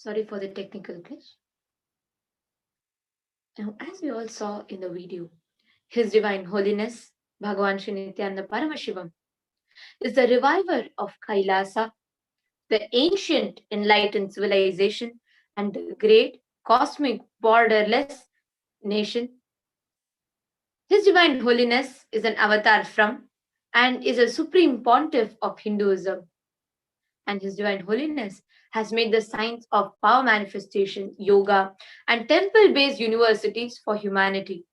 Sorry for the technical glitch. Now, as we all saw in the video, His Divine Holiness, Bhagavan Shri Nithyananda Paramashivam, is the reviver of Kailasa, the ancient enlightened civilization and the great cosmic borderless nation. His Divine Holiness is an avatar from and is a supreme pontiff of Hinduism. And His Divine Holiness has made the science of power manifestation, yoga, and temple-based universities for humanity.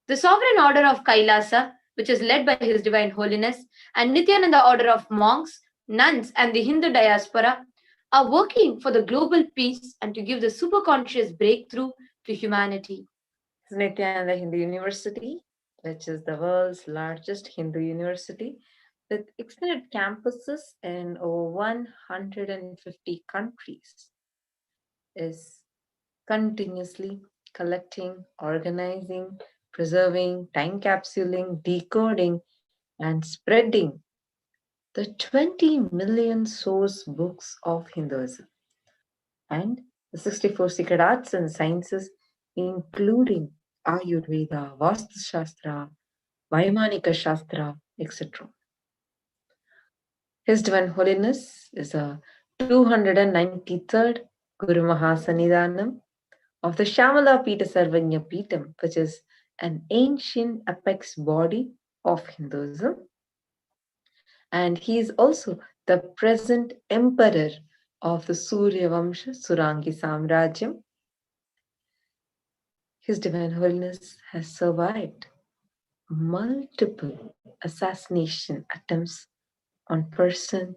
The Sovereign Order of Kailasa, which is led by His Divine Holiness, and Nithyananda Order of monks, nuns, and the Hindu diaspora, are working for the global peace and to give the superconscious breakthrough to humanity. Nithyananda Hindu University, which is the world's largest Hindu university, with extended campuses in over 150 countries, is continuously collecting, organizing, preserving, time capsuling, decoding, and spreading the 20 million source books of Hinduism and the 64 secret arts and sciences, including Ayurveda, Vastu Shastra, Vaimanika Shastra, etc. His Divine Holiness is a 293rd Guru Mahasannidhanam of the Shamala Pita Sarvanya Pitam, which is an ancient apex body of Hinduism. And he is also the present emperor of the Surya Vamsha Surangi Samrajyam. His Divine Holiness has survived multiple assassination attempts on person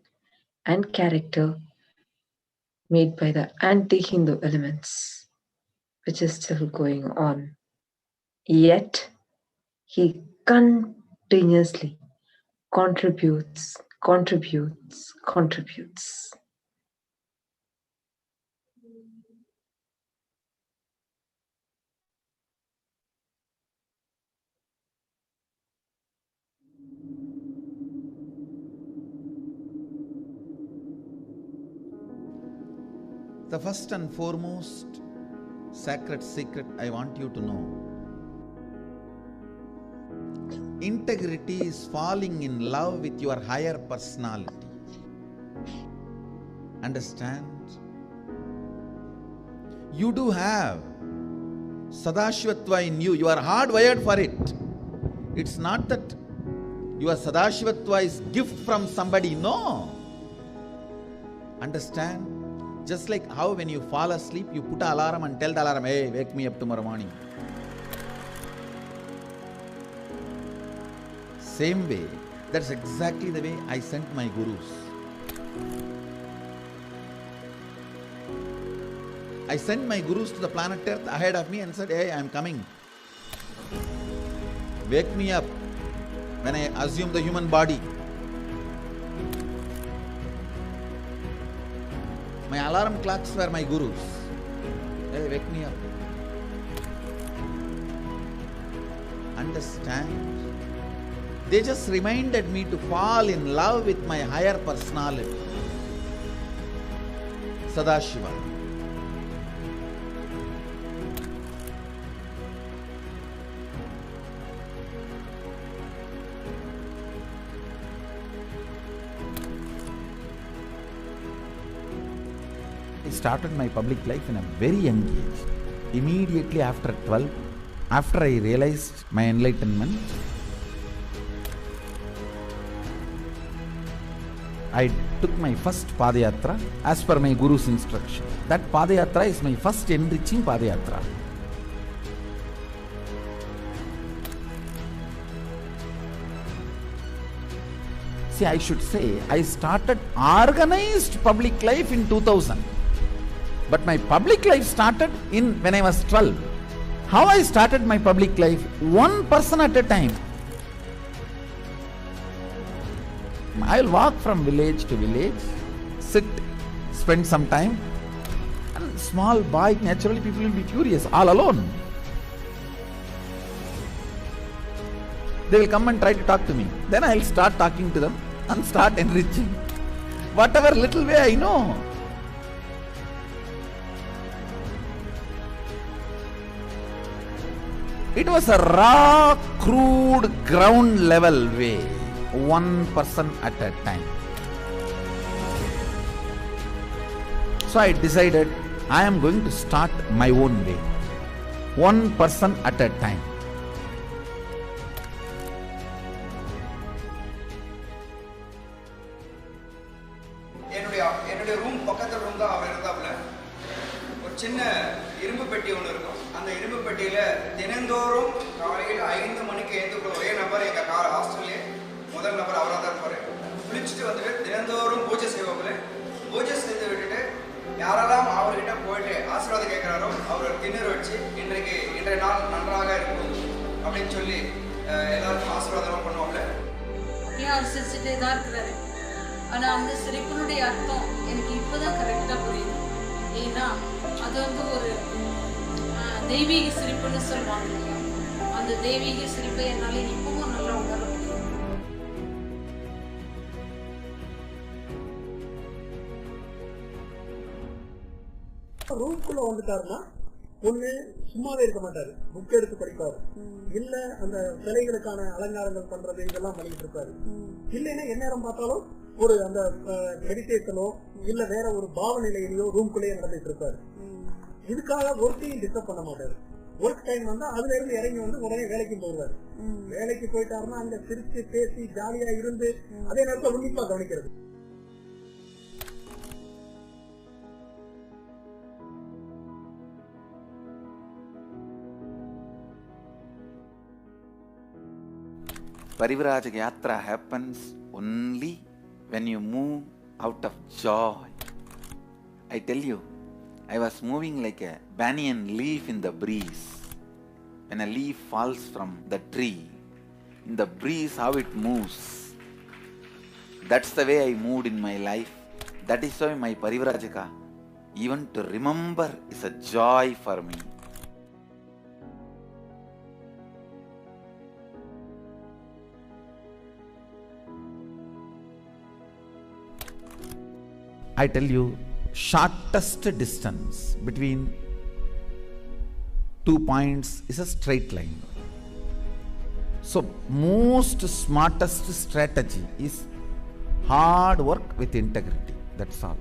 and character made by the anti-Hindu elements, which is still going on. Yet, he continuously contributes. The first and foremost sacred secret I want you to know: integrity is falling in love with your higher personality. Understand? You do have Sadashivatva in you. You are hardwired for it. It's not that your Sadashivatva is gift from somebody. No. Understand? Just like how when you fall asleep, you put an alarm and tell the alarm, hey, wake me up tomorrow morning. Same way, that's exactly the way I sent my gurus. I sent my gurus to the planet Earth ahead of me and said, hey, I am coming. Wake me up when I assume the human body. My alarm clocks were my gurus. Hey, wake me up. Understand? They just reminded me to fall in love with my higher personality, Sadashiva. I started my public life in a very young age. Immediately after 12, after I realized my enlightenment, I took my first Padayatra as per my Guru's instruction. That Padayatra is my first enriching Padayatra. See, I should say, I started organized public life in 2000. But my public life started when I was 12. How I started my public life? One person at a time. I'll walk from village to village, sit, spend some time. And small boy, naturally people will be curious, all alone. They will come and try to talk to me. Then I'll start talking to them and start enriching. Whatever little way I know. It was a raw, crude, ground level way, one person at a time. So I decided I am going to start my own way, one person at a time. என்னுடைய room பக்கத்து room தான் அவர் இருந்தாப்புல. ஒரு சின்ன இரும்பு பெட்டி ஒன்று இருக்கும். அந்த இரும்பு பெட்டியில தினந்தோறும் காலையில் 5 மணிக்கு எழுந்துக்கிற ஒரே நபர் எங்க ஹாஸ்டல்லே முதல் நபர் அவராக தான் இருப்பாரு. குளிச்சுட்டு வந்துட்டு தினந்தோறும் பூஜை செய்வாப்புல. பூஜை செய்து விட்டுட்டு யாரெல்லாம் அவர்கிட்ட போயிட்டு ஆசீர்வாதம் கேட்கிறாரோ அவர் திண்ணூறு வச்சு இன்றைய நாள் நன்றாக இருக்கும் அப்படின்னு சொல்லி எல்லாருக்கும் ஆசீர்வாதம் பண்ணுவாப்புல. அவர் சிரிச்சுட்டே தான் இருக்கிறாரு. ஆனா அந்த சிரிப்பினுடைய அர்த்தம் எனக்கு இப்பதான் கரெக்டா புரியுது. ஏன்னா அது ஒரு தெய்வீக சிரிப்புன்னு சொல்லுவாங்க இல்லையா, அந்த தெய்வீக சிரிப்பை என்னால இப்பவும் நல்லா உணர முடியும். ரூம்குள்ள வந்துட்டாருன்னா ஒண்ணு சும்மாவே இருக்க மாட்டாரு, புக் எடுத்து படிப்பாரு, இல்ல அந்த சிலைகளுக்கான அலங்காரங்கள் பண்றது இதெல்லாம் பண்ணிட்டு இருப்பாரு. இல்லைன்னா எந்நேரம் பார்த்தாலும் ஒரு அந்த மெடிடேஷனோ இல்ல வேற ஒரு பாவ நிலையிலையோ ரூம்குள்ளேயே நடந்துட்டு இருப்பாரு. இதுக்காக ஒர்க்கையும் டிஸ்டர்ப் பண்ண மாட்டாரு. ஒர்க் டைம் வந்தா அதுல இருந்து இறங்கி வந்து உடனே வேலைக்கு போவாரு. வேலைக்கு போயிட்டாருன்னா அங்க சிரிச்சு பேசி ஜாலியா இருந்து அதே நேரத்தில் உன்னிப்பா கவனிக்கிறது. Parivrajaka Yatra happens only when you move out of joy. I tell you, I was moving like a banyan leaf in the breeze. When a leaf falls from the tree, in the breeze how it moves. That's the way I moved in my life. That is why my Parivrajaka, even to remember, is a joy for me. I tell you, shortest distance between 2 points is a straight line. So most smartest strategy is hard work with integrity. That's all.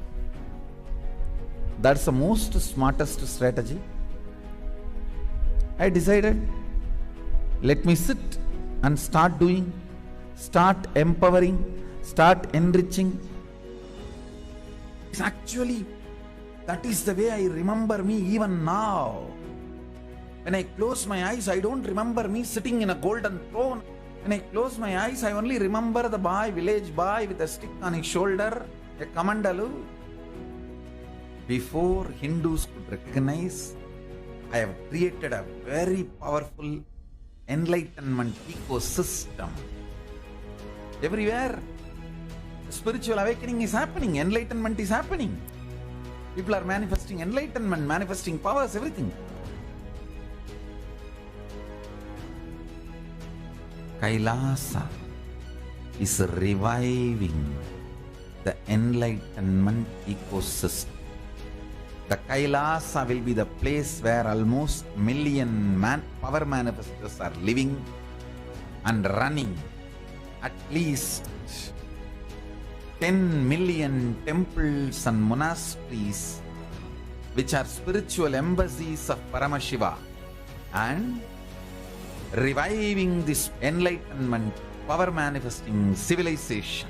That's the most smartest strategy. I decided, let me sit and start doing, start empowering, start enriching. Actually, that is the way I remember me even now. When I close my eyes, I don't remember me sitting in a golden throne. When I close my eyes, I only remember the boy, village boy with a stick on his shoulder, a kamandalu. Before Hindus could recognize, I have created a very powerful enlightenment ecosystem. Everywhere, spiritual awakening is happening, enlightenment is happening. People are manifesting enlightenment, manifesting powers, everything. Kailasa is reviving the enlightenment ecosystem. The Kailasa will be the place where almost million power manifestors are living and running. At least 10 million temples and monasteries, which are spiritual embassies of Paramashiva, and reviving this enlightenment, power manifesting civilization.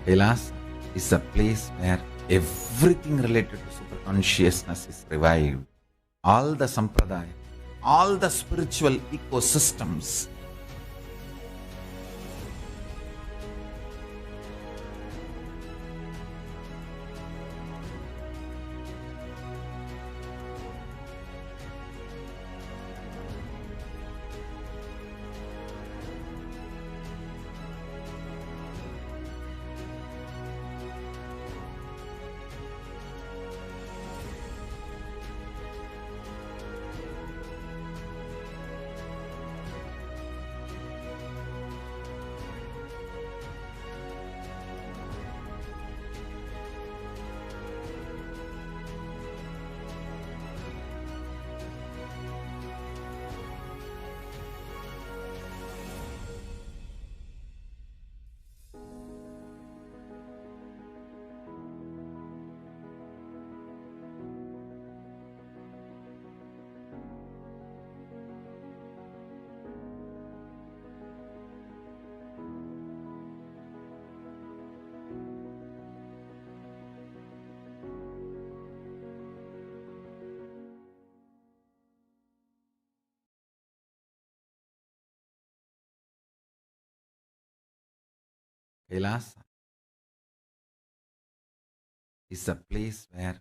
Kailas is a place where everything related to super consciousness is revived. All the sampradaya, all the spiritual ecosystems. Kailasa is a place where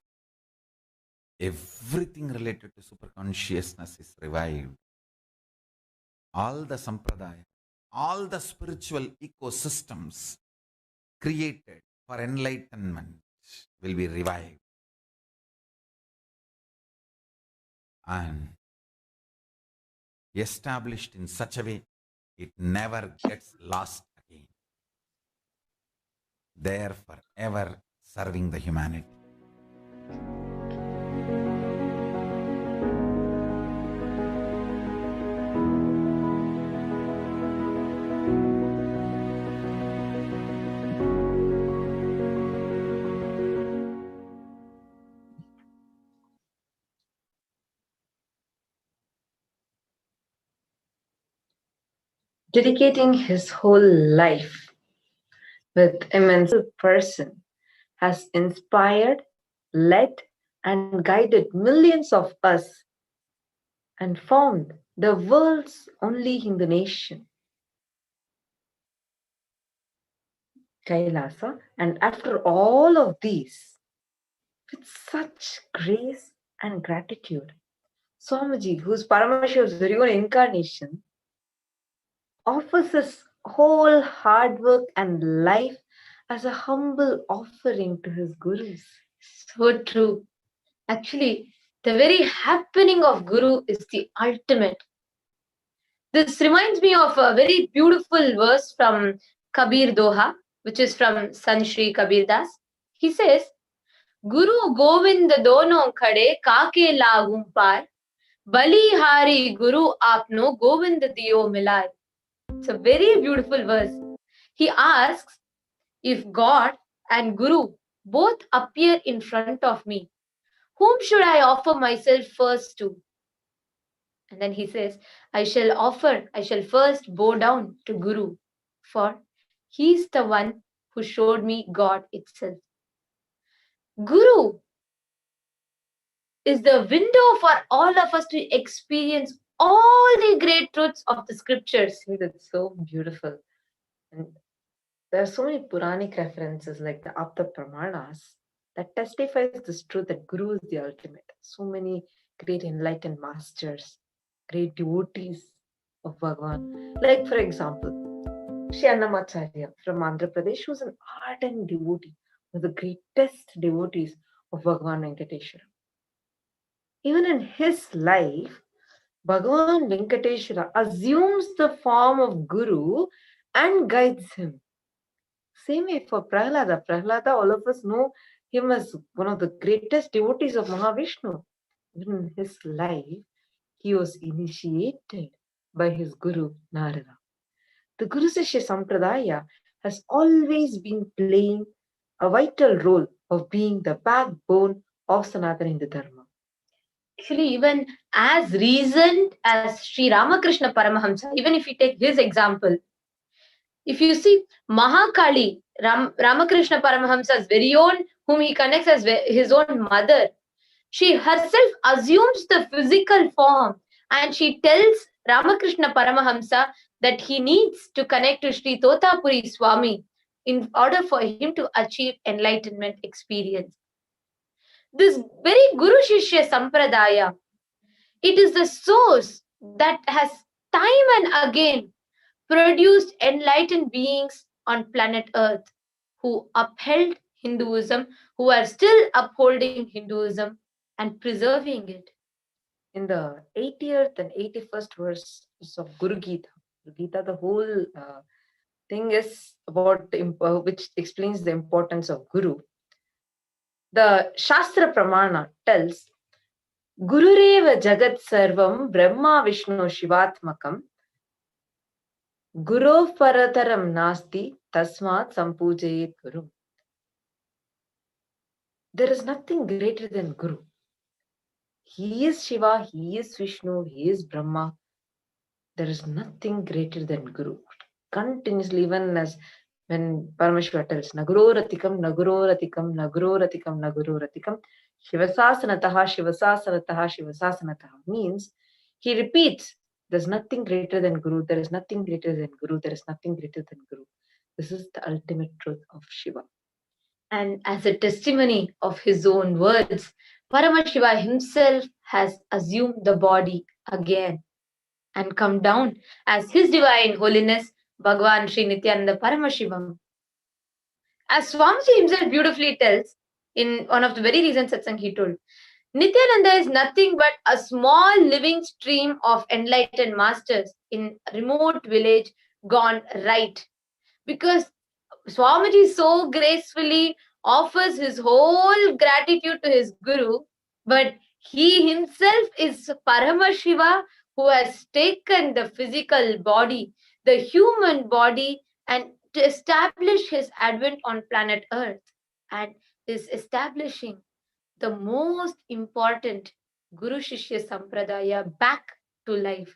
everything related to superconsciousness is revived. All the sampradaya, all the spiritual ecosystems created for enlightenment will be revived. And established in such a way, it never gets lost again. There forever serving the humanity. Dedicating his whole life with immense person has inspired, led, and guided millions of us and formed the world's only Hindu nation, Kailasa. And after all of these, with such grace and gratitude, Swamiji, who's Paramashiva's very own incarnation, offers his whole hard work and life as a humble offering to his gurus. So true. Actually, the very happening of Guru is the ultimate. This reminds me of a very beautiful verse from Kabir Doha, which is from Sant Shri Kabir Das. He says, Guru Govind dono khade kaake lagum par, Balihari Guru apno Govind diyo milai. It's a very beautiful verse. He asks, if God and Guru both appear in front of me, whom should I offer myself first to? And then he says, I shall first bow down to Guru, for he's the one who showed me God itself. Guru is the window for all of us to experience all the great truths of the scriptures. That's so beautiful. And there are so many Puranic references like the Apta Pramanas that testifies this truth that Guru is the ultimate. So many great enlightened masters, great devotees of Bhagavan. Like, for example, Sri Annamacharya from Andhra Pradesh, who was an ardent devotee, one of the greatest devotees of Bhagavan Venkateshwara. Even in his life, Bhagavan Venkateshwara assumes the form of Guru and guides him. Same way for Prahlada. Prahlada, all of us know him as one of the greatest devotees of Mahavishnu. Even in his life, he was initiated by his Guru Narada. The Guru Sishya Sampradaya has always been playing a vital role of being the backbone of Sanatana Hindu Dharma. Actually, even as recent as Sri Ramakrishna Paramahamsa, even if you take his example, if you see Mahakali, Ramakrishna Paramahamsa's very own, whom he connects as his own mother, she herself assumes the physical form and she tells Ramakrishna Paramahamsa that he needs to connect to Sri Totapuri Swami in order for him to achieve enlightenment experience. This very Guru Shishya Sampradaya, it is the source that has time and again produced enlightened beings on planet Earth who upheld Hinduism, who are still upholding Hinduism and preserving it. In the 80th and 81st verse of Guru Gita, the whole thing is about which explains the importance of Guru. The Shastra Pramana tells, Gurureva Jagat Sarvam Brahma Vishnu Shivatmakam Guru Parataram Nasti Tasmat Sampujayet Guru. There is nothing greater than Guru. He is Shiva, he is Vishnu, he is Brahma. There is nothing greater than Guru. Continuously, even as when Paramashiva tells, Naguro Ratikam, Naguro Ratikam, Naguro Ratikam, Naguro Ratikam, Shivasasanataha, Shivasasanataha, Shivasasanataha means he repeats, there's nothing greater than Guru, there is nothing greater than Guru, there is nothing greater than Guru. This is the ultimate truth of Shiva. And as a testimony of his own words, Paramashiva himself has assumed the body again and come down as His Divine Holiness Bhagavan Sri Nithyananda Paramashivam. As Swamiji himself beautifully tells in one of the very recent satsang he told, Nithyananda is nothing but a small living stream of enlightened masters in a remote village gone right. Because Swamiji so gracefully offers his whole gratitude to his Guru, but he himself is Paramashiva who has taken the physical body, the human body, and to establish his advent on planet Earth, and is establishing the most important Guru Shishya Sampradaya back to life.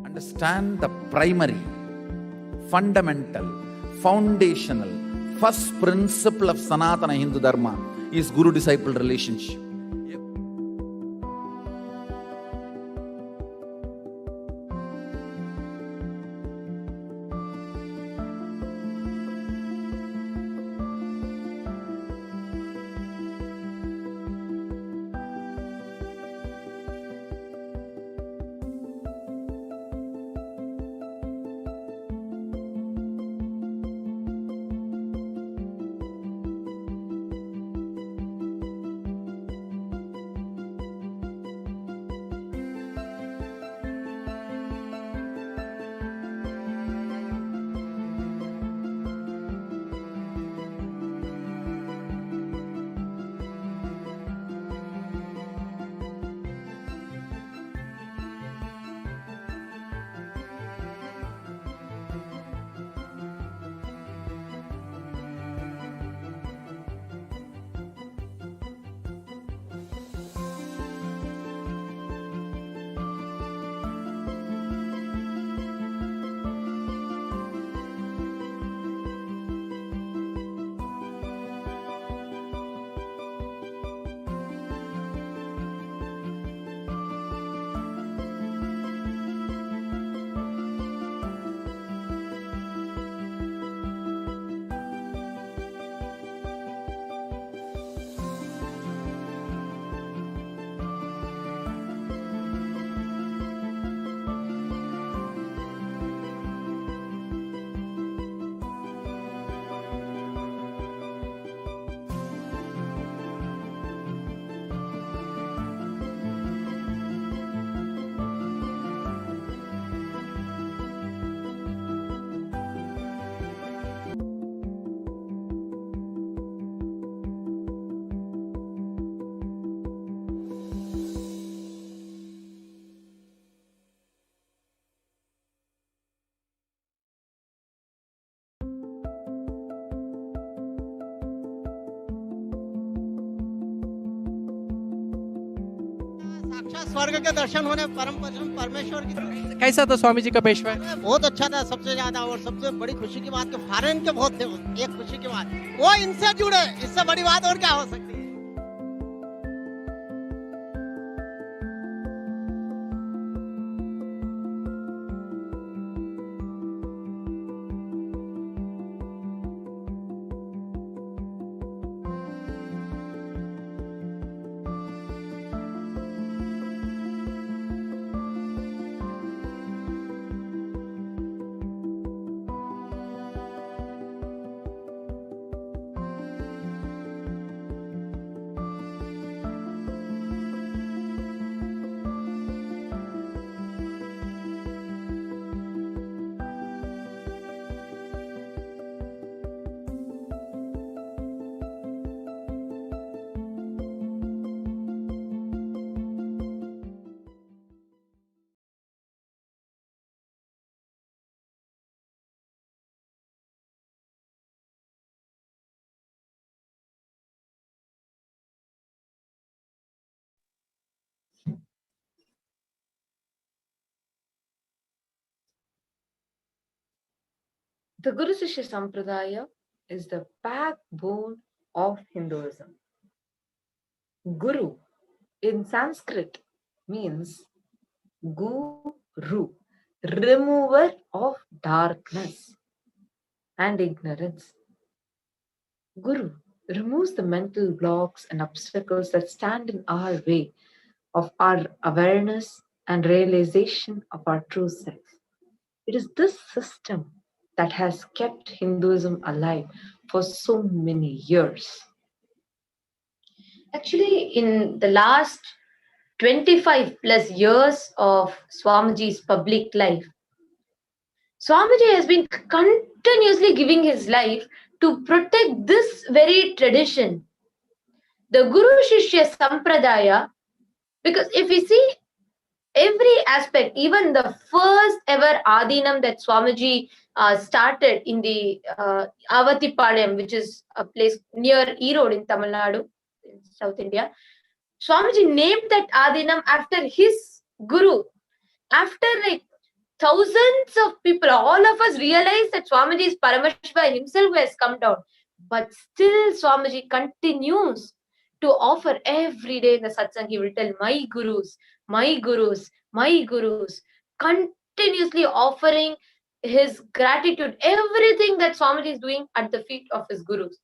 Understand the primary, fundamental, foundational, first principle of Sanatana Hindu Dharma is Guru-disciple relationship. साक्षात स्वर्ग के दर्शन होने परम परमेश्वर की। कैसा था स्वामी जी का पेशवा? बहुत अच्छा था सबसे ज्यादा, और सबसे बड़ी खुशी की बात कि फॉरेन के बहुत थे। एक खुशी की बात वो इनसे जुड़े, इससे बड़ी बात और क्या हो सकती है। The Guru Shishya Sampradaya is the backbone of Hinduism. Guru in Sanskrit means Guru, remover of darkness and ignorance. Guru removes the mental blocks and obstacles that stand in our way of our awareness and realization of our true self. It is this system that has kept Hinduism alive for so many years. Actually, in the last 25 plus years of Swamiji's public life, Swamiji has been continuously giving his life to protect this very tradition, the Guru Shishya Sampradaya, because if we see every aspect, even the first ever Adinam that Swamiji started in the Avatipalayam, which is a place near Erode in Tamil Nadu, in South India, Swamiji named that Adinam after his Guru. After like thousands of people, all of us realize that Swamiji is Paramashiva himself who has come down. But still Swamiji continues to offer every day in the satsang. He will tell, my gurus, my gurus, my gurus, continuously offering his gratitude, everything that Swamiji is doing at the feet of his gurus.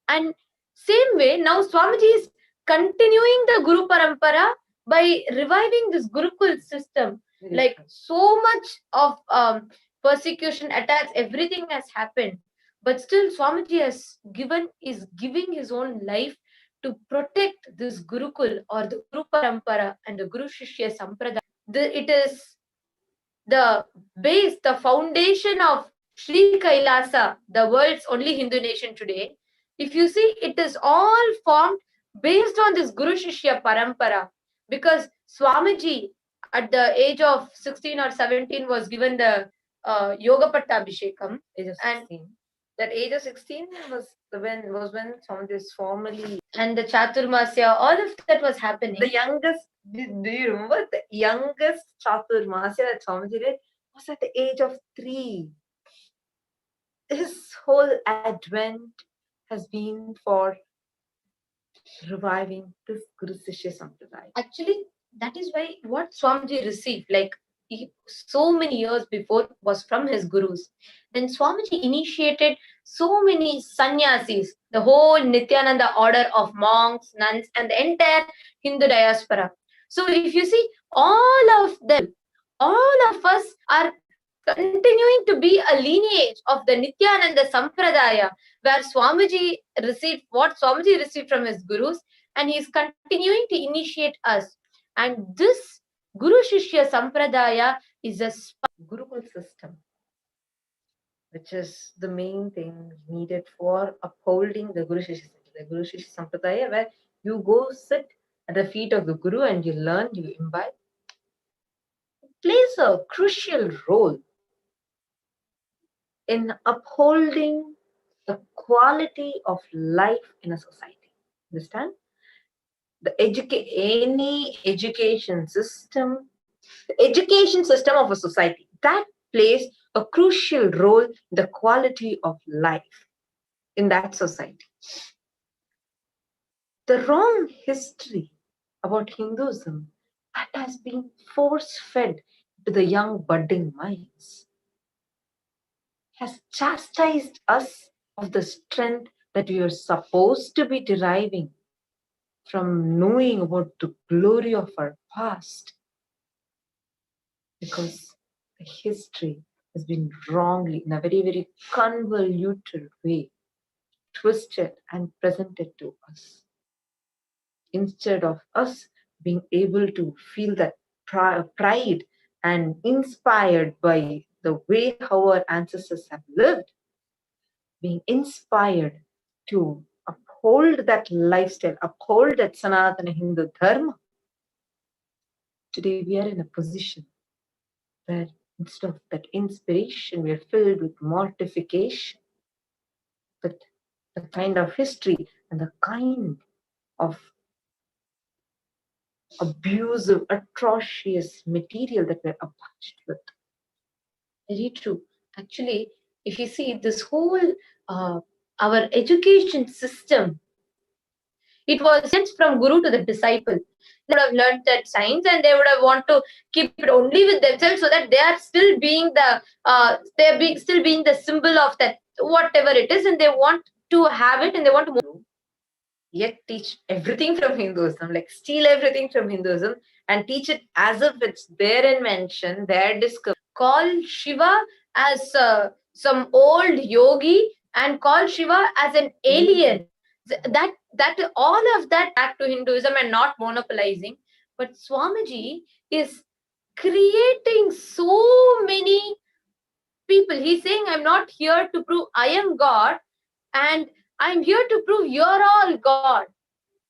And same way, now Swamiji is continuing the Guru Parampara by reviving this Gurukul system. Like so much of persecution, attacks, everything has happened. But still Swamiji is giving his own life to protect this Gurukul or the Guru Parampara and the Guru Shishya Sampradaya. It is the base, the foundation of Sri Kailasa, the world's only Hindu nation today. If you see, it is all formed based on this Guru Shishya Parampara, because Swamiji at the age of 16 or 17 was given the Yoga Pattabhishekam. Age of And 16. That age of 16 was when Swamiji is formally. And the Chaturmasya, all of that was happening. The youngest, do you remember the youngest Chaturmasya that Swamiji did was at the age of 3. His whole advent has been for reviving this Guru Shishya Sampradaya. Actually, that is why what Swamiji received, like so many years before, was from his gurus. Then Swamiji initiated so many sannyasis, the whole Nithyananda order of monks, nuns, and the entire Hindu diaspora. So if you see, all of them, all of us are continuing to be a lineage of the Nithyananda Sampradaya, where Swamiji received what Swamiji received from his gurus, and he is continuing to initiate us. And this Guru Shishya Sampradaya is a Gurukul system, which is the main thing needed for upholding the Guru Shishya Sampradaya. The Guru Shishya Sampradaya, where you go sit at the feet of the Guru and you learn, you imbibe. It plays a crucial role in upholding the quality of life in a society. Understand? Any education system, the education system of a society, that plays a crucial role in the quality of life in that society. The wrong history about Hinduism that has been force-fed to the young budding minds has chastised us of the strength that we are supposed to be deriving from knowing about the glory of our past, because the history has been wrongly, in a very, very convoluted way, twisted and presented to us. Instead of us being able to feel that pride and inspired by the way how our ancestors have lived, being inspired to uphold that lifestyle, uphold that Sanatana Hindu Dharma, today we are in a position where instead of that inspiration, we are filled with mortification, with the kind of history and the kind of abusive, atrocious material that we're attached with. Very true. Actually, If you see this whole our education system, it was sent from guru to the disciple. They would have learned that science, and they would have want to keep it only with themselves, so that they are still being the still being the symbol of that whatever it is, and they want to have it, and they want to move. Yet teach everything from Hinduism, like steal everything from Hinduism and teach it as if it's their invention, their discovery. Call Shiva as some old yogi, and call Shiva as an alien. That all of that back to Hinduism and not monopolizing. But Swamiji is creating so many people. He's saying, I'm not here to prove I am God, and I'm here to prove you're all God.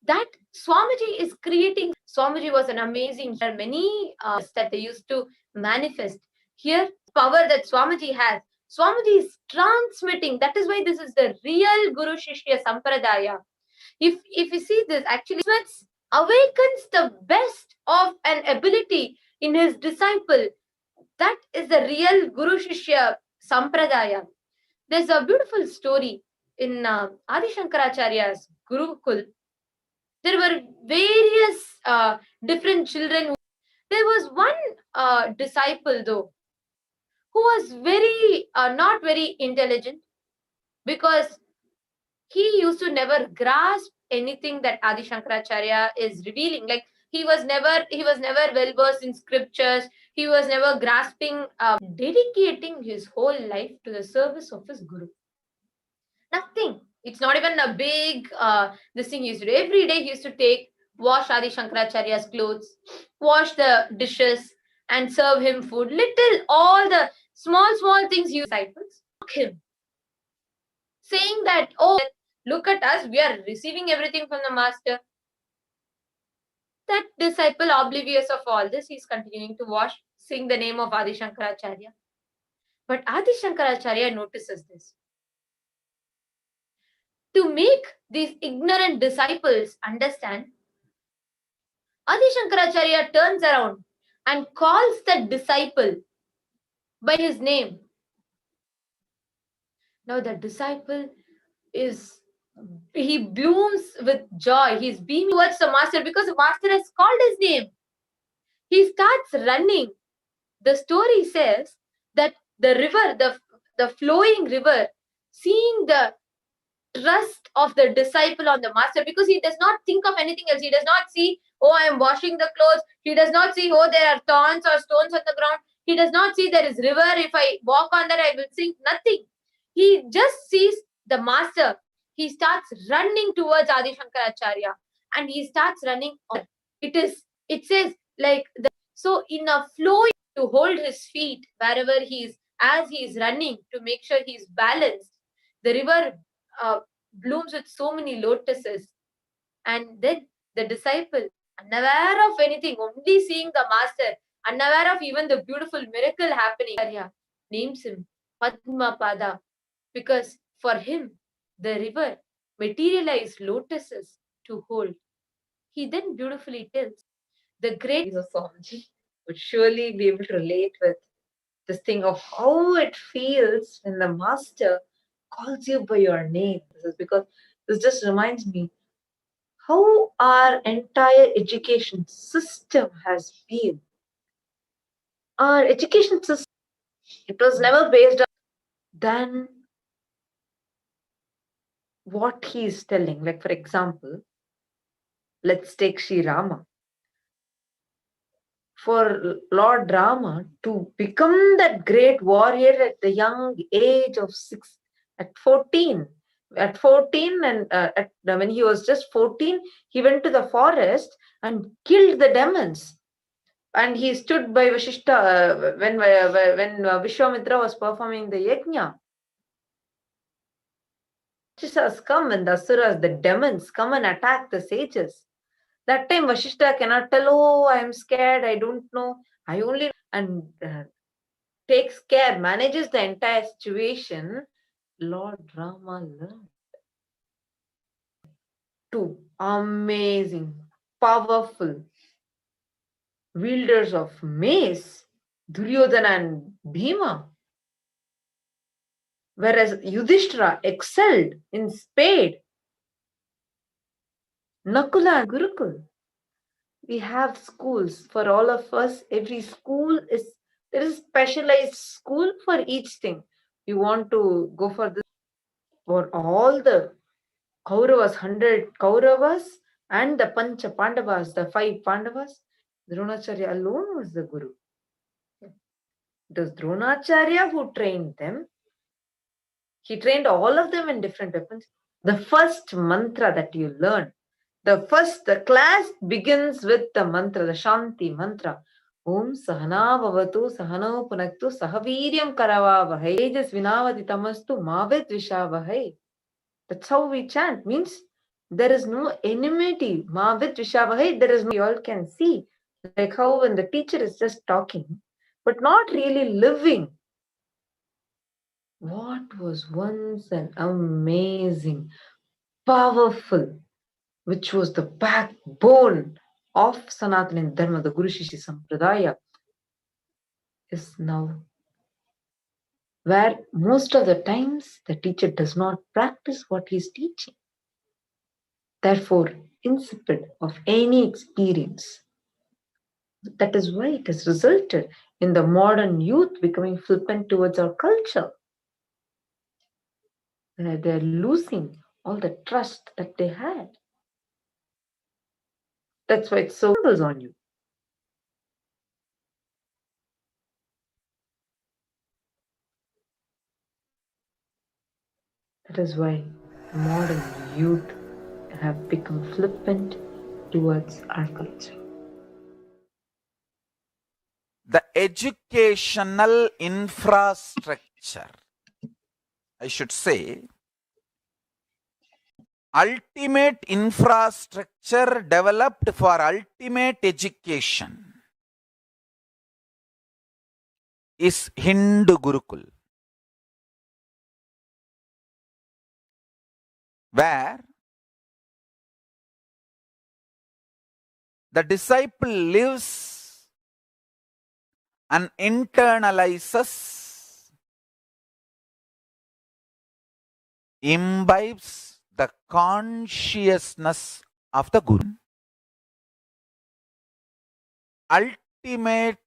That Swamiji is creating. Swamiji was an amazing. There are many that they used to manifest. Here, power that Swamiji has. Swamiji is transmitting. That is why this is the real Guru Shishya Sampradaya. If you see this, actually awakens the best of an ability in his disciple. That is the real Guru Shishya Sampradaya. There's a beautiful story in Adi Shankaracharya's Gurukul. There were various different children. There was one disciple, though, who was very not very intelligent, because he used to never grasp anything that Adi Shankaracharya is revealing. Like he was never well versed in scriptures. He was never grasping, dedicating his whole life to the service of his guru. Nothing. It's not even a big this thing he used to do. Every day he used to wash Adi Shankaracharya's clothes, wash the dishes, and serve him food. All the small things you disciples mock him, saying that, oh, look at us, we are receiving everything from the master. That disciple, oblivious of all this, he's continuing to wash, sing the name of Adi Shankaracharya. But Adi Shankaracharya notices this. To make these ignorant disciples understand, Adi Shankaracharya turns around and calls the disciple by his name. Now the disciple he blooms with joy. He's beaming towards the master because the master has called his name. He starts running. The story says that the river, the flowing river, seeing the trust of the disciple on the master, because he does not think of anything else. He does not see, oh, I am washing the clothes. He does not see, oh, there are thorns or stones on the ground. He does not see there is river. If I walk on that, I will sink. Nothing. He just sees the master. He starts running towards Adi Shankaracharya, and he starts running on. It says like so in a flow, to hold his feet wherever as he is running, to make sure he is balanced. The river blooms with so many lotuses, and then the disciple, unaware of anything, only seeing the master, unaware of even the beautiful miracle happening, names him Padmapada, because for him the river materialized lotuses to hold. He then beautifully tells the great Swamiji would surely be able to relate with this thing of how it feels when the master calls you by your name. This is because this just reminds me how our entire education system has been. Our education system, it was never based on than what he is telling. Like, for example, let's take Sri Rama. For Lord Rama to become that great warrior at the young age of 14, and when he was just 14, he went to the forest and killed the demons. And he stood by Vashishta when Vishwamitra was performing the yajna. Rakshasas come, and the asuras, the demons, come and attack the sages. That time Vashishta cannot tell, oh, I am scared, I don't know, I only, and takes care, manages the entire situation. Lord Rama learned. Two amazing, powerful wielders of mace, Duryodhana and Bhima. Whereas Yudhishthira excelled in spade. Nakula and Gurukul. We have schools for all of us. Every school there is specialized school for each thing. You want to go for this for all the Kauravas, 100 Kauravas and the Pancha Pandavas, the 5 Pandavas. Dronacharya alone was the Guru. It was Dronacharya who trained them. He trained all of them in different weapons. The first mantra that you learn, the class begins with the mantra, the Shanti mantra. Om Sahana Bhavatu Sahano Punaktu Sahaviryam Karavavahai Tejas Vinavati Tamastu Mavid Vishavahai. That's how we chant. Means there is no enmity. Mavid Vishavahai, there is no, you all can see. Like how when the teacher is just talking, but not really living. What was once an amazing, powerful, which was the backbone of Sanatana Dharma, the Guru Shishya Sampradaya, is now where most of the times the teacher does not practice what he is teaching. Therefore, insipid of any experience. That is why it has resulted in the modern youth becoming flippant towards our culture. They're losing all the trust that they had. That's why it so goes on you. That is why modern youth have become flippant towards our culture. The educational infrastructure, I should say, ultimate infrastructure developed for ultimate education is Hindu Gurukul, where the disciple lives and internalizes, imbibes the consciousness of the Guru. Ultimate,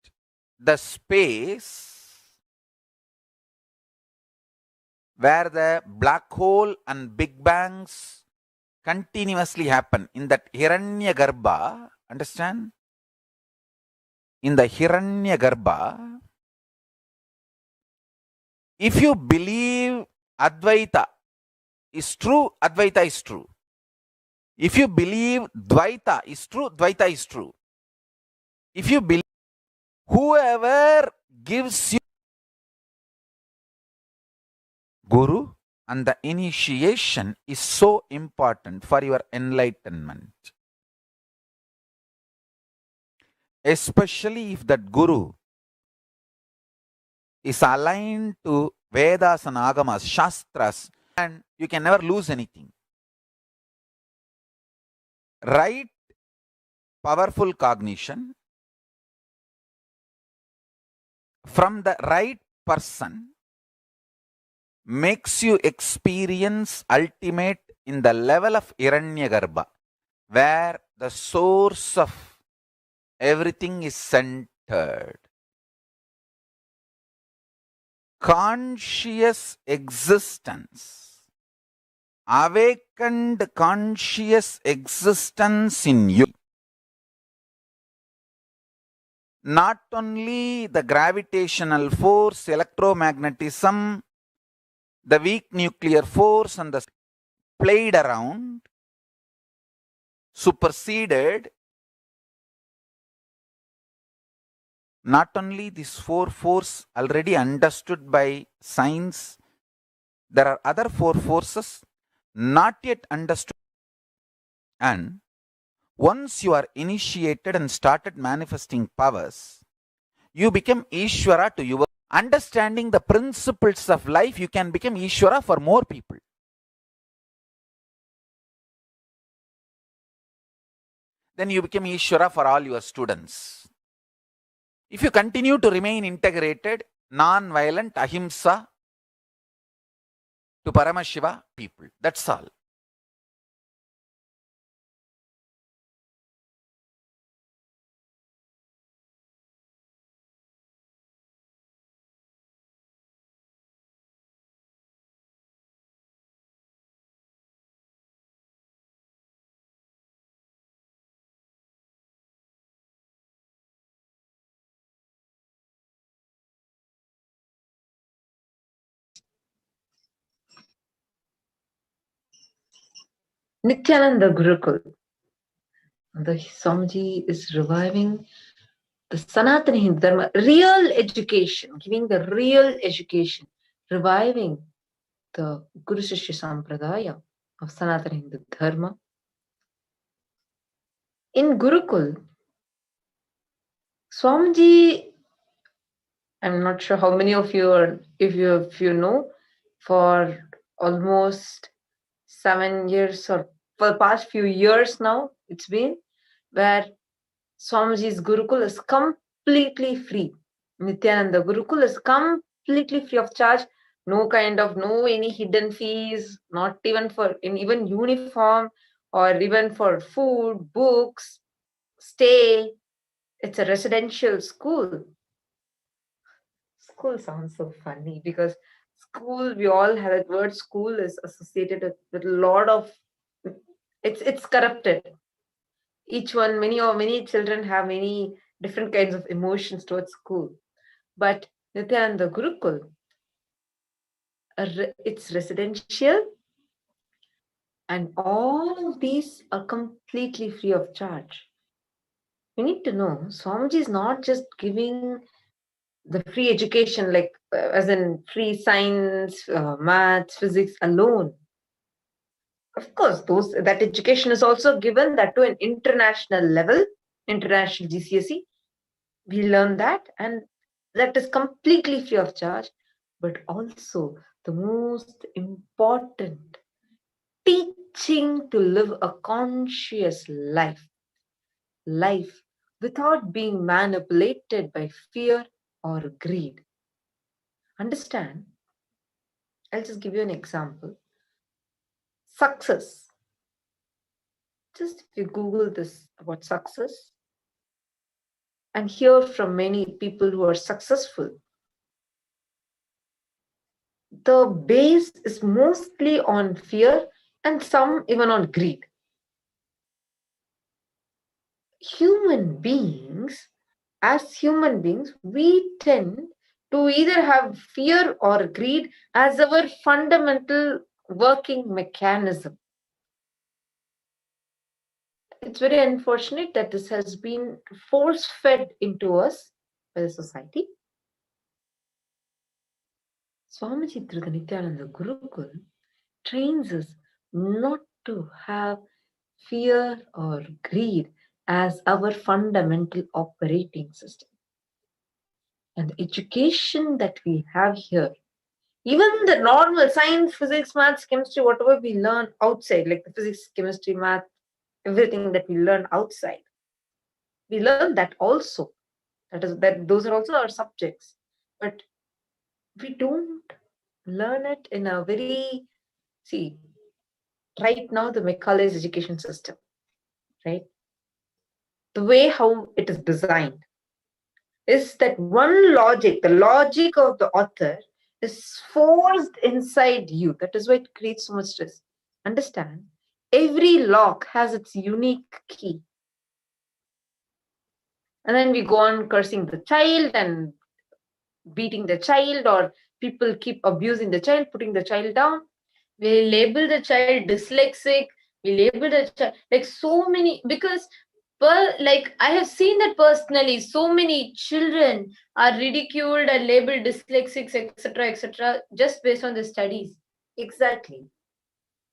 the space where the black hole and big bangs continuously happen in that Hiranyagarbha, understand? In the Hiranyagarbha, if you believe Advaita is true, Advaita is true. If you believe Dvaita is true, Dvaita is true. If you believe, whoever gives you Guru and the initiation is so important for your enlightenment. Especially if that Guru is aligned to Vedas and Agamas, Shastras, and you can never lose anything. Right, powerful cognition from the right person makes you experience ultimate in the level of Hiranyagarbha, where the source of everything is centered. Conscious existence, awakened conscious existence in you. Not only the gravitational force, electromagnetism, the weak nuclear force and the played around, superseded. Not only these 4 forces already understood by science, there are other 4 forces not yet understood. And once you are initiated and started manifesting powers, you become Ishvara to your understanding the principles of life. You can become Ishvara for more people. Then you become Ishvara for all your students. If you continue to remain integrated, non-violent, ahimsa, to Paramashiva people. That's all. Nithyananda Gurukul. The Swamiji is reviving the Sanatana Hindu Dharma, real education, giving the real education, reviving the Guru Shishya Sampradaya of Sanatana Hindu Dharma. In Gurukul, Swamiji, I'm not sure how many of you are, if you know, for almost 7 years or for the past few years now, it's been, where Swamiji's Gurukul is completely free. Nithyananda Gurukul is completely free of charge. No any hidden fees, not even for even uniform or even for food, books, stay. It's a residential school. School sounds so funny because school, we all have that word school is associated with a lot of, it's corrupted. Each one, many children have many different kinds of emotions towards school. But Nithyananda Gurukul, it's residential, and all of these are completely free of charge. You need to know, Swamiji is not just giving the free education, like as in free science, maths, physics alone. Of course, that education is also given, that to an international level, international GCSE. We learn that, and that is completely free of charge. But also the most important, teaching to live a conscious life without being manipulated by fear or greed. Understand? I'll just give you an example. Success. Just if you Google this about success and hear from many people who are successful, the base is mostly on fear and some even on greed. As human beings, we tend to either have fear or greed as our fundamental working mechanism. It's very unfortunate that this has been force-fed into us by the society. Swamiji through the Nithyananda Gurukul trains us not to have fear or greed as our fundamental operating system. And the education that we have here, even the normal science, physics, maths, chemistry, whatever we learn outside, like the physics, chemistry, math, everything that we learn outside, we learn that also. Those are also our subjects. But we don't learn it in a very, right now the Macaulay's education system, right? The way how it is designed is that one logic, the logic of the author, is forced inside you. That is why it creates so much stress. Understand? Every lock has its unique key. And then we go on cursing the child and beating the child, or people keep abusing the child, putting the child down. We label the child dyslexic. We label the child like so many, because like I have seen that personally. So many children are ridiculed and labeled dyslexics, etc., just based on the studies. Exactly.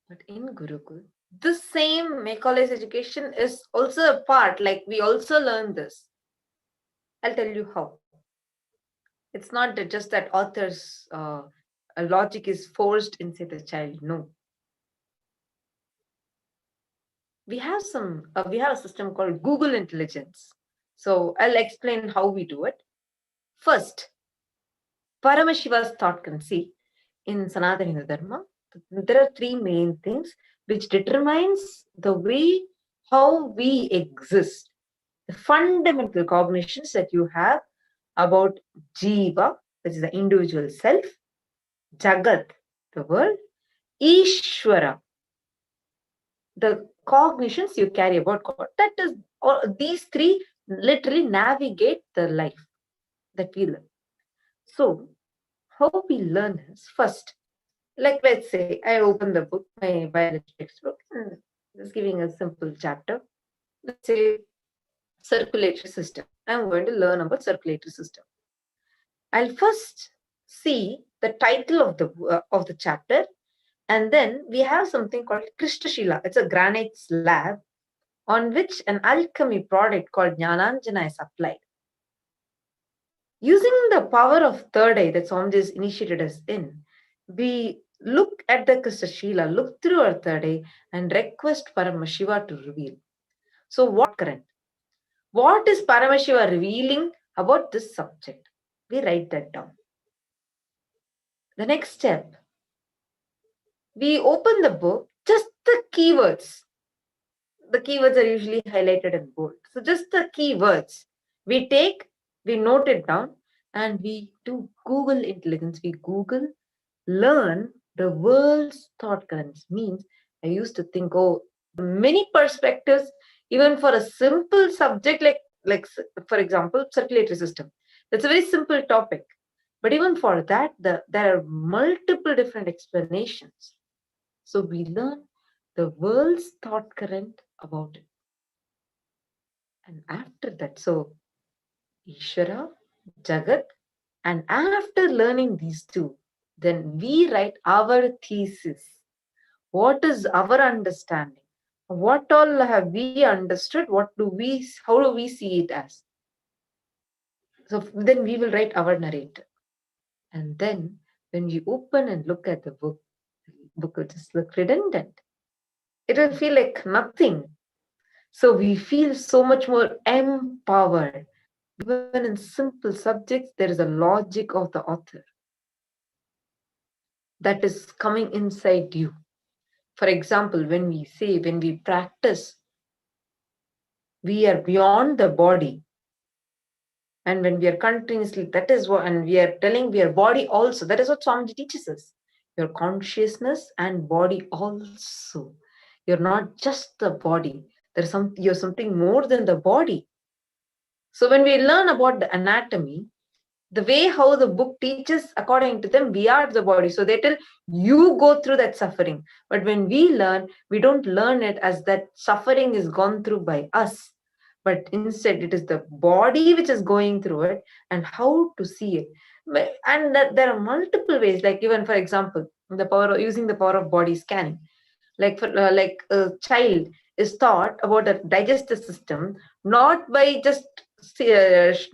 But in Gurukul, the same Macaulay's education is also a part. Like we also learn this. I'll tell you how. It's not just that author's logic is forced inside the child. No. We have a system called Google Intelligence. So I'll explain how we do it. First, Paramashiva's thought conceit in Sanatana Hindu Dharma there are three main things which determines the way how we exist. The fundamental cognitions that you have about Jiva, which is the individual self, Jagat, the world, Ishvara, the cognitions you carry about God. That is, these three literally navigate the life that we live. So, how we learn is first, like let's say I open the book, my biology textbook, and just giving a simple chapter. Let's say circulatory system. I'm going to learn about circulatory system. I'll first see the title of the chapter, and then we have something called Krishna. It's a granite slab on which an alchemy product called Jnananjana is applied. Using the power of third eye that Swamiji has initiated us in, we look at the Krishna, look through our third eye, and request Paramashiva to reveal. So what current? What is Paramashiva revealing about this subject? We write that down. The next step, we open the book, just the keywords. The keywords are usually highlighted in bold. So just the keywords we take, we note it down, and we do Google intelligence. We Google, learn the world's thought currents. Means I used to think, oh, many perspectives, even for a simple subject like for example, circulatory system. That's a very simple topic. But even for that, there are multiple different explanations. So we learn the world's thought current about it. And after that, so Ishvara, Jagat, and after learning these two, then we write our thesis. What is our understanding? What all have we understood? How do we see it as? So then we will write our narrative. And then when we open and look at the book will just look redundant. It will feel like nothing. So we feel so much more empowered. Even in simple subjects, there is a logic of the author that is coming inside you. For example, when we practice, we are beyond the body. And when we are continuously, that is what, and we are telling we are body also. That is what Swamiji teaches us. Your consciousness and body also. You're not just the body. You're something more than the body. So when we learn about the anatomy, the way how the book teaches, according to them, we are the body. So they tell you go through that suffering. But when we learn, we don't learn it as that suffering is gone through by us. But instead, it is the body which is going through it and how to see it. And there are multiple ways, like even, for example, using the power of body scanning. Like a child is taught about the digestive system, not by just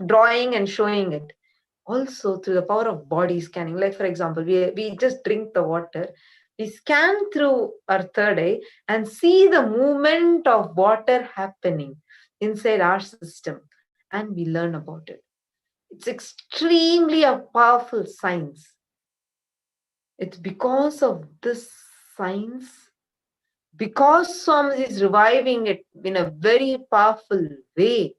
drawing and showing it. Also through the power of body scanning. Like, for example, we just drink the water, we scan through our third eye and see the movement of water happening inside our system, and we learn about it. It's extremely a powerful science. It's because of this science, because Swamiji is reviving it in a very powerful way,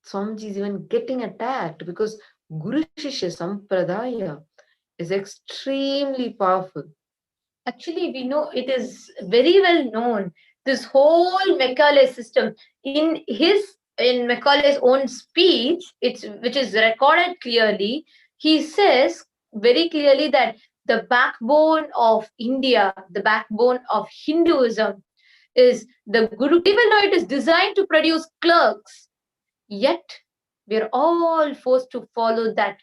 Swamiji is even getting attacked, because Guru Shishya Sampradaya is extremely powerful. Actually, we know it is very well known. This whole Macaulay system, in Macaulay's own speech, which is recorded clearly, he says very clearly that the backbone of India, the backbone of Hinduism, is the Guru. Even though it is designed to produce clerks, yet we're all forced to follow that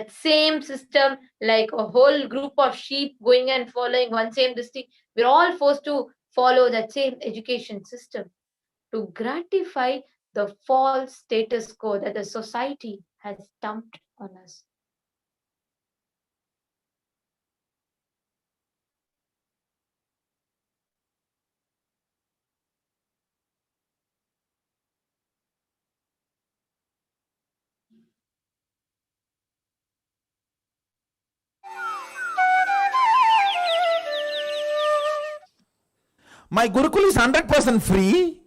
same system, like a whole group of sheep going and following one same district. We're all forced to follow that same education system to gratify the false status quo that the society has dumped on us. My Gurukul is 100% free.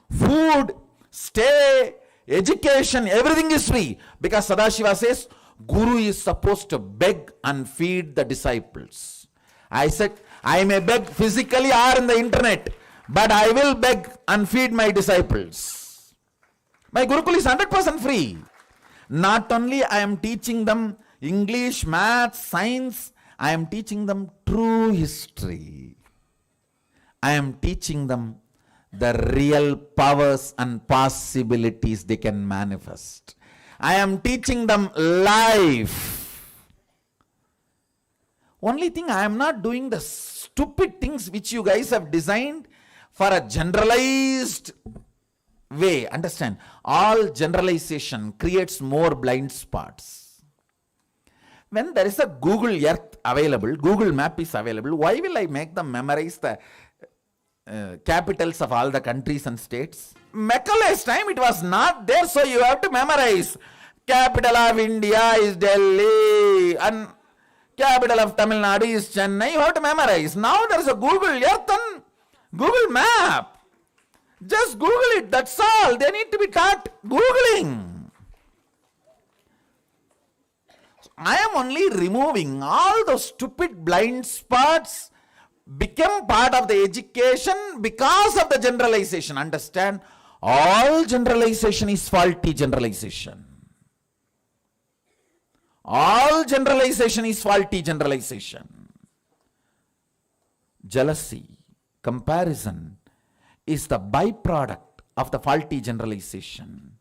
Food, stay, education, everything is free. Because Sadashiva says, Guru is supposed to beg and feed the disciples. I said, I may beg physically or in the internet, but I will beg and feed my disciples. My Gurukul is 100% free. Not only I am teaching them English, maths, science, I am teaching them true history. I am teaching them the real powers and possibilities they can manifest. I am teaching them life. Only thing, I am not doing the stupid things which you guys have designed for a generalized way. Understand? All generalization creates more blind spots. When there is a Google Earth available, Google Map is available, why will I make them memorize the capitals of all the countries and states? Macaulay's time it was not there, so you have to memorize. Capital of India is Delhi and capital of Tamil Nadu is Chennai. You have to memorize. Now there is a Google Earth and Google Map. Just Google it, that's all. They need to be taught Googling. I am only removing all those stupid blind spots become part of the education because of the generalization. Understand? All generalization is faulty generalization. All generalization is faulty generalization. Jealousy, comparison is the byproduct of the faulty generalization.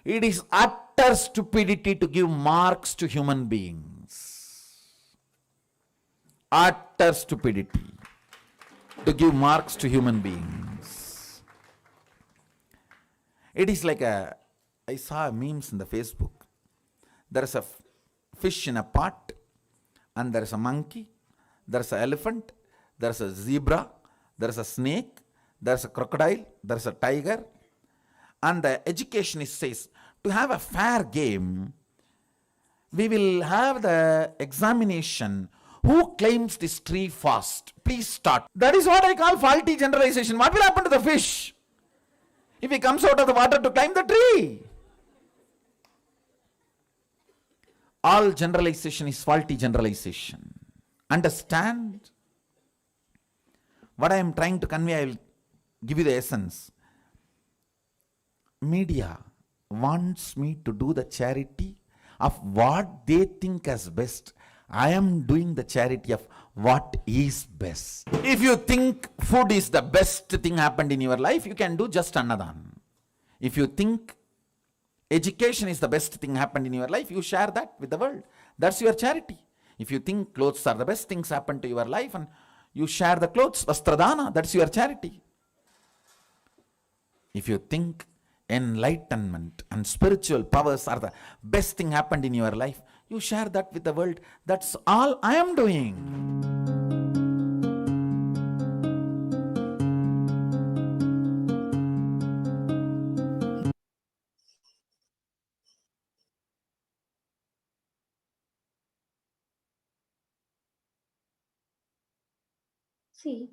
It is utter stupidity to give marks to human beings. Utter stupidity to give marks to human beings. It is like I saw memes in the Facebook. There is a fish in a pot, and there is a monkey, there is an elephant, there is a zebra, there is a snake, there is a crocodile, there is a tiger. And the educationist says, to have a fair game, we will have the examination. Who claims this tree first? Please start. That is what I call faulty generalization. What will happen to the fish if he comes out of the water to climb the tree? All generalization is faulty generalization. Understand? What I am trying to convey, I will give you the essence. Media wants me to do the charity of what they think as best. I am doing the charity of what is best. If you think food is the best thing happened in your life, you can do just annadan. If you think education is the best thing happened in your life, you share that with the world. That's your charity. If you think clothes are the best things happened to your life and you share the clothes, vastradana, that's your charity. If you think enlightenment and spiritual powers are the best thing happened in your life, you share that with the world. That's all I am doing. See,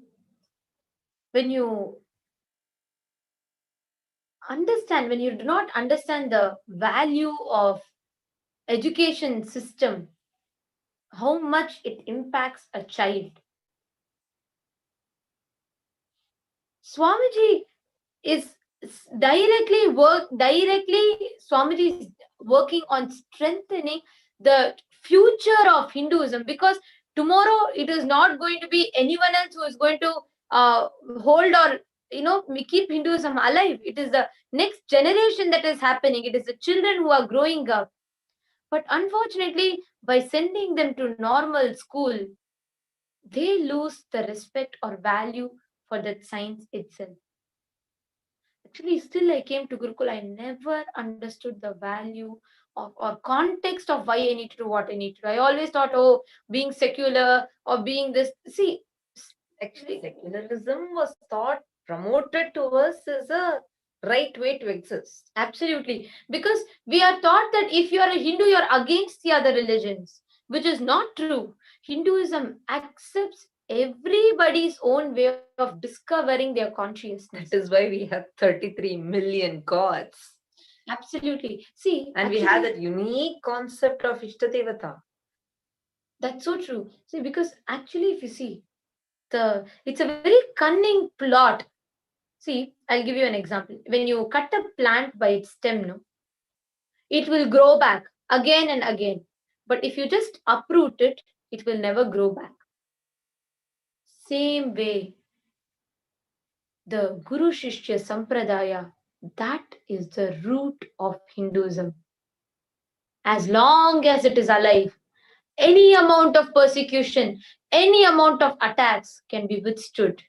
when you understand, when you do not understand the value of education system, how much it impacts a child. Swamiji is Swamiji is working on strengthening the future of Hinduism, because tomorrow it is not going to be anyone else who is going to hold or keep Hinduism alive. It is the next generation that is happening. It is the children who are growing up. But unfortunately, by sending them to normal school, they lose the respect or value for that science itself. Actually, still I came to Gurukul, I never understood the value of or context of why I need to do what I need to do. I always thought, being secular or being this. See, actually, secularism was promoted to us as a right way to exist. Absolutely. Because we are taught that if you are a Hindu, you are against the other religions, which is not true. Hinduism accepts everybody's own way of discovering their consciousness. That is why we have 33 million gods. Absolutely. See, And we have that unique concept of Ishtadevata. that's so true. See, because actually, if you see, it's a very cunning plot. See, I'll give you an example. When you cut a plant by its stem, no, it will grow back again and again. But if you just uproot it, it will never grow back. Same way, the Guru Shishya Sampradaya, that is the root of Hinduism. As long as it is alive, any amount of persecution, any amount of attacks can be withstood.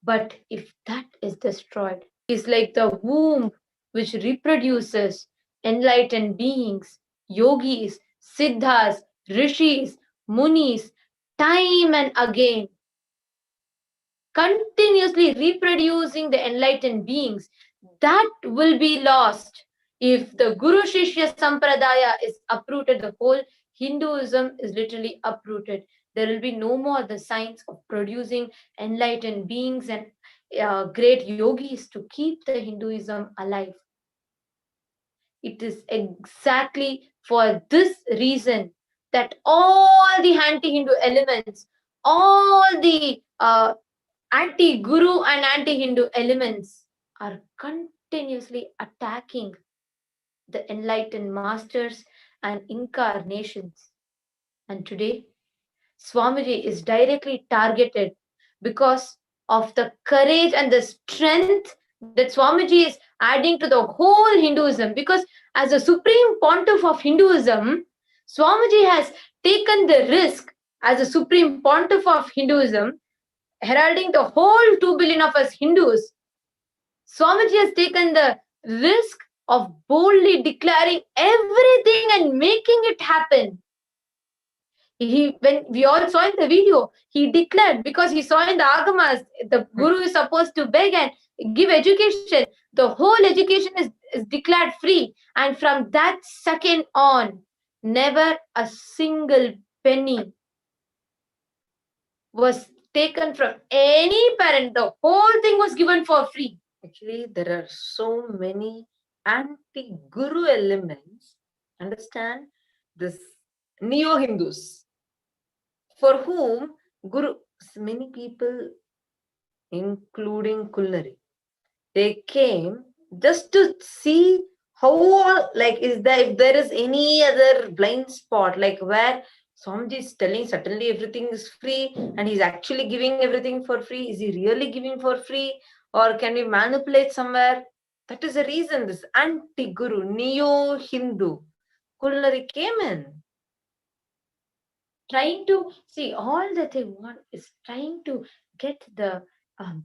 But if that is destroyed, it's like the womb which reproduces enlightened beings, yogis, siddhas, rishis, munis, time and again, continuously reproducing the enlightened beings, that will be lost. If the Guru Shishya Sampradaya is uprooted, the whole Hinduism is literally uprooted. There will be no more the signs of producing enlightened beings and great yogis to keep the Hinduism alive. It is exactly for this reason that all the anti-Hindu elements, all the anti-Guru and anti-Hindu elements are continuously attacking the enlightened masters and incarnations. And today, Swamiji is directly targeted because of the courage and the strength that Swamiji is adding to the whole Hinduism. Because as a supreme pontiff of Hinduism, Swamiji has taken the risk as a supreme pontiff of Hinduism, heralding the whole 2 billion of us Hindus. Swamiji has taken the risk of boldly declaring everything and making it happen. When we all saw in the video, he declared, because he saw in the Agamas, the Guru is supposed to beg and give education. The whole education is declared free. And from that second on, never a single penny was taken from any parent. The whole thing was given for free. Actually, there are so many anti-Guru elements. Understand? This neo-Hindus, for whom Guru, many people, including Kulnari, they came just to see how, like, if there is any other blind spot, like where Swamiji is telling suddenly everything is free and he's actually giving everything for free. Is he really giving for free, or can we manipulate somewhere? That is the reason this anti-Guru, neo-Hindu, Kulnari came in. Trying to see, all that they want is trying to get the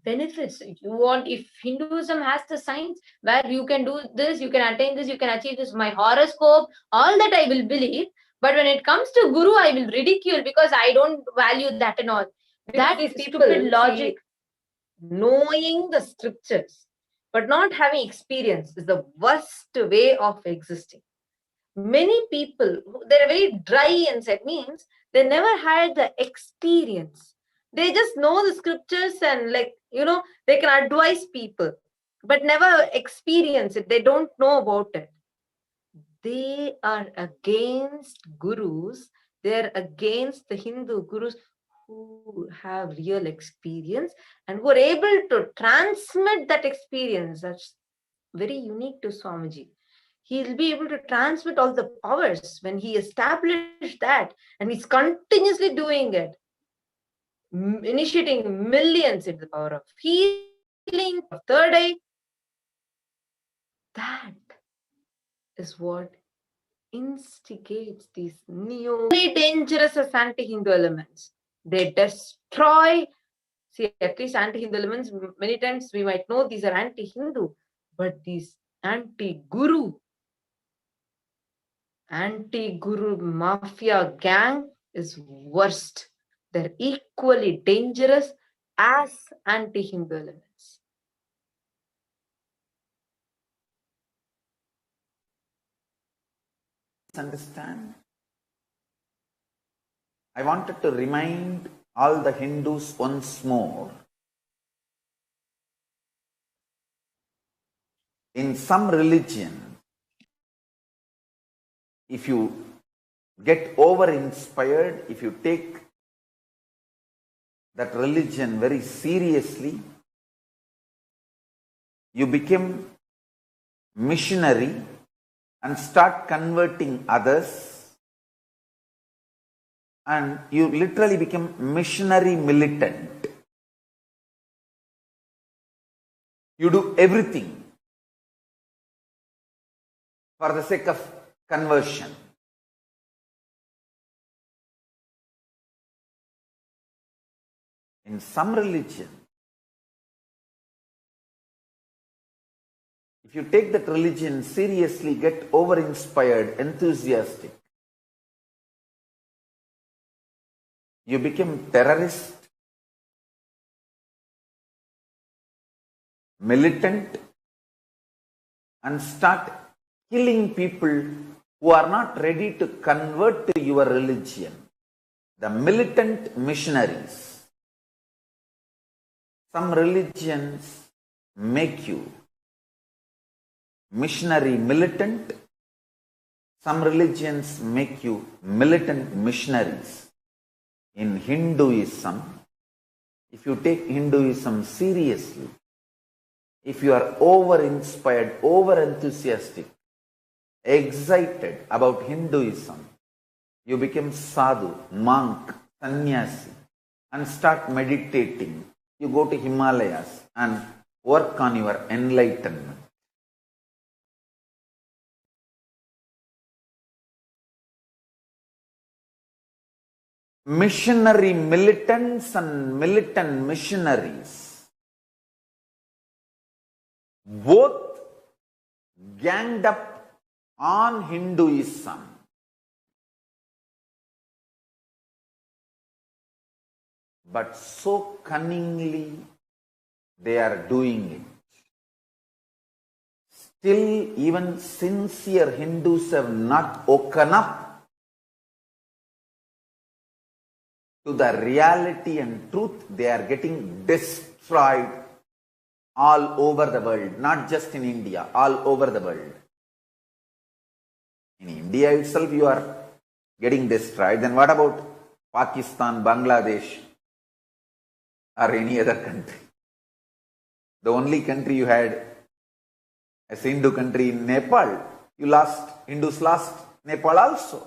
benefits. You want, if Hinduism has the science where you can do this, you can attain this, you can achieve this, my horoscope, all that I will believe. But when it comes to Guru, I will ridicule because I don't value that and all. That is stupid logic. Knowing the scriptures but not having experience is the worst way of existing. Many people, they're very dry inside, means they never had the experience. They just know the scriptures and, like, they can advise people, but never experience it. They don't know about it. They are against gurus. They're against the Hindu gurus who have real experience and who are able to transmit that experience. That's very unique to Swamiji. He'll be able to transmit all the powers when he established that, and he's continuously doing it, initiating millions into the power of healing, of third eye. That is what instigates these very dangerous as anti-Hindu elements. They destroy. See, at least anti-Hindu elements, many times we might know these are anti-Hindu, but these anti-Guru mafia gang is worst. They're equally dangerous as anti-Hindu elements. Understand? I wanted to remind all the Hindus once more. In some religion, if you get over-inspired, if you take that religion very seriously, you become missionary and start converting others, and you literally become missionary militant. You do everything for the sake of conversion. In some religion, if you take that religion seriously, get over-inspired, enthusiastic, you become terrorist, militant, and start killing people who are not ready to convert to your religion. The militant missionaries. Some religions make you missionary militant. Some religions make you militant missionaries. In Hinduism, if you take Hinduism seriously, if you are over-inspired, over-enthusiastic, excited about Hinduism, you become sadhu, monk, sannyasi, and start meditating. You go to Himalayas and work on your enlightenment. Missionary militants and militant missionaries both ganged up on Hinduism. But so cunningly they are doing it. Still, even sincere Hindus have not woken up to the reality and truth. They are getting destroyed all over the world, not just in India, all over the world. In India itself you are getting destroyed, then what about Pakistan, Bangladesh, or any other country? The only country you had as Hindu country in Nepal, Hindus lost Nepal also.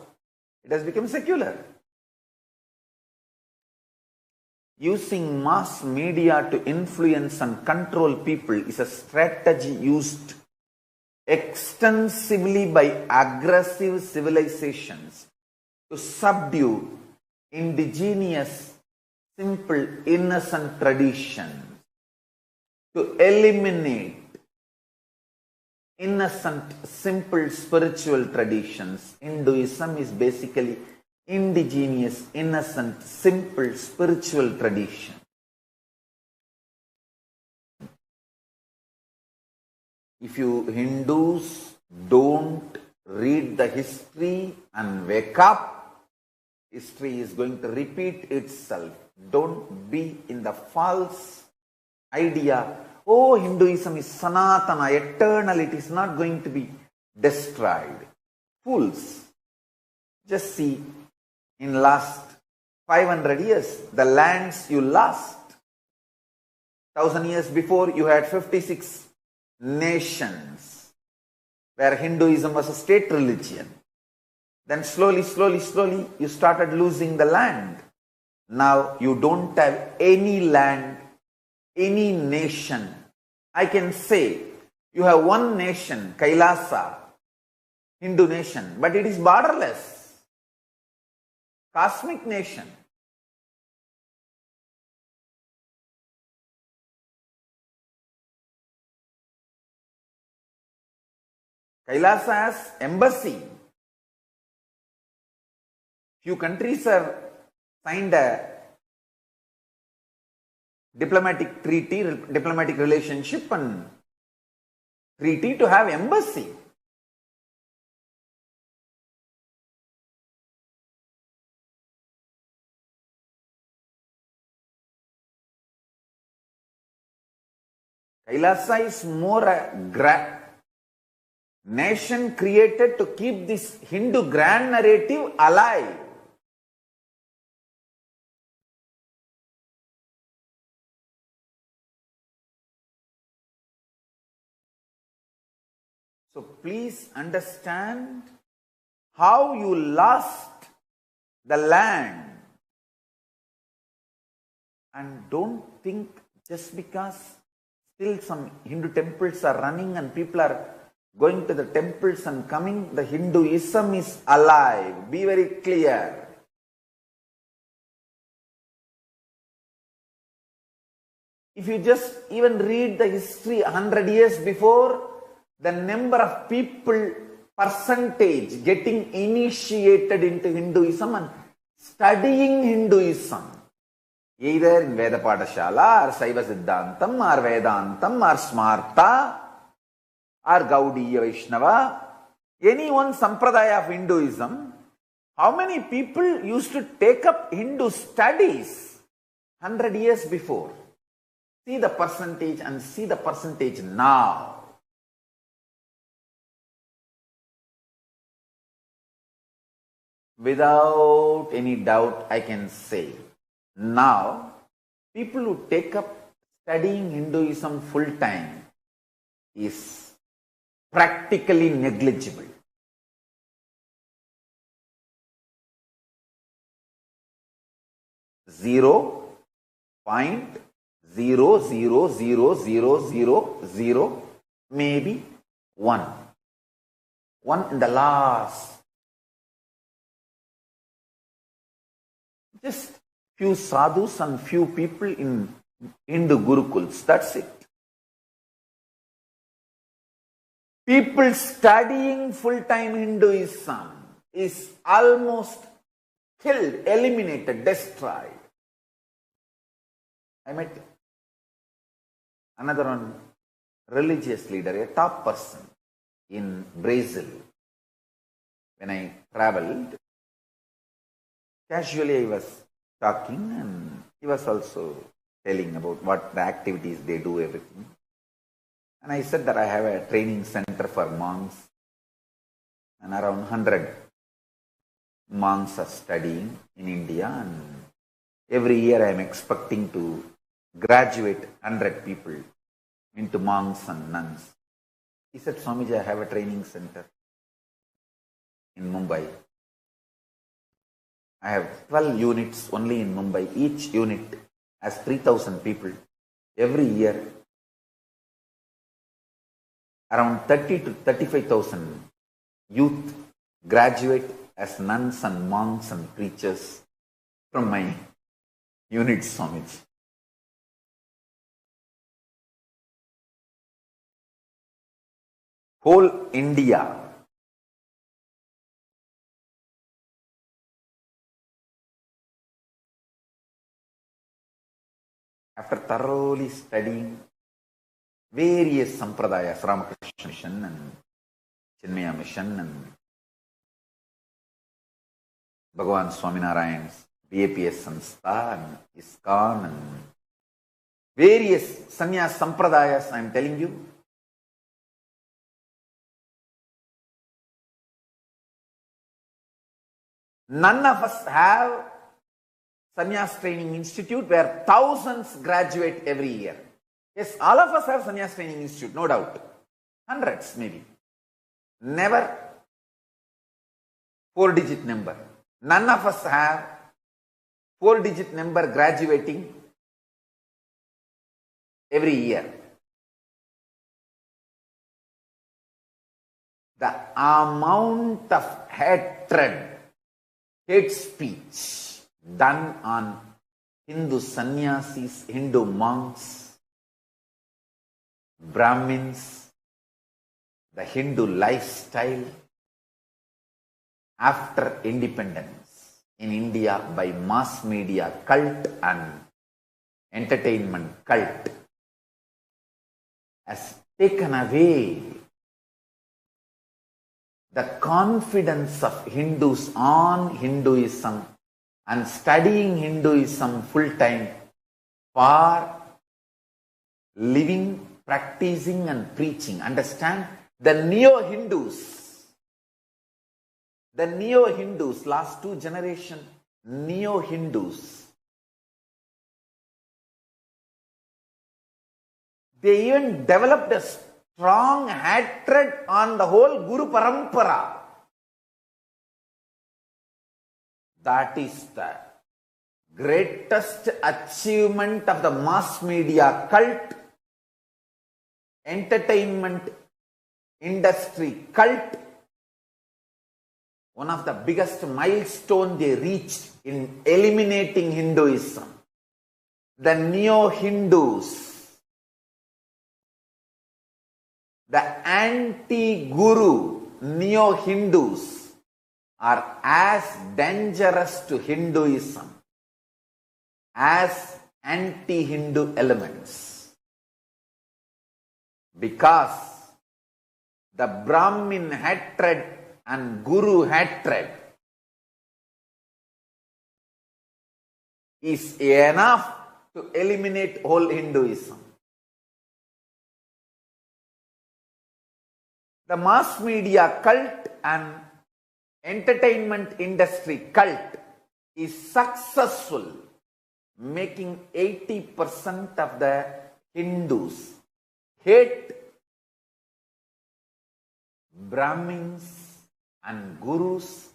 It has become secular. Using mass media to influence and control people is a strategy used extensively by aggressive civilizations to subdue indigenous, simple, innocent traditions, to eliminate innocent, simple spiritual traditions. Hinduism is basically indigenous, innocent, simple spiritual tradition. If you Hindus don't read the history and wake up, history is going to repeat itself. Don't be in the false idea, oh, Hinduism is Sanatana, eternal, it is not going to be destroyed. Fools. Just see, in last 500 years, the lands you lost. 1000 years before, you had 56 nations where Hinduism was a state religion. Then slowly, you started losing the land. Now you don't have any land, any nation. I can say you have one nation, Kailasa, Hindu nation, but it is borderless. Cosmic nation. Kailasa has embassy. Few countries have signed a diplomatic treaty, diplomatic relationship and treaty to have embassy. Kailasa is more a nation created to keep this Hindu grand narrative alive. So please understand how you lost the land. And don't think just because still some Hindu temples are running and people are going to the temples and coming, the Hinduism is alive. Be very clear. If you just even read the history 100 years before, the number of people, percentage getting initiated into Hinduism and studying Hinduism, either in Veda Padashala or Saiva Siddhantam or Vedantam or Smarta or Gaudiya Vaishnava, any one sampradaya of Hinduism, how many people used to take up Hindu studies 100 years before? See the percentage and see the percentage now. Without any doubt, I can say, now, people who take up studying Hinduism full time is practically negligible. Zero point 0.00000, maybe one in the last. Just few sadhus and few people in Hindu gurukuls, that's it. People studying full-time Hinduism is almost killed, eliminated, destroyed. I met another one, religious leader, a top person in Brazil. When I traveled, casually I was talking and he was also telling about what the activities they do, everything. And I said that I have a training center for monks and around 100 monks are studying in India, and every year I am expecting to graduate 100 people into monks and nuns. He said, Swamiji, I have a training center in Mumbai. I have 12 units only in Mumbai. Each unit has 3,000 people. Every year, around 30 to 35,000 youth graduate as nuns and monks and preachers from my unit, Swamiji. Whole India, after thoroughly studying various sampradayas, Ramakrishna Mission and Chinmaya Mission and Bhagavan Swaminarayan's BAPS Sanstha and ISKCON and various sannyas sampradayas, I am telling you, none of us have Sannyas Training Institute where thousands graduate every year. Yes, all of us have Sannyas Training Institute, no doubt. Hundreds maybe. Never 4-digit number. None of us have 4-digit number graduating every year. The amount of hatred, hate speech done on Hindu sannyasis, Hindu monks, Brahmins, the Hindu lifestyle after independence in India by mass media cult and entertainment cult has taken away the confidence of Hindus on Hinduism and studying Hinduism full time for living practicing and preaching. Understand? The Neo-Hindus, last 2 generations, Neo-Hindus, they even developed a strong hatred on the whole Guru Parampara. That is the greatest achievement of the mass media cult, entertainment industry cult. One of the biggest milestones they reached in eliminating Hinduism. The Neo-Hindus, the anti-Guru Neo-Hindus are as dangerous to Hinduism as anti-Hindu elements. Because the Brahmin hatred and Guru hatred is enough to eliminate whole Hinduism. The mass media cult and entertainment industry cult is successful, making 80% of the Hindus hate Brahmins and Gurus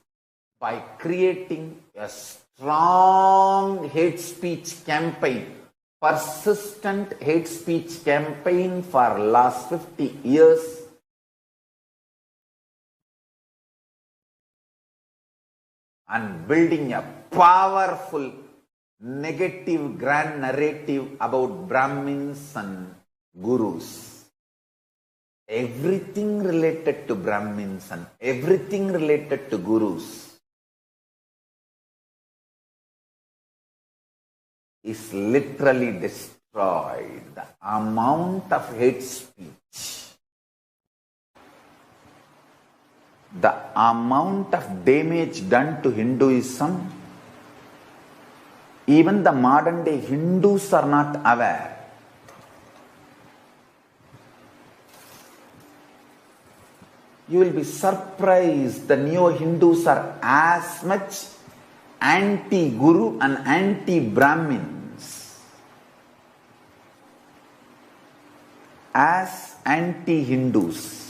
by creating a strong hate speech campaign, persistent hate speech campaign for last 50 years. And building a powerful negative grand narrative about Brahmins and Gurus. Everything related to Brahmins and everything related to Gurus is literally destroyed. The amount of hate speech, the amount of damage done to Hinduism, even the modern day Hindus are not aware. You will be surprised, the Neo-Hindus are as much anti-Guru and anti-Brahmins as anti-Hindus.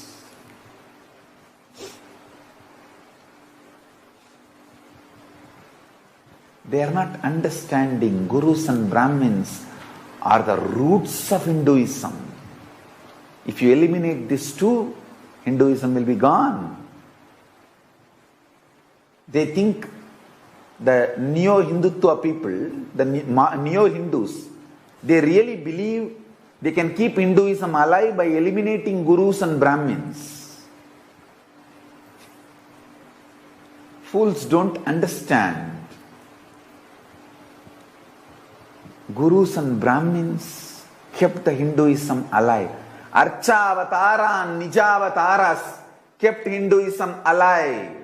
They are not understanding Gurus and Brahmins are the roots of Hinduism. If you eliminate these two, Hinduism will be gone. They think the Neo-Hindutva people, the Neo-Hindus, they really believe they can keep Hinduism alive by eliminating Gurus and Brahmins. Fools don't understand. Gurus and Brahmins kept the Hinduism alive. Archavatara and Nijavataras kept Hinduism alive.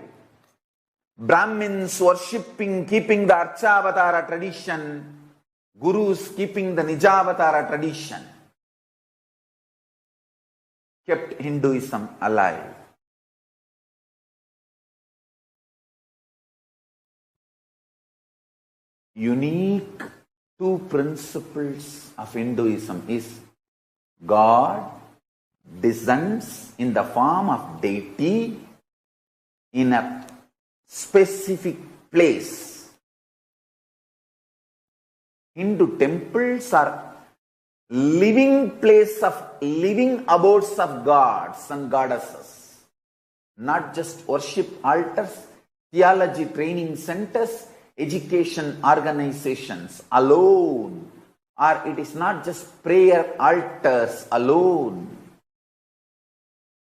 Brahmins worshipping, keeping the Archavatara tradition. Gurus keeping the Nijavatara tradition. Kept Hinduism alive. Unique two principles of Hinduism is God descends in the form of deity in a specific place. Hindu temples are living place of living abodes of gods and goddesses, not just worship altars, theology training centers, education organizations alone, or it is not just prayer altars alone.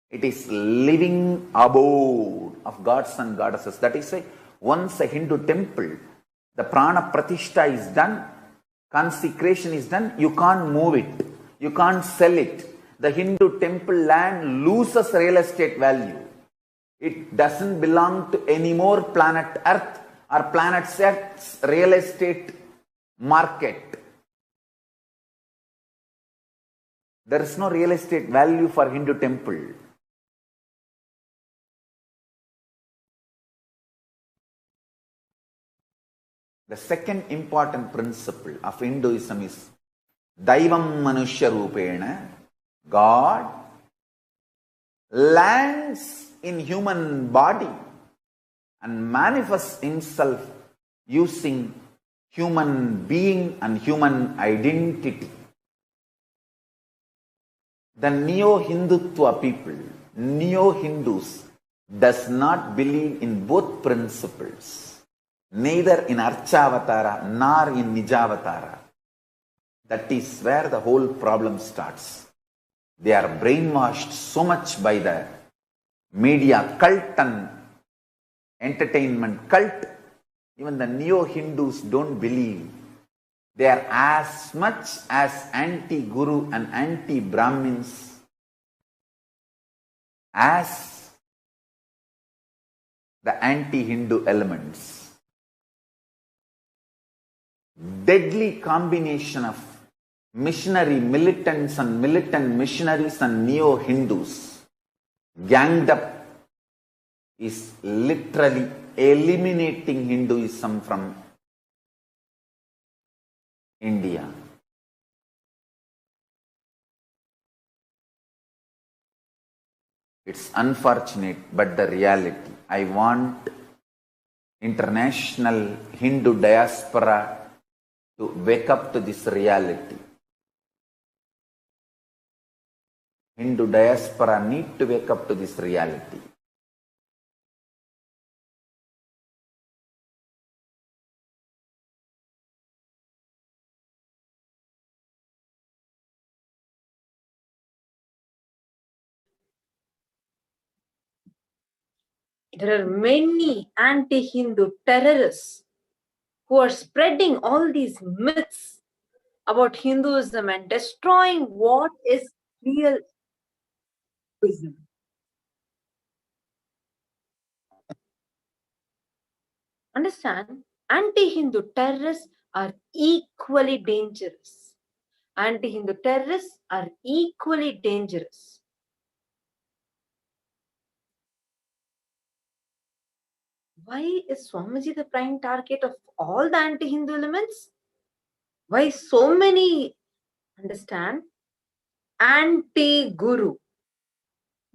It is living abode of gods and goddesses. That is why once a Hindu temple, the prana pratishtha is done, consecration is done, you can't move it, you can't sell it. The Hindu temple land loses real estate value. It doesn't belong to any more planet Earth or planet Earth's real estate market. There is no real estate value for Hindu temple. The second important principle of Hinduism is Daivam Manushya Rupena. God lands in human body and manifests himself using human being and human identity. The Neo-Hindutva people, Neo-Hindus, does not believe in both principles, neither in Archavatara nor in Nijavatara. That is where the whole problem starts. They are brainwashed so much by the media cult and entertainment cult. Even the Neo-Hindus don't believe. They are as much as anti-Guru and anti-Brahmins as the anti-Hindu elements. Deadly combination of missionary militants and militant missionaries and Neo-Hindus ganged up is literally eliminating Hinduism from India. It's unfortunate, but the reality. I want international Hindu diaspora to wake up to this reality. Hindu diaspora need to wake up to this reality. There are many anti-Hindu terrorists who are spreading all these myths about Hinduism and destroying what is real Hinduism. Understand? Anti-Hindu terrorists are equally dangerous. Anti-Hindu terrorists are equally dangerous. Why is Swamiji the prime target of all the anti-Hindu elements? Why so many, understand, anti-Guru,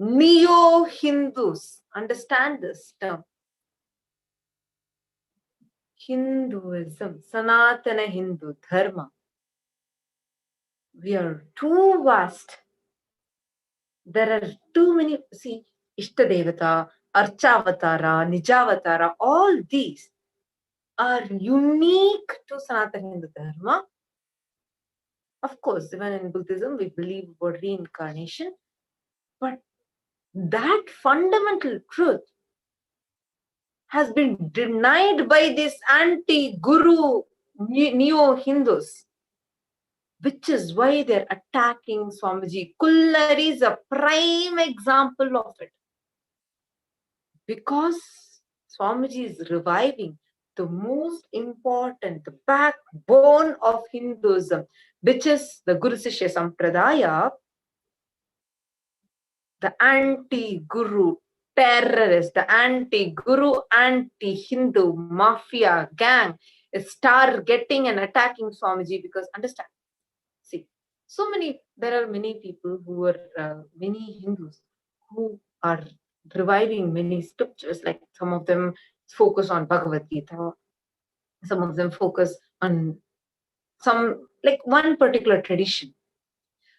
Neo-Hindus, understand this term. Hinduism, Sanatana Hindu Dharma. We are too vast. There are too many, see, Ishtadevata, Archavatara, Nijavatara, all these are unique to Sanatana Hindu Dharma. Of course, even in Buddhism, we believe about reincarnation. But that fundamental truth has been denied by these anti-Guru Neo-Hindus, which is why they're attacking Swamiji. Kullari is a prime example of it. Because Swamiji is reviving the most important, the backbone of Hinduism, which is the Guru Sishya Sampradaya. The anti-Guru terrorist, the anti-Guru, anti-Hindu mafia gang is targeting and attacking Swamiji because, understand, see, there are many people who are, many Hindus who are reviving many scriptures, like some of them focus on Bhagavad Gita, some of them focus on like one particular tradition.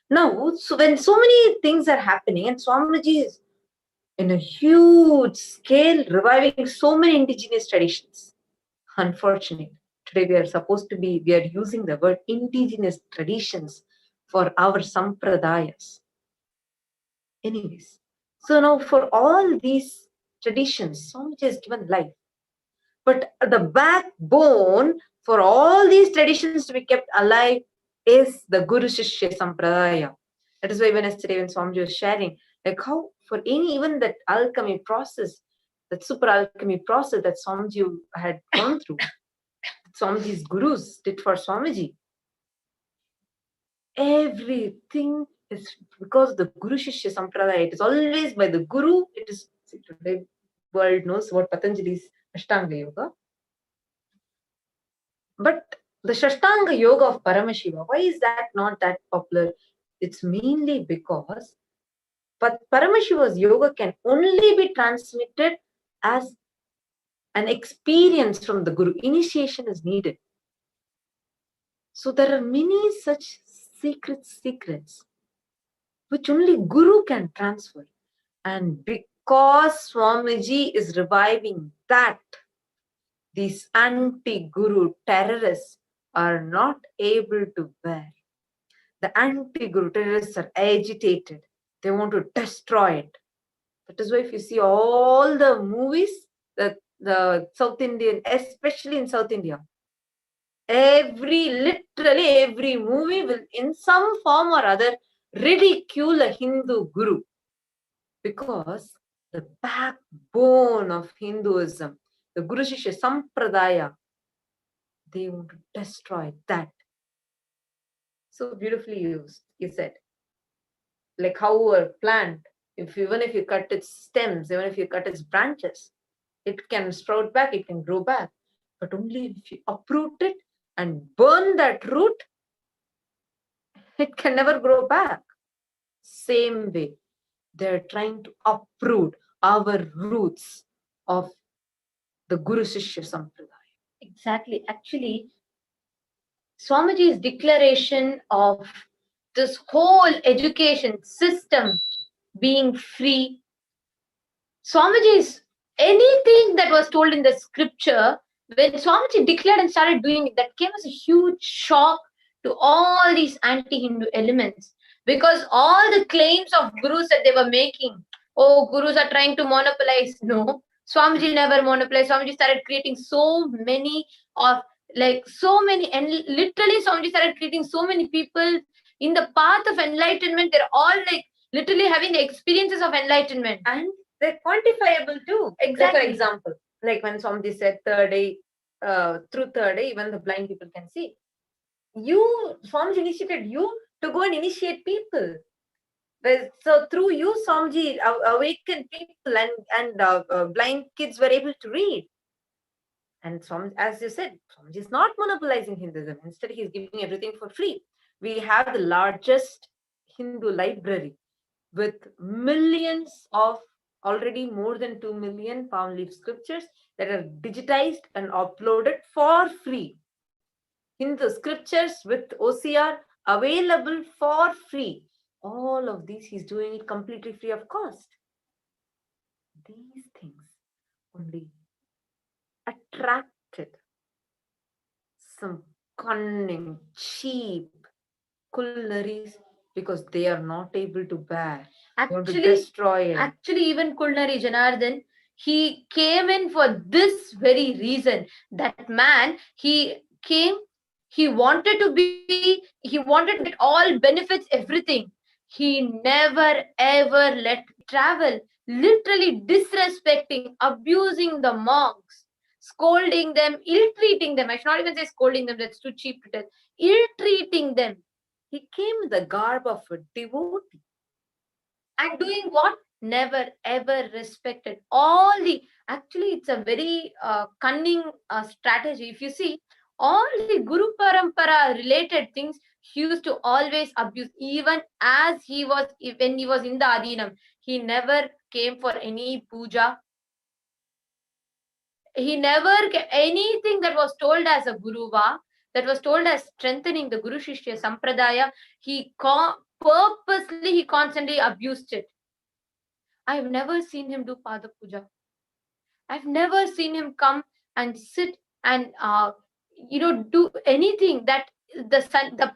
Now, so when so many things are happening and Swamiji is in a huge scale reviving so many indigenous traditions, unfortunately, today we are using the word indigenous traditions for our sampradayas. Anyways, so now for all these traditions, Swamiji has given life. But the backbone for all these traditions to be kept alive is the Guru Shishya Sampradaya. That is why when yesterday when Swamiji was sharing, like how for even that alchemy process, that super alchemy process that Swamiji had gone through, some of these gurus did for Swamiji, everything is because the Guru Shishya Sampradaya. It is always by the Guru. It is, the world knows what Patanjali's Ashtanga Yoga. But the Shashtanga Yoga of Paramashiva, why is that not that popular? It's mainly because Paramashiva's yoga can only be transmitted as an experience from the Guru. Initiation is needed. So there are many such secrets which only Guru can transfer. And because Swamiji is reviving that, these anti-Guru terrorists are not able to bear. The anti-Guru terrorists are agitated. They want to destroy it. That is why if you see all the movies, the South Indian, especially in South India, literally every movie will in some form or other ridicule a Hindu Guru. Because the backbone of Hinduism, the Guru Shishya Sampradaya, they want to destroy that. So beautifully used, you said. Like how a plant, even if you cut its stems, even if you cut its branches, it can sprout back, it can grow back. But only if you uproot it and burn that root, it can never grow back. Same way, they're trying to uproot our roots of the Guru Shishya Sampradaya. Exactly. Actually, Swamiji's declaration of this whole education system being free, Swamiji's anything that was told in the scripture, when Swamiji declared and started doing it, that came as a huge shock to all these anti-Hindu elements. Because all the claims of gurus that they were making, oh, gurus are trying to monopolize. No, Swamiji never monopolized. Swamiji started creating so many, and literally Swamiji started creating so many people in the path of enlightenment. They're all like literally having the experiences of enlightenment. And they're quantifiable too. Exactly. Like for example, like when Swamiji said third eye, through third eye, even the blind people can see. Swamiji initiated you to go and initiate people. So through you, Swamiji awakened people, and blind kids were able to read. And Swamiji, as you said, Swamiji is not monopolizing Hinduism. Instead, he is giving everything for free. We have the largest Hindu library with millions of, already more than 2 million palm leaf scriptures that are digitized and uploaded for free. Hindu scriptures with OCR available for free. All of these, he's doing it completely free of cost. These things only attracted some cunning, cheap culnaries, because they are not able to bear. They want to destroy it. Actually, even Kulnari Janardhan, he came in for this very reason. That man, he came, he wanted to get all benefits, everything. He never ever let travel, literally disrespecting, abusing the monks, scolding them, ill-treating them. I should not even say scolding them, that's too cheap to tell. Ill-treating them. He came in the garb of a devotee. And doing what? Never ever respected all the. Actually, it's a very cunning strategy. If you see, all the Guru Parampara related things, he used to always abuse. Even as when he was in the Adinam, he never came for any puja. He never anything that was told as a Guruva, that was told as strengthening the Guru Shishya Sampradaya, he constantly abused it. I've never seen him do Pada Puja. I've never seen him come and sit and do anything that the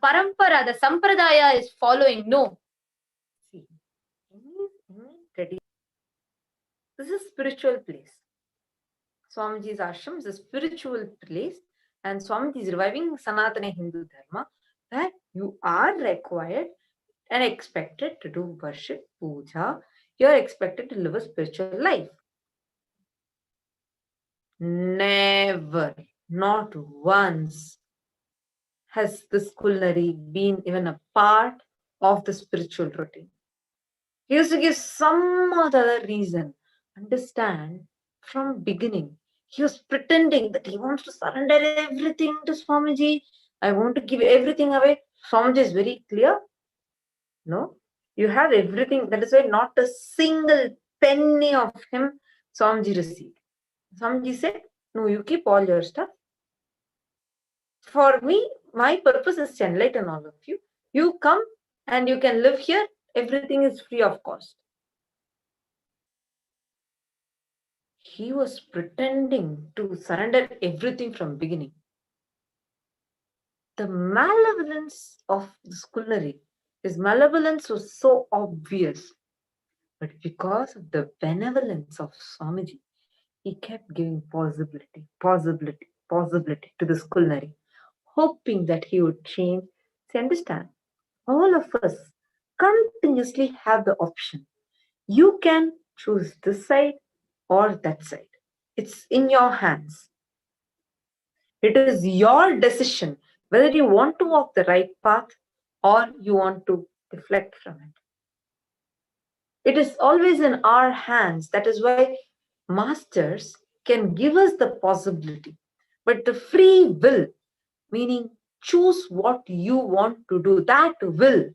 parampara, the sampradaya is following. No. See, this is a spiritual place. Swamiji's ashram is a spiritual place, and Swamiji is reviving Sanatana Hindu Dharma, that you are required and expected to do worship, puja. You are expected to live a spiritual life. Never, not once, has this culinary been even a part of the spiritual routine. He used to give some other reason. Understand, from beginning, he was pretending that he wants to surrender everything to Swamiji. I want to give everything away. Swamiji is very clear. No, you have everything. That is why not a single penny of him Swamiji received. Swamiji said, no, you keep all your stuff. For me, my purpose is to enlighten all of you. You come and you can live here. Everything is free of cost. He was pretending to surrender everything from beginning. The malevolence of this culinary, his malevolence was so obvious. But because of the benevolence of Swamiji, he kept giving possibility to this culinary, hoping that he would change. See, understand, all of us continuously have the option. You can choose this side or that side. It's in your hands. It is your decision whether you want to walk the right path or you want to deflect from it. It is always in our hands. That is why masters can give us the possibility. But the free will, meaning choose what you want to do, that will,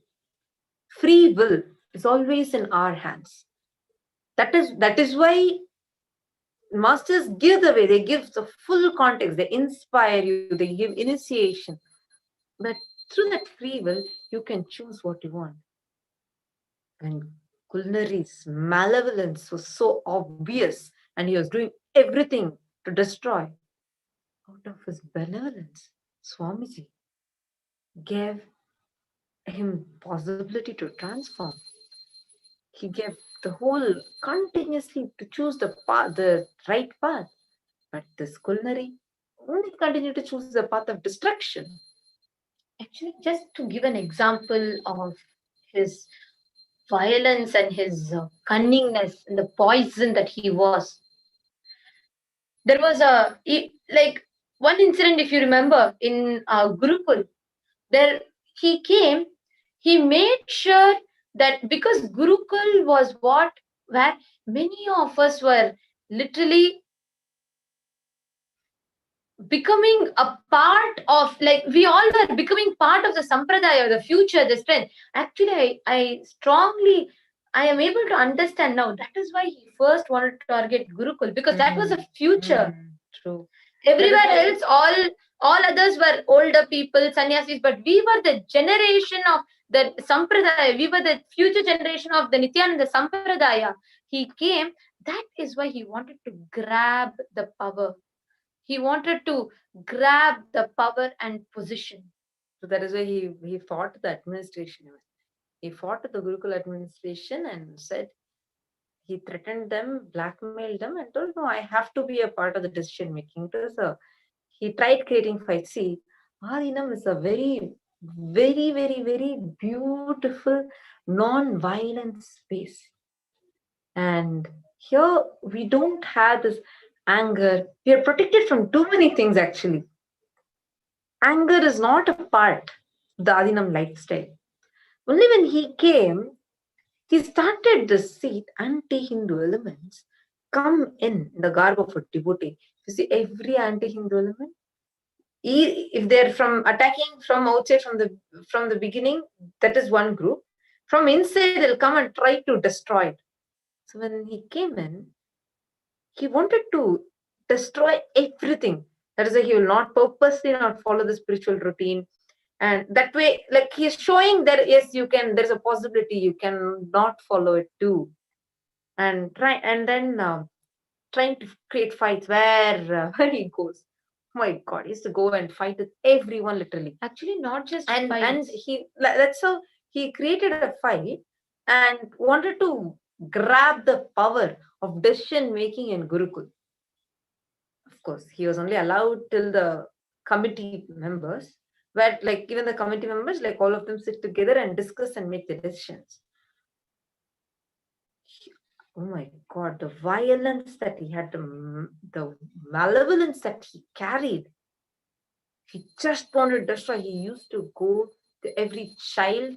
free will, is always in our hands. That is why masters give the way, they give the full context, they inspire you, they give initiation. But through that free will, you can choose what you want. And Kulnari's malevolence was so obvious, and he was doing everything to destroy. Out of his benevolence, Swamiji gave him possibility to transform. He gave the whole continuously to choose the path, the right path. But this Kulnari only continued to choose the path of destruction. Actually, just to give an example of his violence and his cunningness and the poison that he was, there was one incident, if you remember, in Gurukul. There he came, he made sure that because Gurukul was where many of us were literally becoming a part of, like we all were becoming part of the sampradaya, the future, the strength. Actually, I am able to understand now. That is why he first wanted to target Gurukul, because that was a future. True. Everywhere else, all others were older people, sannyasis, but we were the generation of the sampradaya. We were the future generation of the Nithyananda sampradaya. He came. That is why he wanted to grab the power. He wanted to grab the power and position. So that is why he fought the administration. He fought the Gurukul administration and said, he threatened them, blackmailed them, and told, no, I have to be a part of the decision making. He tried creating fights. See, Adinam is a very, very, very, very beautiful non-violent space. And here we don't have this anger. We are protected from too many things actually. Anger is not a part of the Adinam lifestyle. Only when he came, he started the seed anti-Hindu elements come in the garb of a devotee. You see, every anti-Hindu element, if they're attacking from outside from the beginning, that is one group. From inside, they'll come and try to destroy it. So when he came in, he wanted to destroy everything. That is why he will purposely not follow the spiritual routine. And that way, like he's showing that yes, you can, there's a possibility you can not follow it too. And then trying to create fights where he goes. Oh my God, he used to go and fight with everyone literally. Actually, not just And fights. that's how he created a fight and wanted to grab the power of decision making in Gurukul. Of course, he was only allowed till the committee members, where like even the committee members, like all of them sit together and discuss and make the decisions. Oh my God, the violence that he had, the malevolence that he carried. He just wanted to destroy. He used to go to every child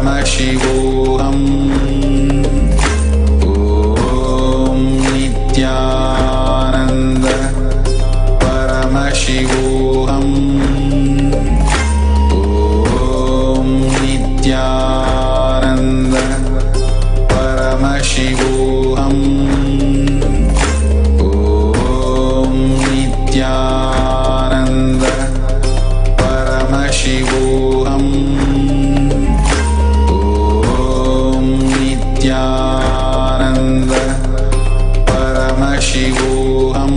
Paramashivoham. Om Nithyananda Paramashivoham. Om Nithyananda Paramashivoham. Om Nithyananda Paramashivoham. Om Nithyananda Paramashivoham.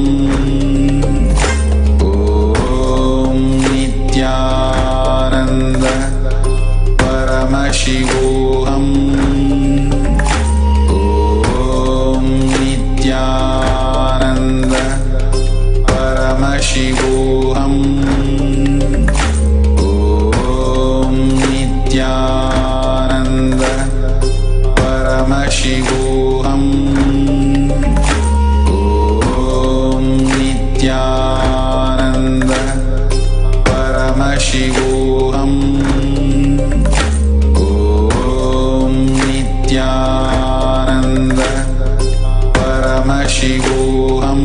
Om Nithyananda Paramashivoham. Om Nithyananda Paramashivoham. Om Nithyananda Paramashivoham. Om Nithyananda Paramashivoham. Om Nithyananda Paramashivoham.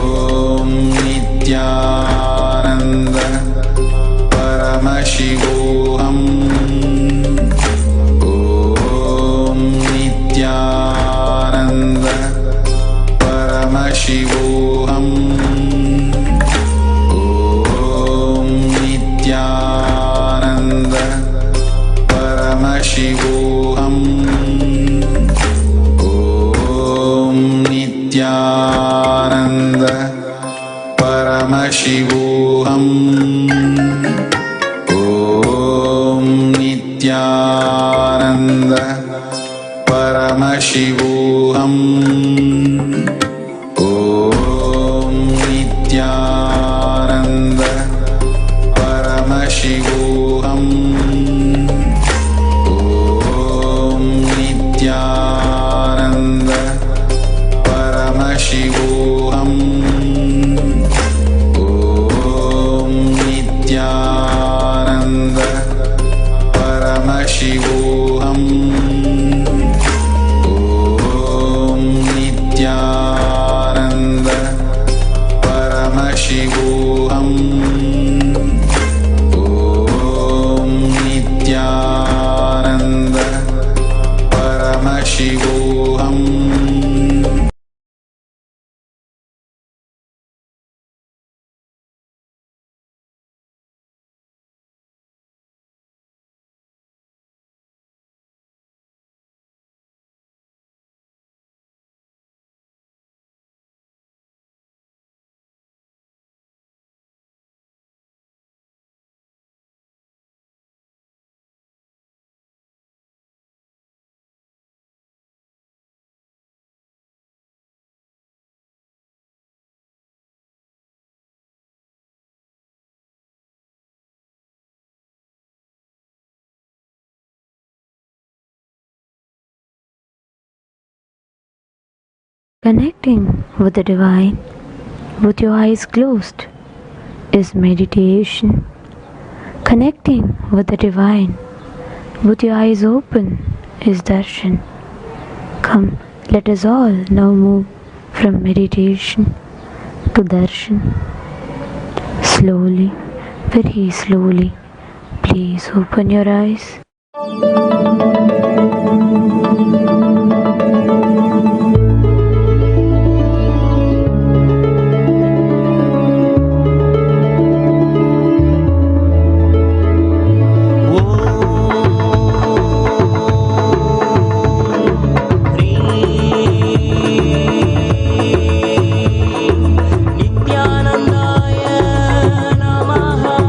Om Nithyananda Paramashivoham. Om Nithyananda Paramashivoham. Om Nithyananda Paramashivoham. Om Nithyananda Paramashivoham. Om Nithyananda Paramashivoham. Om Nithyananda Paramashivoham. Om Nithyananda Paramashivoham. Om Nithyananda Paramashivoham. Om Nithyananda Paramashivoham. Om Nithyananda Paramashivoham. Connecting with the divine with your eyes closed is meditation. Connecting with the divine with your eyes open is darshan. Come, let us all now move from meditation to darshan. Slowly, very slowly, please open your eyes. Namaha.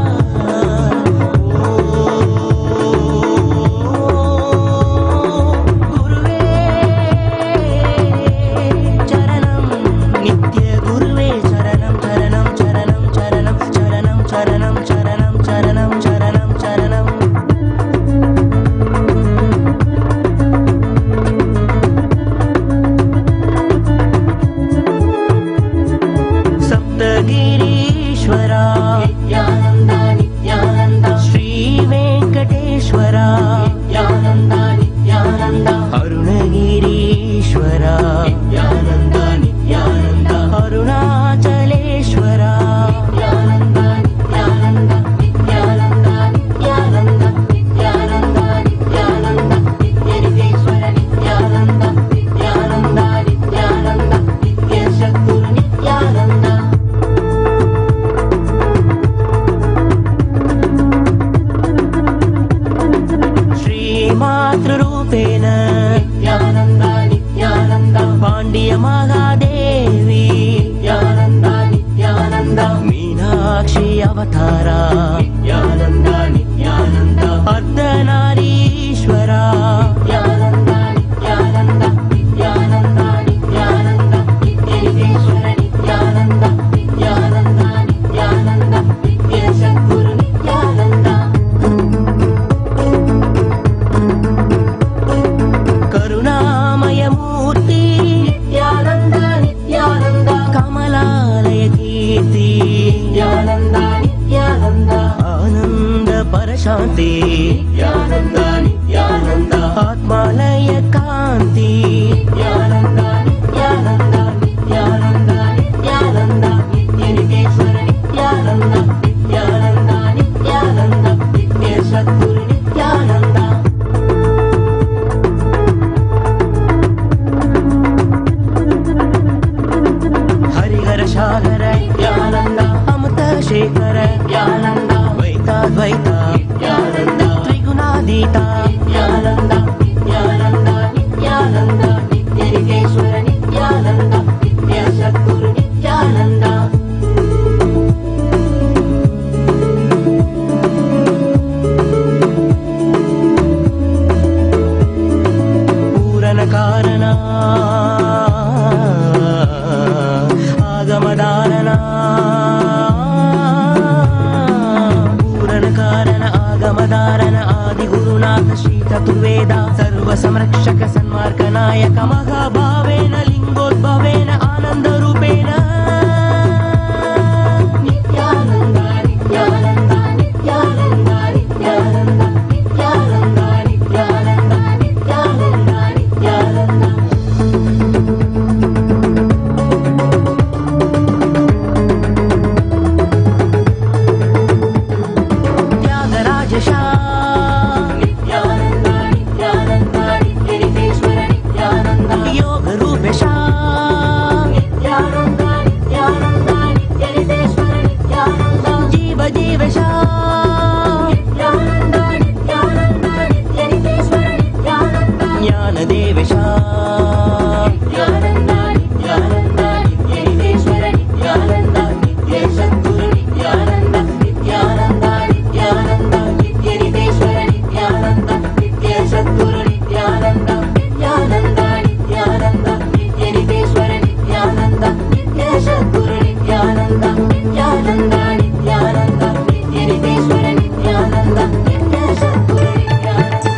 Nityananda Nityananda అరుణగిరీశ్వర Nityananda Nityananda Arunachaleswara Nityananda Nityananda Nityananda Nityananda Nityananda Nityananda నిత్యనితేశ్వర Nityananda Nityananda Nityananda నిత్య సద్గురు నిత్యానంద శ్రీమాతృరూపేణ నిత్యానంద నిత్యానంద పాండ్య మహాదేవి నిత్యానంద నిత్యానంద మీనాక్షి అవతార నిత్యానంద నిత్యానంద అర్ధనారీశ్వర నిత్యానంద నిత్యానంద నిత్యానంద నిత్యానంద నిత్యనితేశ్వర నిత్యానంద నిత్యానంద నిత్యానంద నిత్య సద్గురు నిత్యానంద కరుణామయమూర్తి నిత్యానంద నిత్యానంద కమలాలయ కీర్తి నిత్యానంద నిత్యానంద ఆనంద పరశాంతి నిత్యానంద నిత్యానంద ఆత్మాలయ కాంతి నిత్యానంద నిత్యానంద నిత్యానంద నిత్యానంద నిత్యనితేశ్వర నిత్యానంద నిత్యానంద నిత్యానంద నిత్య సద్గురు నిత్యానంద హరిహర సాగర నిత్యానంద అమృత శేఖర నిత్యానంద ద్వైతాద్వైత నిత్యానంద త్రిగుణాతీత నిత్యానంద నిత్యానంద నిత్యానంద నిత్యనితేశ్వర నిత్యానంద నిత్య సద్గురు నిత్యానంద పూరణ కారణ ఆగమదారణ పూరణ కారణ ఆగమదారణ ఆది గురునాథ శ్రీ చతుర్వేద సర్వ సంరక్షక సన్మార్గ నాయక మహాభావేన లింగోద్భవేన ఆనంద రూపేణ నిత్యానంద నిత్యానంద నిత్యానంద నిత్యానంద నిత్యానంద నిత్యానంద నిత్యానంద నిత్యానంద త్యాగరాజశ నిత్యానంద నిత్యానంద నిత్యనితేశ్వర నిత్యానంద యోగ రూపేశ నిత్యానంద నిత్యానంద నిత్యనితేశ్వర నిత్యానంద జీవ జీవేశ నిత్యానంద నిత్యానంద నిత్యనితేశ్వర నిత్యానంద జ్ఞానదేవేశ నిత్యానంద నిత్యానంద నిత్యనితేశ్వర నిత్యానంద నిత్య సద్గురు నిత్యానంద నిత్యానంద నిత్యానంద నిత్యనితేశ్వర నిత్యానంద నిత్య సద్గురు నిత్యానంద నిత్యానంద నిత్యానంద నిత్యనితేశ్వర నిత్యానంద నిత్య సద్గురు నిత్యానంద నిత్యానంద నిత్యానంద నిత్యనితేశ్వర నిత్యానంద నిత్య సద్గురు నిత్యానంద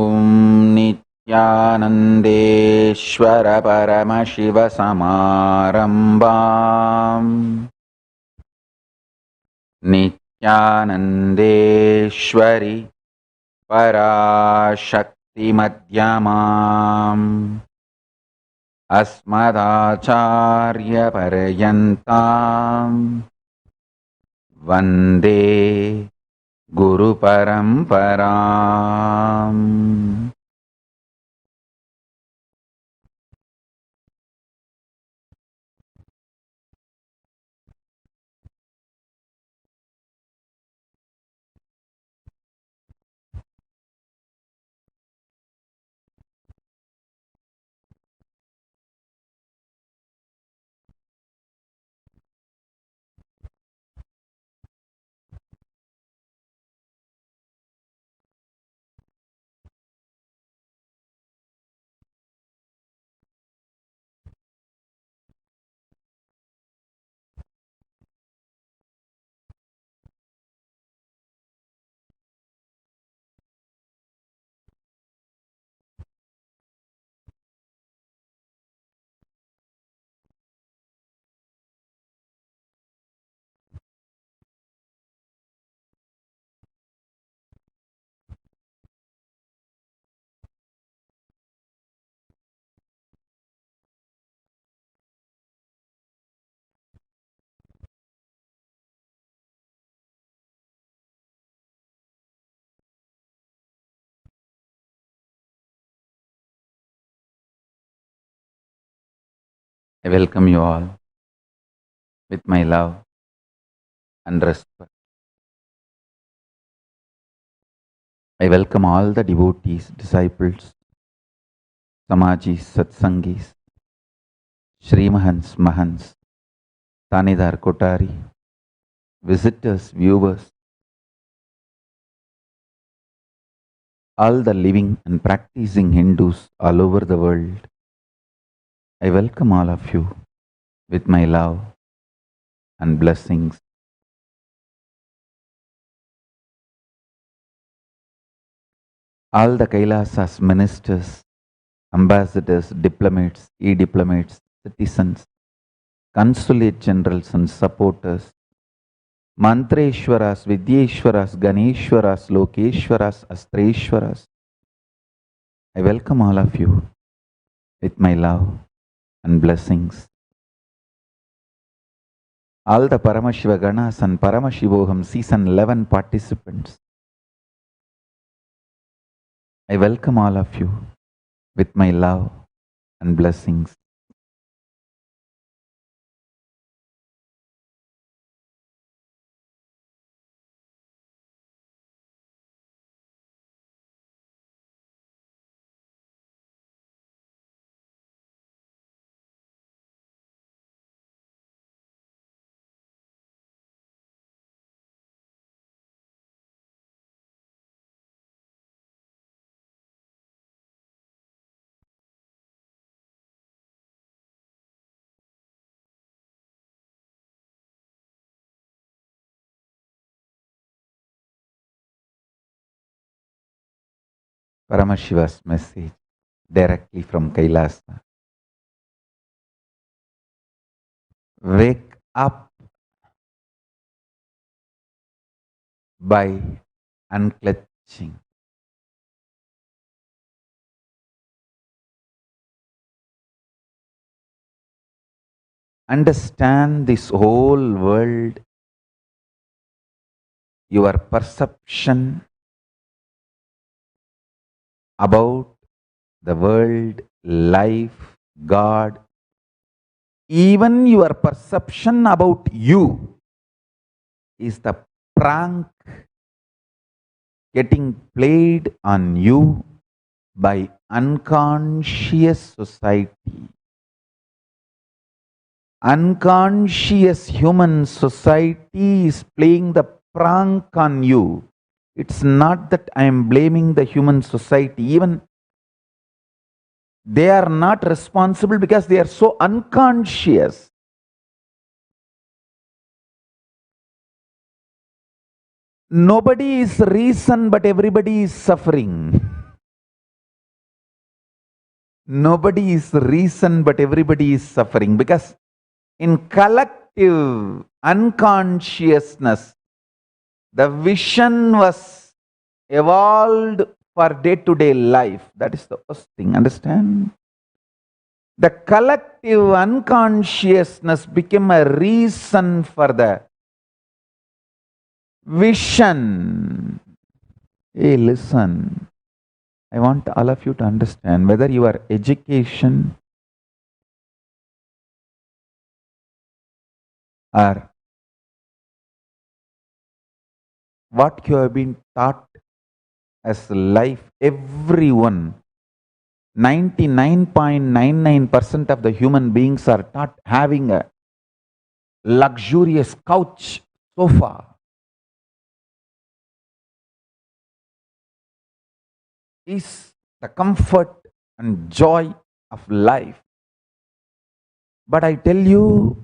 ॐ नित्यानन्देश्वर परमशिवसमारम्भाम् नित्यानन्देश्वरि पराशक्तिमध्यमाम् अस्मदाचार्यपर्यन्ताम् वन्दे गुरुपरम्पराम्। I welcome you all with my love and respect. I welcome all the devotees, disciples, Samajis, Satsangis, Srimahans, Mahans, Tanidar Kotari, visitors, viewers, all the living and practicing Hindus all over the world. I welcome all of you with my love and blessings. All the Kailasas, ministers, ambassadors, diplomats, e-diplomats, citizens, consulate generals and supporters, Mantreshwaras, Vidyeshwaras, Ganeshwaras, Lokeshwaras, Astreshwaras. I welcome all of you with my love and blessings. All the Paramashiva Ganas and Paramashivoham Season 11 participants. I welcome all of you with my love and blessings. Paramashiva's message directly from Kailasa. Wake up by unclutching. Understand this whole world, your perception about the world, life, God, even your perception about you is the prank getting played on you by unconscious society. Unconscious human society is playing the prank on you. It's not that I am blaming the human society. Even they are not responsible because they are so unconscious. Nobody is reason, but everybody is suffering. Nobody is reason, but everybody is suffering, because in collective unconsciousness, the vision was evolved for day-to-day life. That is the first thing. Understand? The collective unconsciousness became a reason for the vision. Hey, listen. I want all of you to understand, whether your education or what you have been taught as life, everyone, 99.99% of the human beings are taught having a luxurious couch, sofa. Is the comfort and joy of life. But I tell you,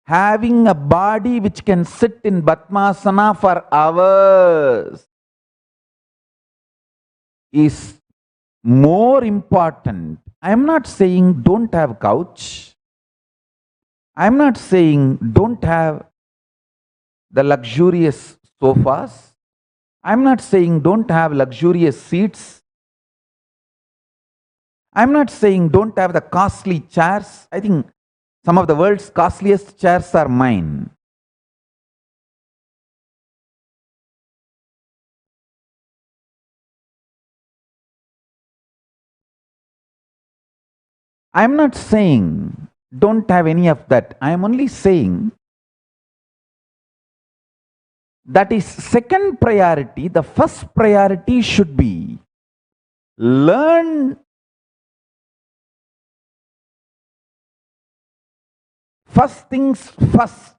having a body which can sit in Padmasana for hours is more important. I am not saying don't have couch. I am not saying don't have the luxurious sofas. I am not saying don't have luxurious seats. I am not saying don't have the costly chairs. I think some of the world's costliest chairs are mine. I am not saying don't have any of that. I am only saying that is second priority. The first priority should be learn first things first.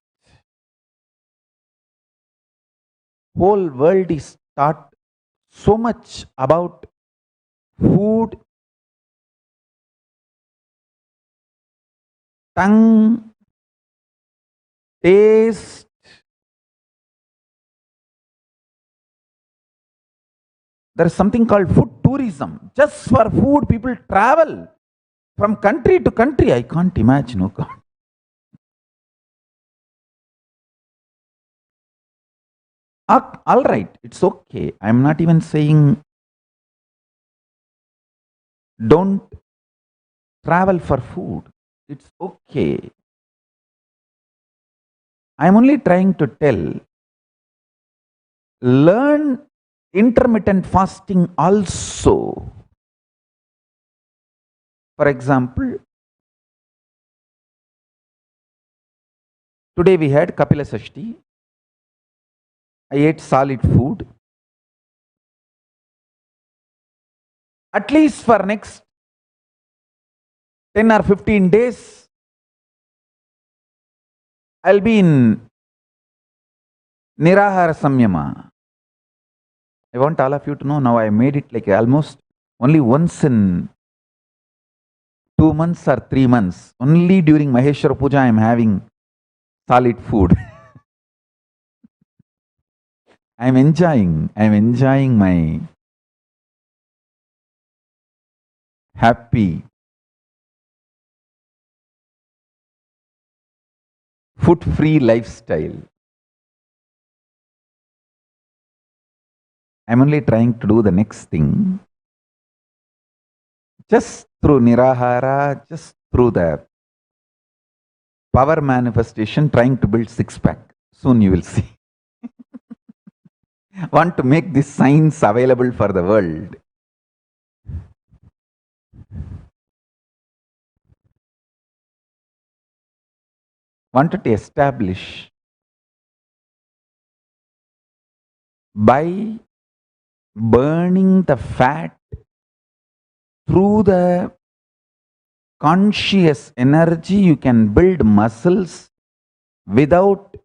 Whole world is taught so much about food, tongue, taste. There is something called food tourism. Just for food, people travel from country to country. I can't imagine. Oh God. All right, it's okay. I'm not even saying don't travel for food. It's okay. I'm only trying to tell, learn intermittent fasting also. For example, today we had Kapila Sashti. I ate solid food. At least for next 10 or 15 days, I'll be in Nirahara Samyama. I want all of you to know now I made it like almost only once in 2 months or 3 months. Only during Maheshwara Puja I am having solid food. I am enjoying my happy food-free lifestyle. I'm only trying to do the next thing. Just through Nirahara, just through the power manifestation, trying to build six-pack. Soon you will see. Want to make this science available for the world. Wanted to establish by burning the fat through the conscious energy, you can build muscles without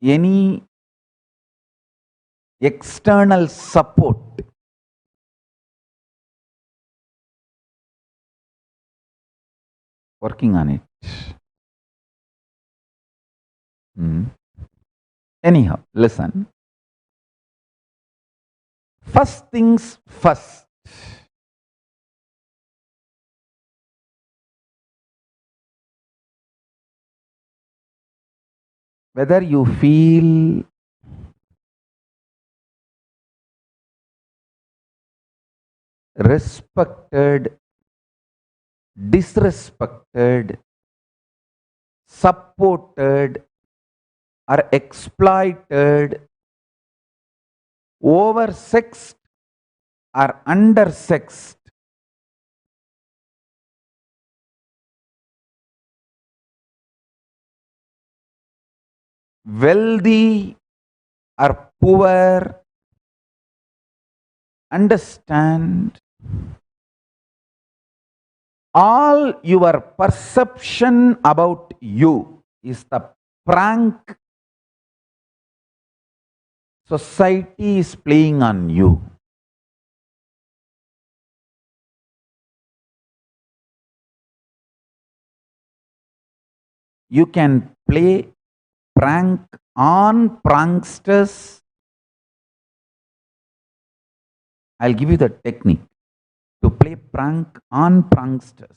any external support. Working on it. Anyhow, listen. First things first. Whether you feel respected, disrespected, supported, or exploited, oversexed or undersexed, wealthy or poor, understand all your perception about you is the prank society is playing on you. You can play prank on pranksters. I'll give you the technique to play prank on pranksters.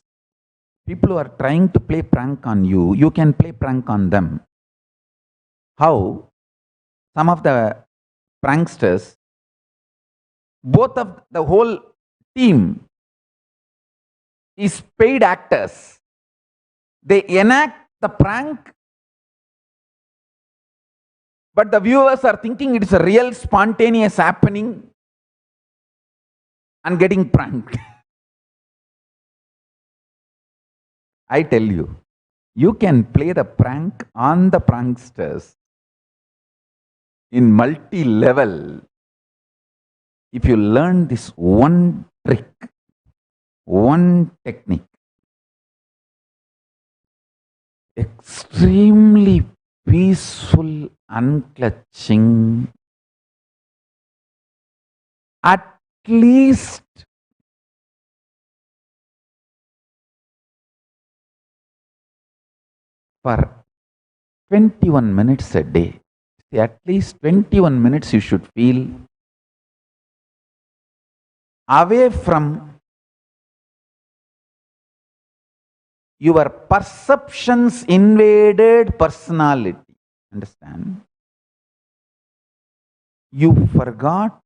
People who are trying to play prank on you, you can play prank on them. How? Some of the pranksters, both of the whole team is paid actors. They enact the prank, but the viewers are thinking it is a real spontaneous happening and getting pranked. I tell you, you can play the prank on the pranksters in multi-level if you learn this one trick, one technique. Extremely peaceful unclutching, at least for 21 minutes a day. See, at least 21 minutes you should feel away from your perceptions invaded personality. Understand? You forgot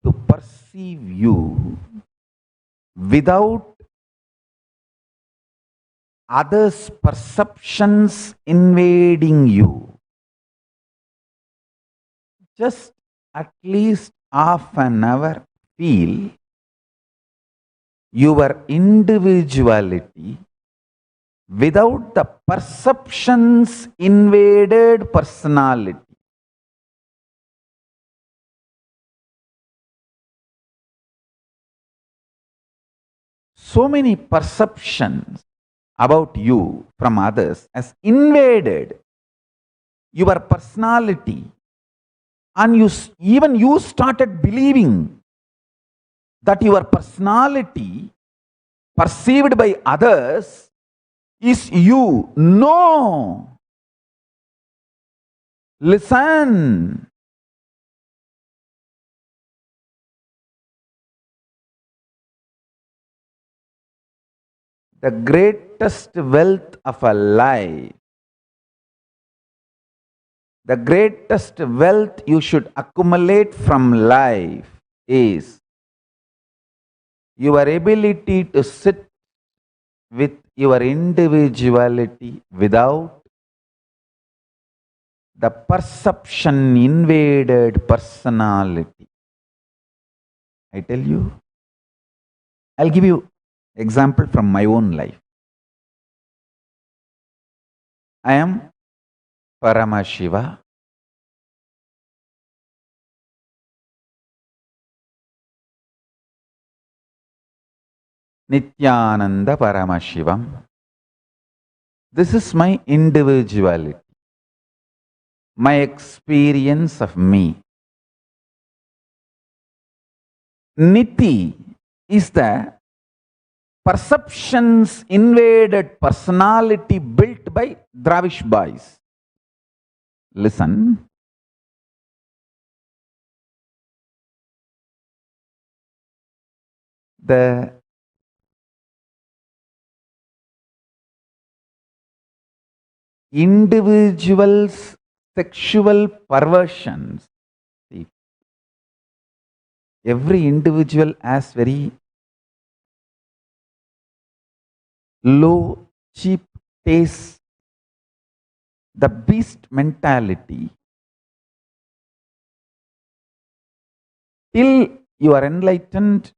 to perceive you without others' perceptions invading you. Just at least half an hour feel your individuality without the perceptions invaded personality. So many perceptions about you from others has invaded your personality, and even you started believing that your personality perceived by others is you. No. Listen. The greatest wealth of a life, the greatest wealth you should accumulate from life is your ability to sit with your individuality without the perception invaded personality. I tell you, I'll give you example from my own life. I am Paramashiva. Nithyananda Paramashivam. This is my individuality, my experience of me. Niti is the perceptions invaded personality built by Dravish boys. Listen. The individual's sexual perversions. See, every individual has very low, cheap taste, the beast mentality. Till you are enlightened,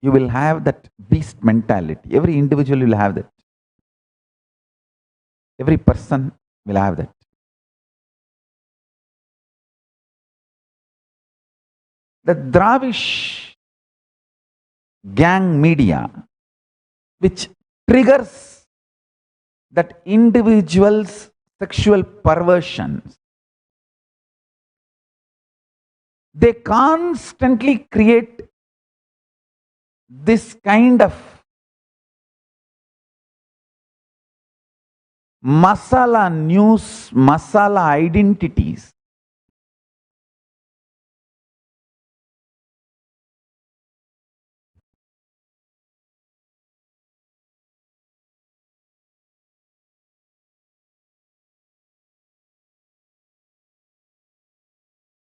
you will have that beast mentality. Every individual will have that. Every person will have that. The Dravish gang media, which triggers that individual's sexual perversions, they constantly create this kind of masala news, masala identities.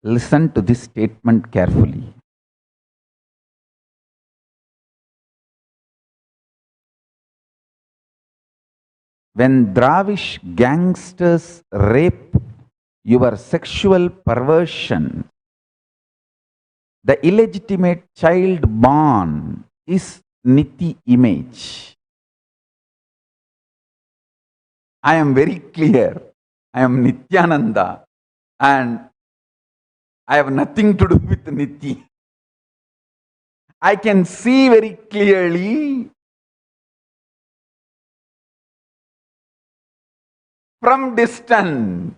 Listen to this statement carefully. When Dravish gangsters rape your sexual perversion, the illegitimate child born is Niti image. I am very clear. I am Nithyananda and I have nothing to do with Nithya. I can see very clearly from distance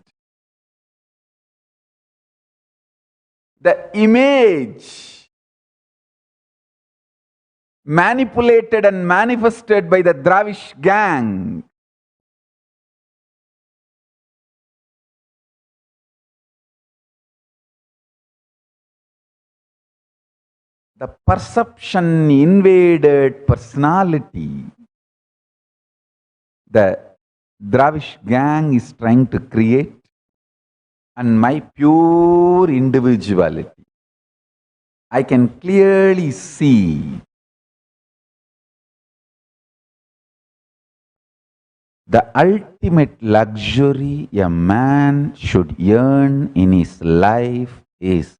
the image manipulated and manifested by the Dravish gang. The perception invaded personality. The Dravish gang is trying to create, and my pure individuality. I can clearly see the ultimate luxury a man should earn in his life is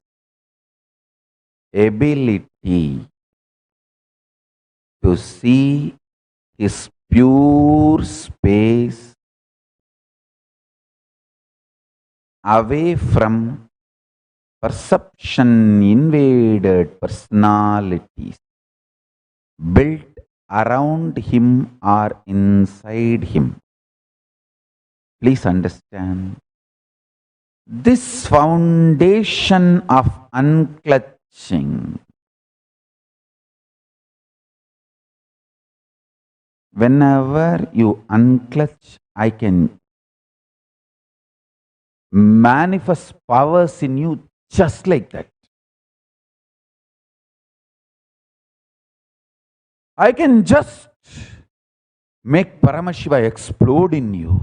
ability to see his pure space away from perception invaded personalities built around him or inside him. Please understand, this foundation of unclutching, whenever you unclutch, I can manifest powers in you just like that. I can just make Paramashiva explode in you.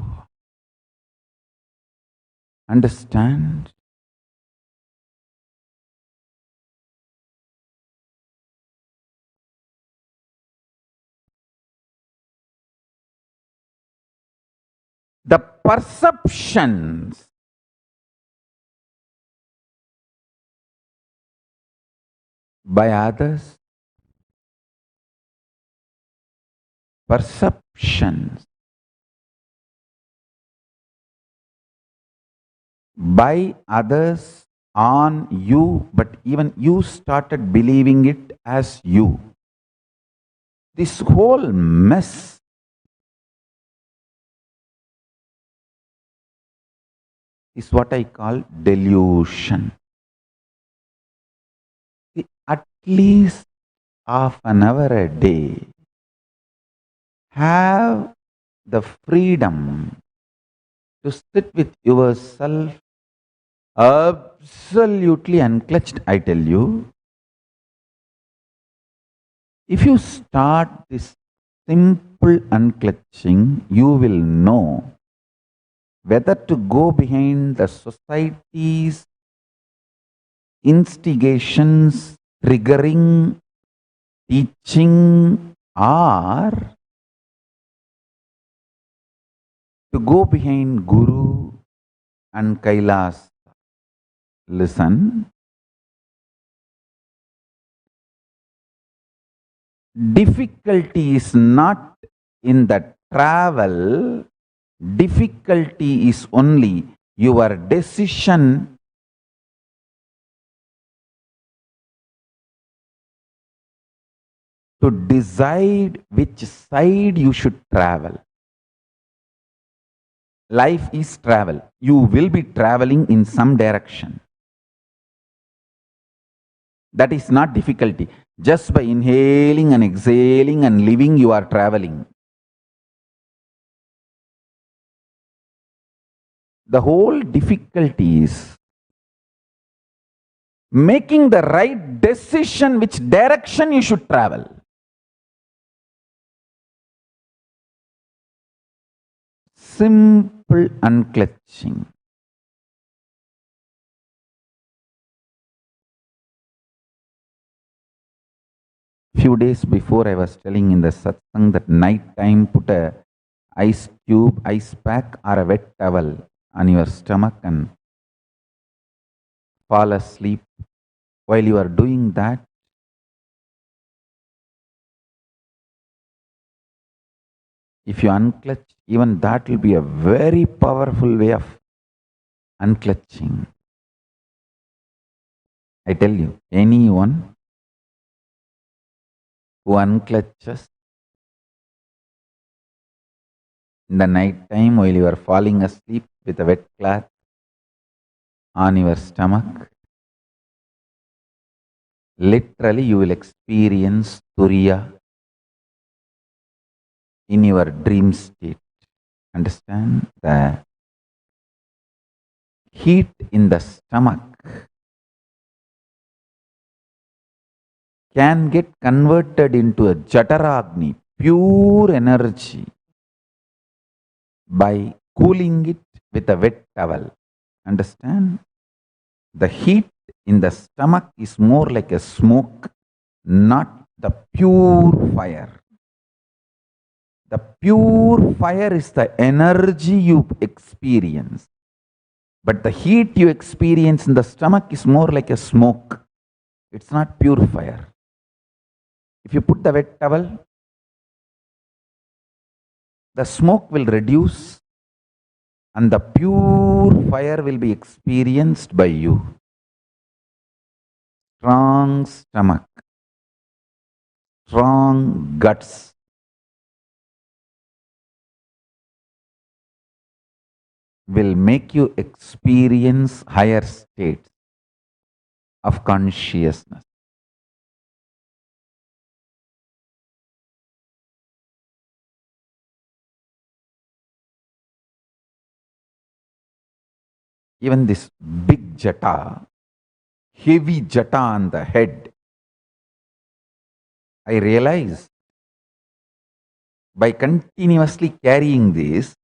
Understand? The perceptions by others, perceptions by others on you, but even you started believing it as you. This whole mess is what I call delusion. At least half an hour a day, have the freedom to sit with yourself absolutely unclutched, I tell you. If you start this simple unclutching, you will know whether to go behind the society's instigations, triggering, teaching, or to go behind Guru and Kailas. Listen. Difficulty is not in the travel. Difficulty is only your decision to decide which side you should travel. Life is travel. You will be traveling in some direction. That is not difficulty. Just by inhaling and exhaling and living, you are traveling. The whole difficulty is making the right decision which direction you should travel. Simple unclutching. Few days before, I was telling in the Satsang that night time put a ice cube, ice pack or a wet towel on your stomach and fall asleep. While you are doing that, If you unclutch, even that will be a very powerful way of unclutching. I tell you, anyone who unclutches in the night time while you are falling asleep with a wet cloth on your stomach, literally you will experience Turiya in your dream state. Understand? The heat in the stomach can get converted into a Jataragni, pure energy, by cooling it with a wet towel. Understand? The heat in the stomach is more like a smoke, not the pure fire. The pure fire is the energy you experience. But the heat you experience in the stomach is more like a smoke. It's not pure fire. If you put the wet towel, the smoke will reduce and the pure fire will be experienced by you. Strong stomach, strong guts, will make you experience higher states of consciousness. Even this big jata, heavy jata on the head, I realize by continuously carrying this,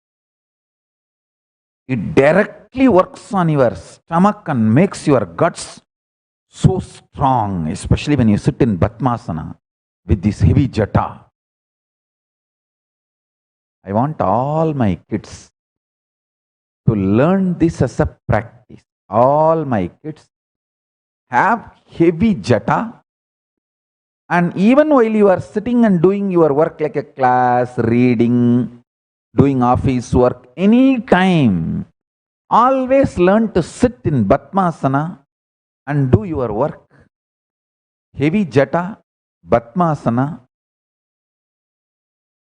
it directly works on your stomach and makes your guts so strong, especially when you sit in Batmasana with this heavy jata. I want all my kids to learn this as a practice. All my kids have heavy jata, and even while you are sitting and doing your work like a class, reading, doing office work, any time, always learn to sit in Batmasana and do your work. Heavy jata, Batmasana,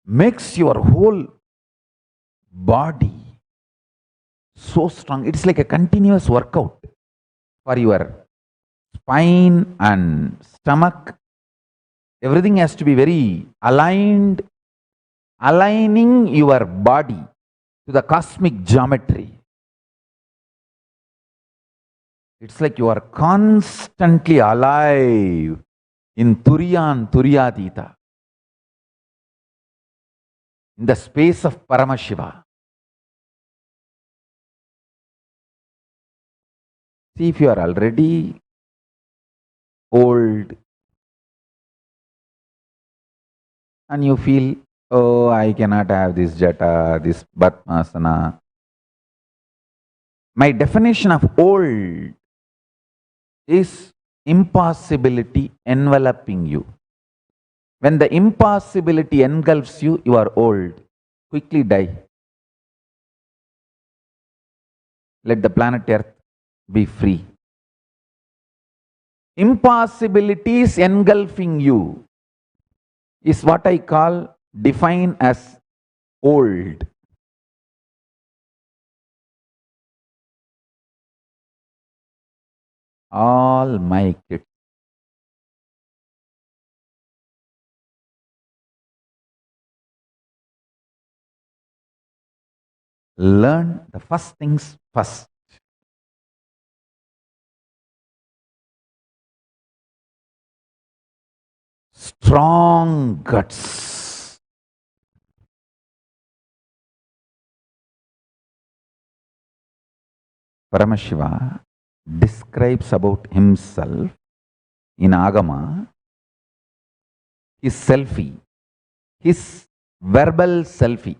makes your whole body so strong. It's like a continuous workout for your spine and stomach. Everything has to be very aligned, aligning your body to the cosmic geometry. It's like you are constantly alive in Turiya and Turiyadita, in the space of Paramashiva. See, if you are already old and you feel, oh, I cannot have this jata, this Batmasana. My definition of old is impossibility enveloping you. When the impossibility engulfs you, you are old. Quickly die. Let the planet Earth be free. Impossibilities engulfing you is what I call, define as old. All my kids, learn the first things first. Strong guts. Paramashiva describes about himself in Agama, his selfie, his verbal selfie,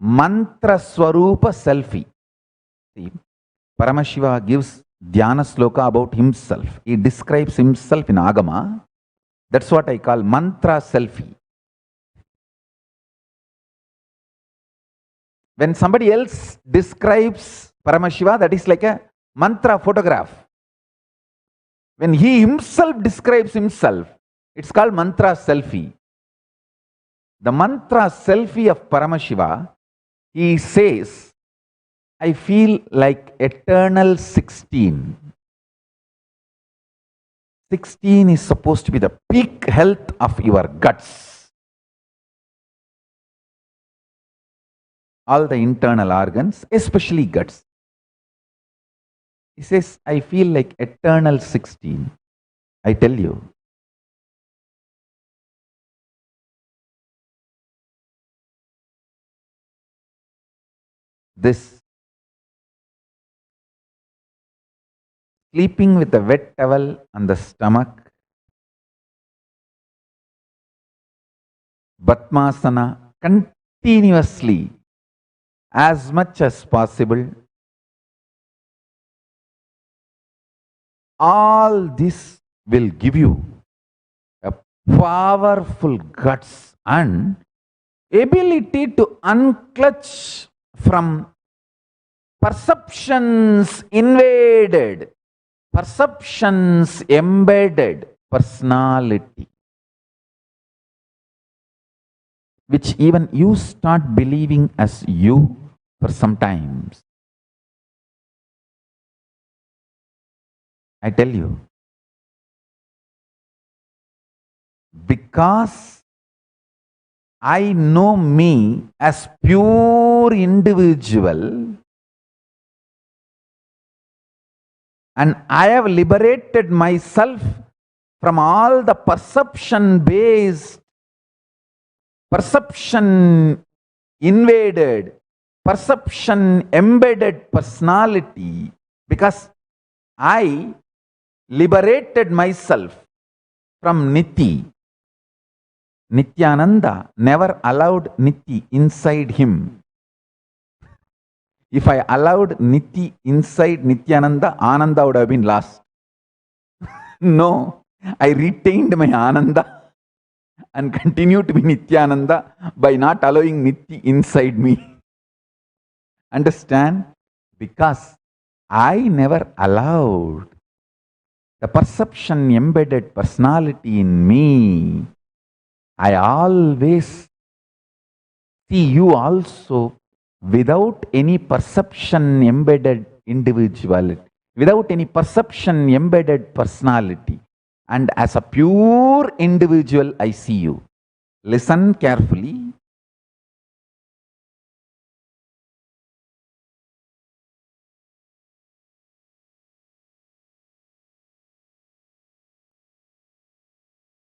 mantra swarupa selfie. See, Paramashiva gives dhyana sloka about himself. He describes himself in Agama. That's what I call mantra selfie. When somebody else describes Paramashiva, that is like a mantra photograph. When he himself describes himself, it's called mantra selfie. The mantra selfie of Paramashiva, he says, I feel like eternal 16. 16 is supposed to be the peak health of your guts. All the internal organs, especially guts. He says, I feel like eternal 16. I tell you. This sleeping with a wet towel on the stomach, Batmasana continuously, as much as possible, all this will give you a powerful guts and ability to unclutch from perceptions invaded, perceptions embedded personality, which even you start believing as you for some times. I tell you, because I know me as pure individual and I have liberated myself from all the perception-based, perception invaded, perception embedded personality, because I liberated myself from Nithya. Nithyananda never allowed Nithya inside him. If I allowed Nithya inside Nithyananda, Ananda would have been lost. No, I retained my Ananda and continued to be Nithyananda by not allowing Nithya inside me. Understand? Because I never allowed the perception embedded personality in me. I always see you also without any perception embedded individuality, without any perception embedded personality. And as a pure individual, I see you. Listen carefully.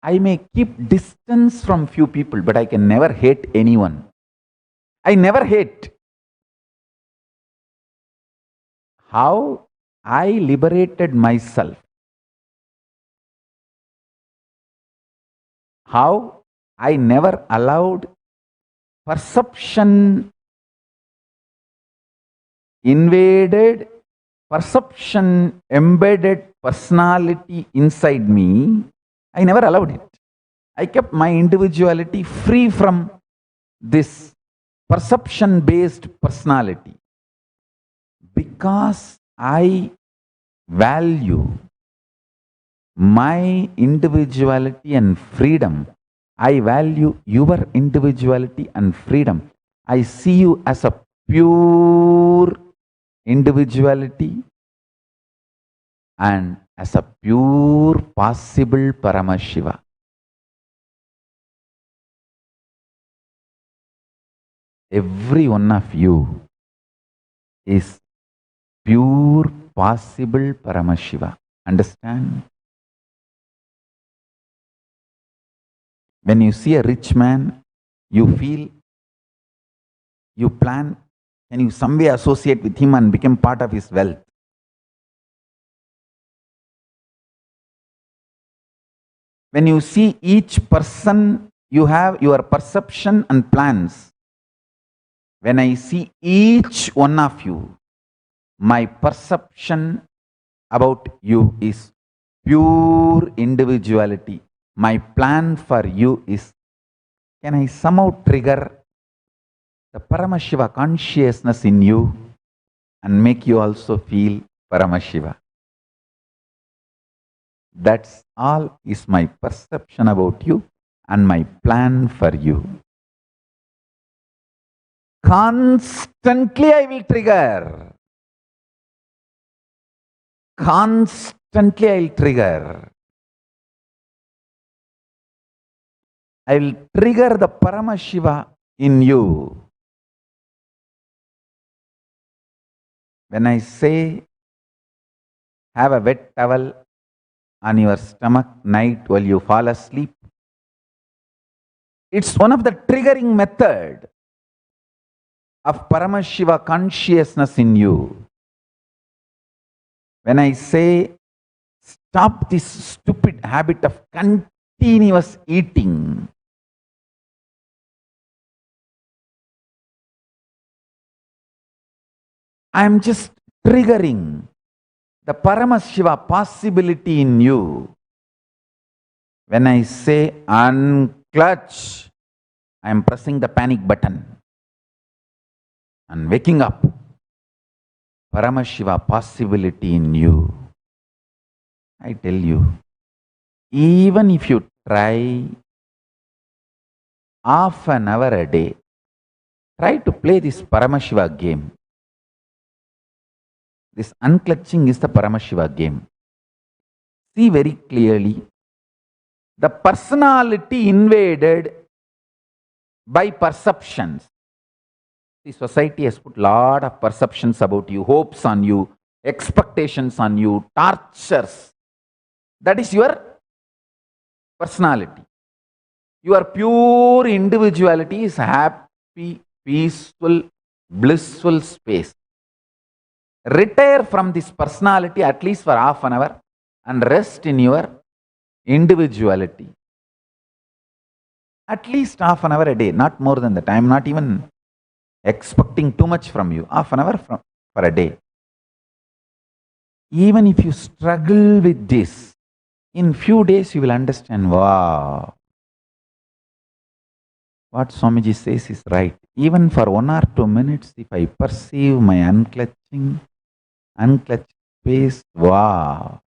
I may keep distance from few people, but I can never hate anyone. I never hate. How I liberated myself. How I never allowed perception invaded, perception embedded personality inside me. I never allowed it. I kept my individuality free from this perception-based personality. Because I value my individuality and freedom, I value your individuality and freedom. I see you as a pure individuality and as a pure possible Paramashiva. Every one of you is pure possible Paramashiva. Understand? When you see a rich man, you feel, you plan, and you some way associate with him and become part of his wealth. When you see each person, you have your perception and plans. When I see each one of you, my perception about you is pure individuality. My plan for you is, can I somehow trigger the Paramashiva consciousness in you and make you also feel Paramashiva. That's all is my perception about you and my plan for you. Constantly I will trigger. Constantly I will trigger. I will trigger the Paramashiva in you. When I say, have a wet towel on your stomach night while you fall asleep, it's one of the triggering method of Paramashiva consciousness in you. When I say, stop this stupid habit of continuous eating, I am just triggering the Paramashiva possibility in you. When I say unclutch, I am pressing the panic button and waking up Paramashiva possibility in you. I tell you, even if you try half an hour a day, try to play this Paramashiva game. This unclutching is the Paramashiva game. See very clearly, the personality invaded by perceptions. The society has put a lot of perceptions about you, hopes on you, expectations on you, tortures. That is your personality. Your pure individuality is happy, peaceful, blissful space. Retire from this personality at least for half an hour and rest in your individuality. At least half an hour a day, not more than that. I am not even expecting too much from you. Half an hour for a day. Even if you struggle with this, in few days you will understand, wow, what Swamiji says is right. Even for 1 or 2 minutes, if I perceive my unclutched space, wow,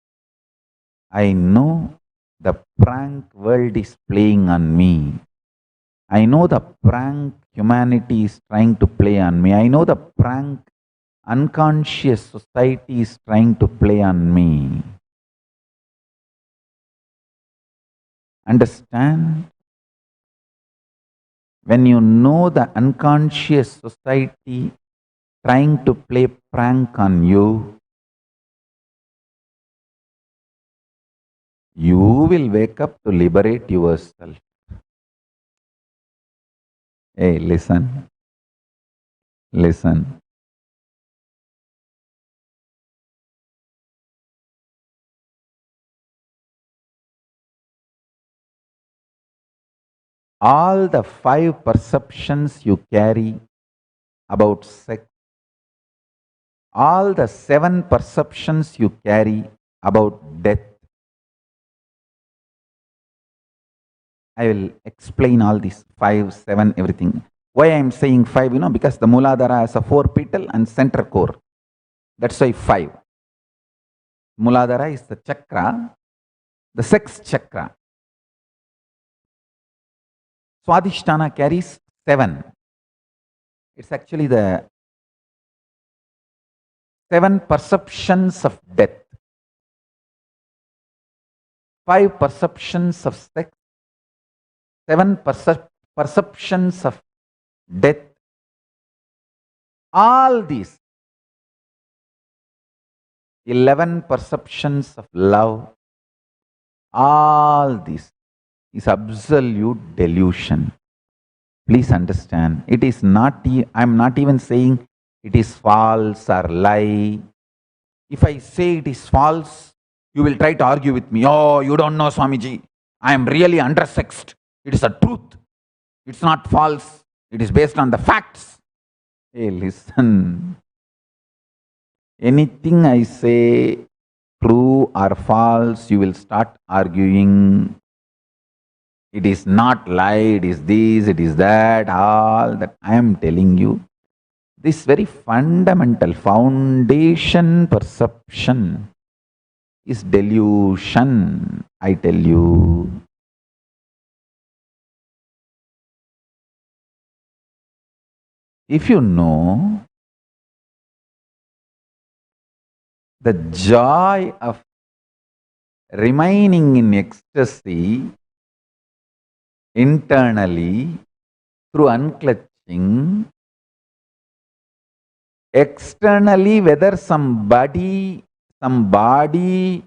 I know the prank world is playing on me. I know the prank humanity is trying to play on me. I know the prank unconscious society is trying to play on me. Understand? When you know the unconscious society trying to play prank on you, you will wake up to liberate yourself. Hey, listen. Listen. All the 5 perceptions you carry about sex, all the 7 perceptions you carry about death, I will explain all these 5, 7, everything. Why I am saying 5, because the Mooladhara has a 4 petal and center core. That's why 5. Mooladhara is the chakra, the sex chakra. Swadhisthana carries 7. It's actually the 7 perceptions of death. 5 perceptions of sex, 7 perceptions of death. All these 11 perceptions of love, all this is absolute delusion. Please understand, it is not, I am not even saying it is false or lie. If I say it is false, you will try to argue with me. Oh, you don't know, Swamiji. I am really undersexed. It is a truth. It's not false. It is based on the facts. Hey, listen. Anything I say, true or false, you will start arguing. It is not lie, it is this, it is that, all that. I am telling you, this very fundamental foundation perception is delusion, I tell you. If you know the joy of remaining in ecstasy internally through unclutching, externally whether somebody, some body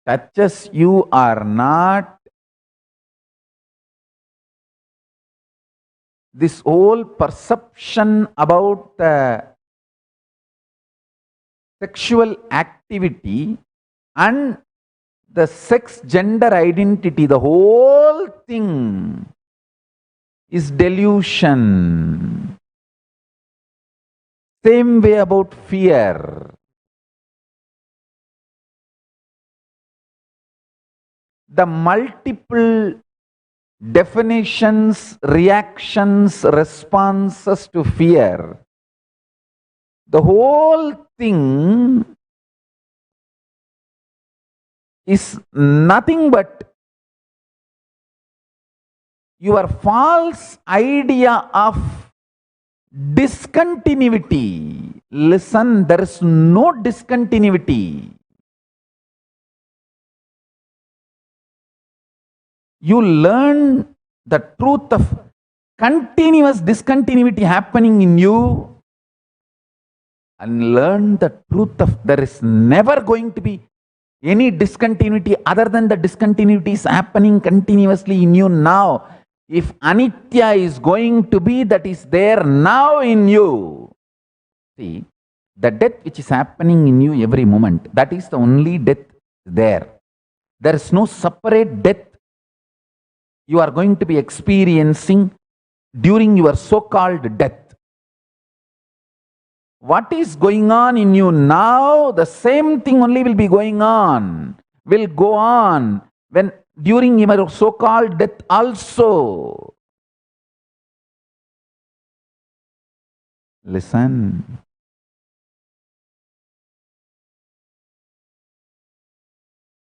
touches you or not, this whole perception about the sexual activity and the sex gender identity, the whole thing is delusion. Same way about fear. The multiple definitions, reactions, responses to fear, the whole thing is nothing but your false idea of discontinuity. Listen, there is no discontinuity. You learn the truth of continuous discontinuity happening in you and learn the truth of there is never going to be any discontinuity other than the discontinuity is happening continuously in you now. If anitya is going to be, that is there now in you. See, the death which is happening in you every moment, that is the only death there. There is no separate death you are going to be experiencing during your so-called death. What is going on in you now, the same thing only will be going on, will go on when during your so-called death also. Listen.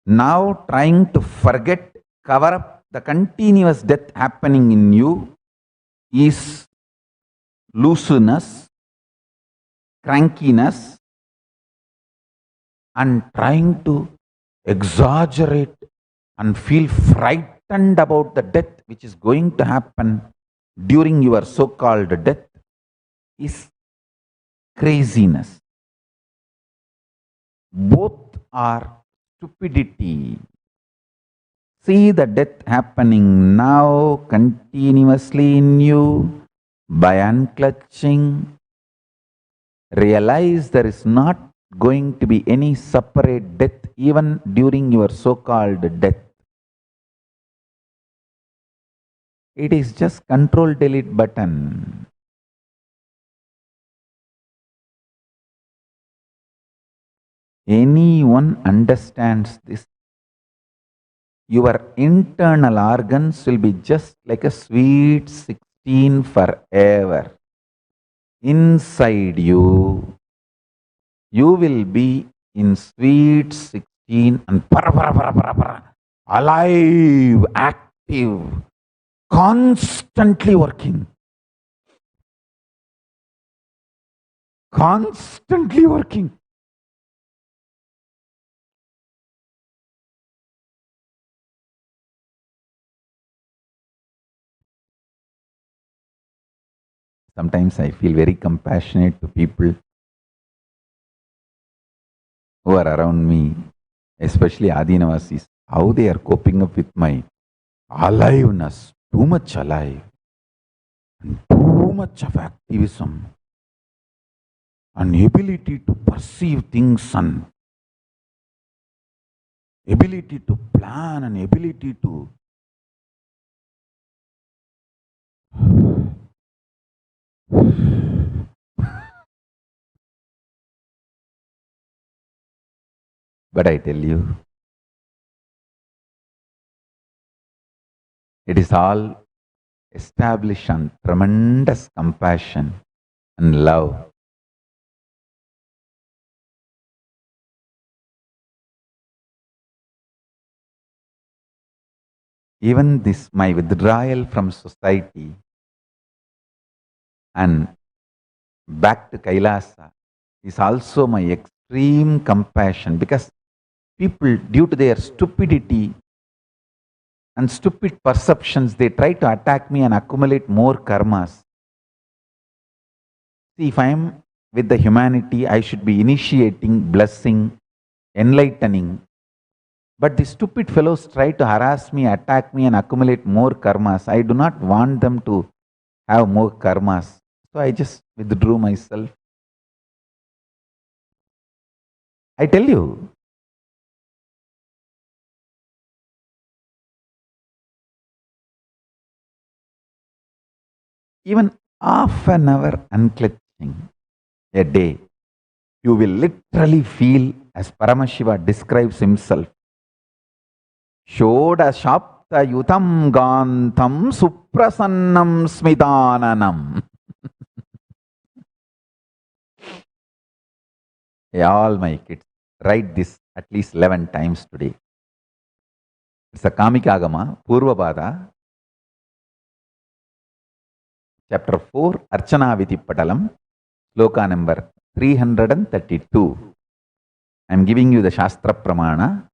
Now trying to forget, cover up the continuous death happening in you is looseness, crankiness, and trying to exaggerate and feel frightened about the death which is going to happen during your so-called death is craziness. Both are stupidity. See the death happening now continuously in you by unclutching. Realize there is not going to be any separate death even during your so-called death. It is just control delete button. Anyone understands this, your internal organs will be just like a sweet 16 forever. Inside you, you will be in sweet 16 and alive, active, constantly working. Constantly working. Sometimes I feel very compassionate to people who are around me, especially Adinavasis, how they are coping up with my aliveness, too much alive, and too much of activism, and ability to perceive things, and ability to plan, and ability to but I tell you, It is all established on tremendous compassion and love. Even this, my withdrawal from society and back to Kailasa, is also my extreme compassion, because people, due to their stupidity and stupid perceptions, they try to attack me and accumulate more karmas. See, if I am with the humanity, I should be initiating, blessing, enlightening. But the stupid fellows try to harass me, attack me, and accumulate more karmas. I do not want them to have more karmas. So I just withdrew myself. I tell you, even half an hour unclutching a day, you will literally feel, as Paramashiva describes himself, Shoda Shapta Yutam Gantam Suprasannam Smidananam. All my kids, write this at least 11 times today. It's a Kamikagama, Purvabada, chapter 4, Archana Viti Patalam, sloka number 332. I am giving you the Shastra Pramana.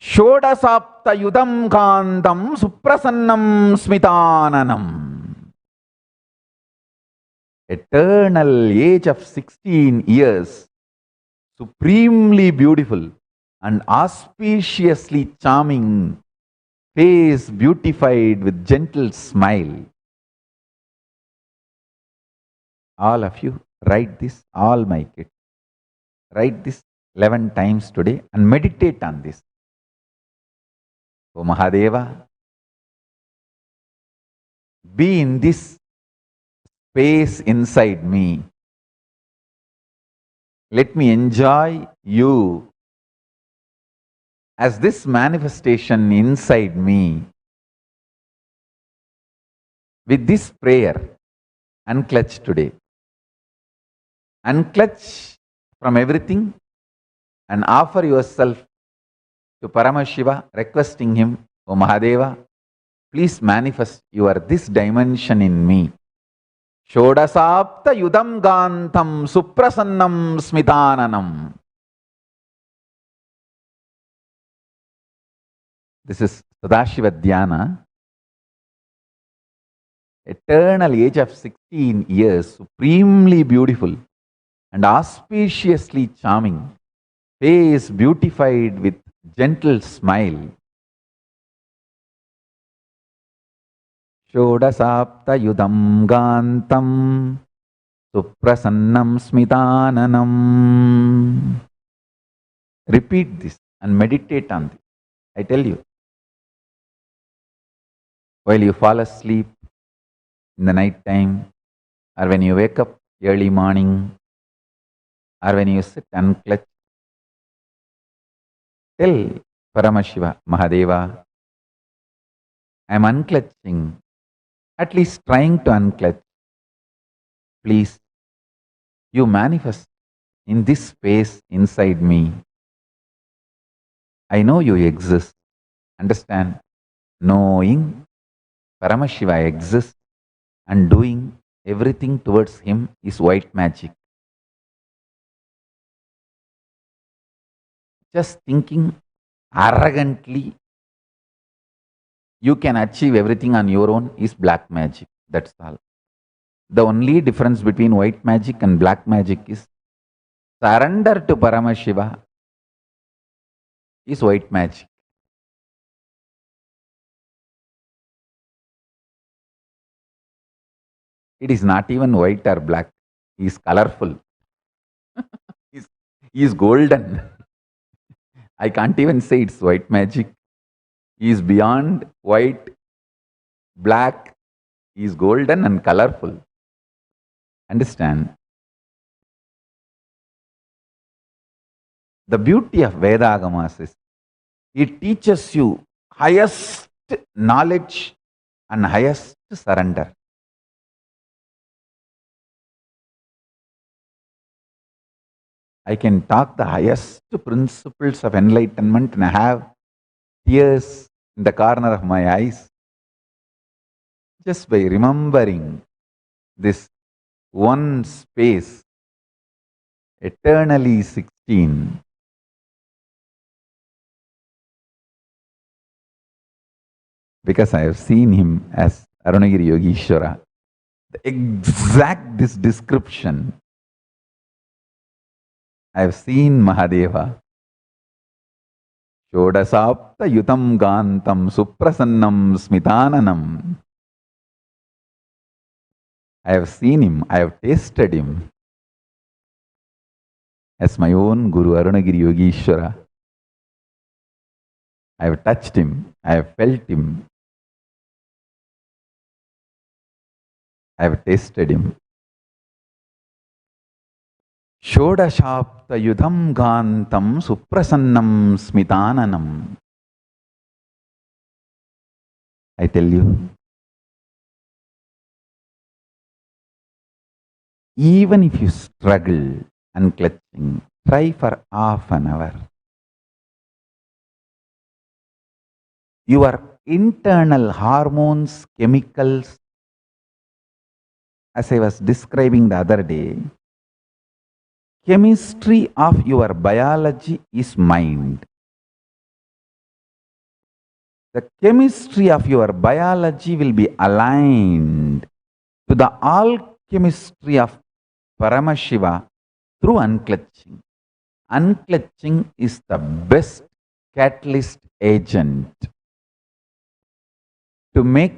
Shodasapta Yudam Kandam Suprasannam Smitananam. Eternal age of 16 years, supremely beautiful and auspiciously charming, face beautified with gentle smile. All of you, write this, all my kids. Write this 11 times today and meditate on this. O Mahadeva, be in this space inside me. Let me enjoy you as this manifestation inside me. With this prayer, unclutch today. Unclutch from everything and offer yourself to Paramashiva, requesting him, O Mahadeva, please manifest your this dimension in me. Shodasapta Yudam Gantam Suprasannam Smitananam. This is Sadashiva Dhyana. Eternal age of 16 years, supremely beautiful and auspiciously charming, face beautified with gentle smile. Shodasapta Yudam Gantam Suprasannam Smitananam. Repeat this and meditate on this. I tell you, while you fall asleep in the night time, or when you wake up early morning, or when you sit unclutched, tell Paramashiva, Mahadeva, I am unclutching, at least trying to unclutch. Please, you manifest in this space inside me. I know you exist. Understand? Knowing Paramashiva exists and doing everything towards him is white magic. Just thinking arrogantly you can achieve everything on your own is black magic. That's all. The only difference between white magic and black magic is surrender to Paramashiva is white magic. It is not even white or black. He is colorful. He is golden. I can't even say it's white magic. He is beyond white, black. He is golden and colorful. Understand? The beauty of Vedagamas is it teaches you highest knowledge and highest surrender. I can talk the highest principles of enlightenment and have tears in the corner of my eyes just by remembering this one space, eternally 16. Because I have seen him as Arunagiri Yogishwara. The exact this description. I have seen Mahadeva. Shodasapta yutam gantam suprasannam smitananam. I have seen him, I have tasted him as my own Guru Arunagiri Yogishwara. I have touched him, I have felt him, I have tasted him. Shodashapta yudham gantam suprasannam smitananam. I tell you, even if you struggle unclutching, try for half an hour. Your internal hormones, chemicals, as I was describing the other day, chemistry of your biology is mind. The chemistry of your biology will be aligned to the alchemistry of Paramashiva through unclutching. Unclutching is the best catalyst agent to make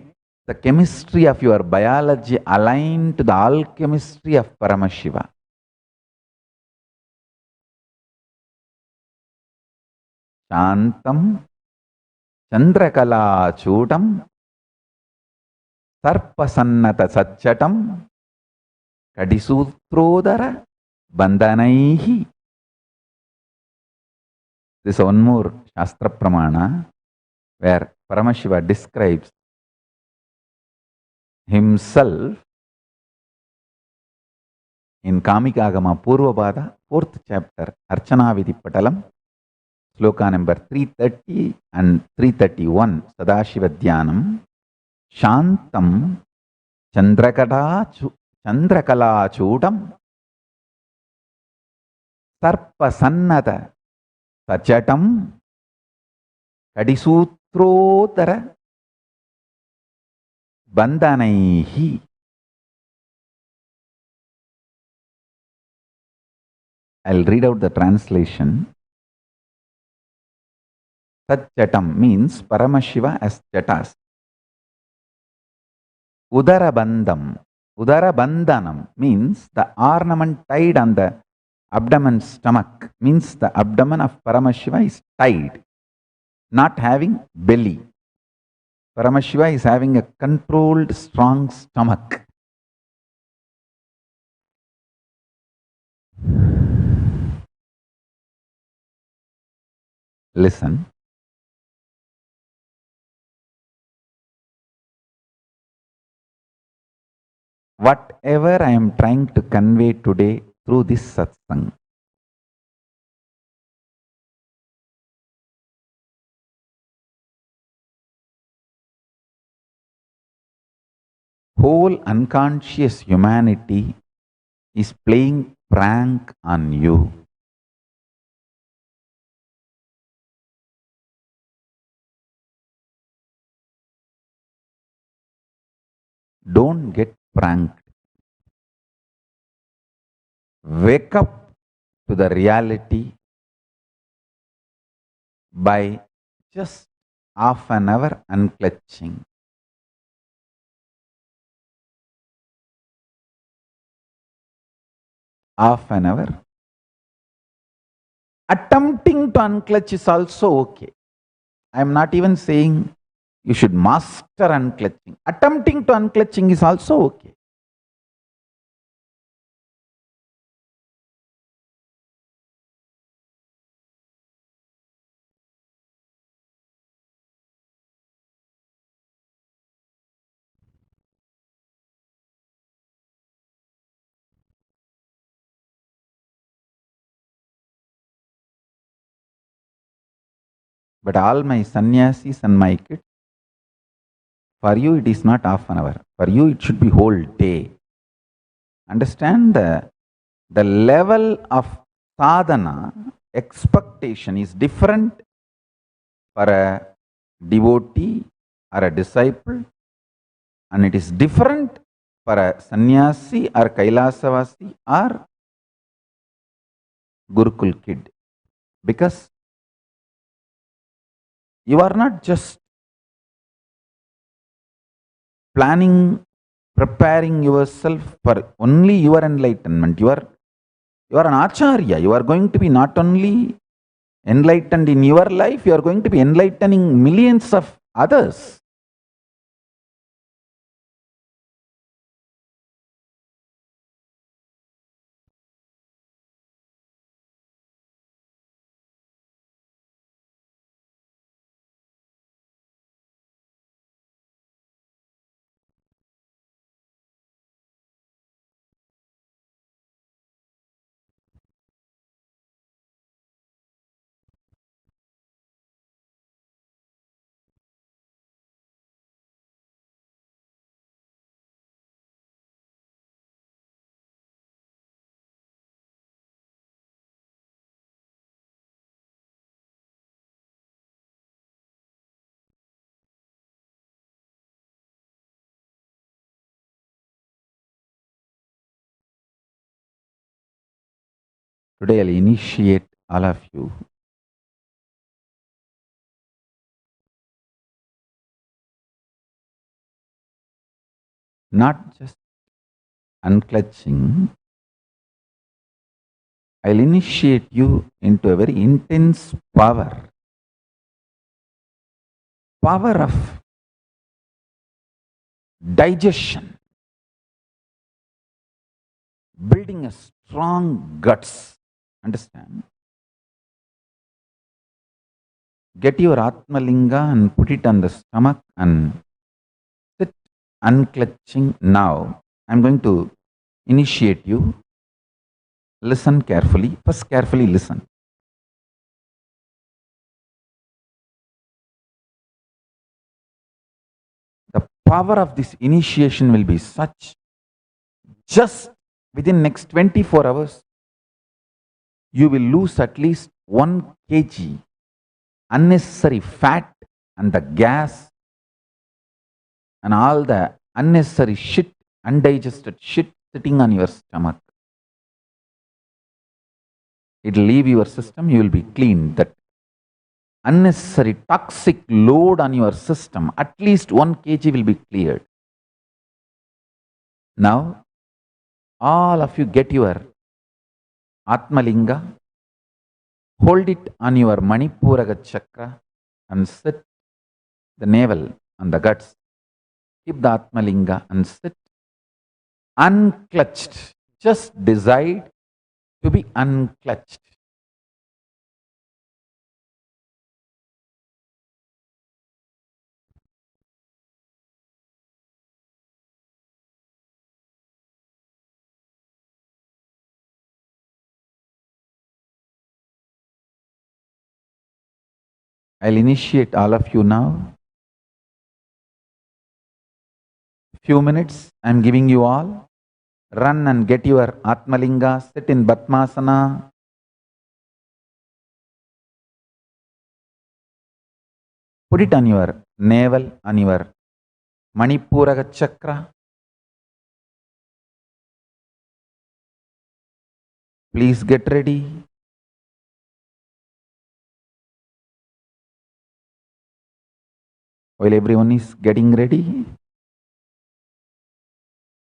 the chemistry of your biology align to the alchemistry of Paramashiva. Shantam Chandrakala Chudam Sarpasannata Satchatam Kadisutrodara Bandhanaihi. This is one more Shastra Pramana where Paramashiva describes himself in Kamikagama Purvapada, 4th chapter, Archana Vidhi Patalam, sloka number 330 and 331, Sadashiva Dhyanam, Shantam Chandrakala Chudam Sarpasannata Sachatam Kadisutrodara Bandhanaihi. I'll read out the translation. Satchatam means Paramashiva as Jatas. Udarabandham. Udarabandhanam means the ornament tied on the abdomen stomach, means the abdomen of Paramashiva is tied, not having belly. Paramashiva is having a controlled, strong stomach. Listen. Whatever I am trying to convey today through this satsang, whole unconscious humanity is playing prank on you. Don't get pranked. Wake up to the reality by just half an hour unclutching. Half an hour. Attempting to unclutch is also okay. I am not even saying you should master unclutching. Attempting to unclutching is also okay. But all my sannyasis and my kids, for you it is not half an hour. For you it should be whole day. Understand the level of sadhana, expectation is different for a devotee or a disciple, and it is different for a sannyasi or Kailasavasi or Gurukul kid. Because you are not just preparing yourself for only your enlightenment. You are an acharya. You are going to be not only enlightened in your life, you are going to be enlightening millions of others. Today I'll initiate all of you not just unclutching, I'll initiate you into a very intense power of digestion, building a strong guts. Understand? Get your Atmalinga and put it on the stomach and sit unclutching now. I'm going to initiate you. Listen carefully. First, carefully listen. The power of this initiation will be such, just within next 24 hours, you will lose at least 1 kg unnecessary fat and the gas and all the unnecessary shit, undigested shit sitting on your stomach. It will leave your system, you will be clean. That unnecessary toxic load on your system, at least 1 kg will be cleared. Now, all of you get your Atmalinga, hold it on your Manipuraga chakra and sit the navel on the guts. Keep the Atmalinga and sit unclutched. Just decide to be unclutched. I'll initiate all of you now. Few minutes, I'm giving you all. Run and get your Atmalinga, sit in Batmasana. Put it on your navel, on your Manipuraga chakra. Please get ready. While everyone is getting ready,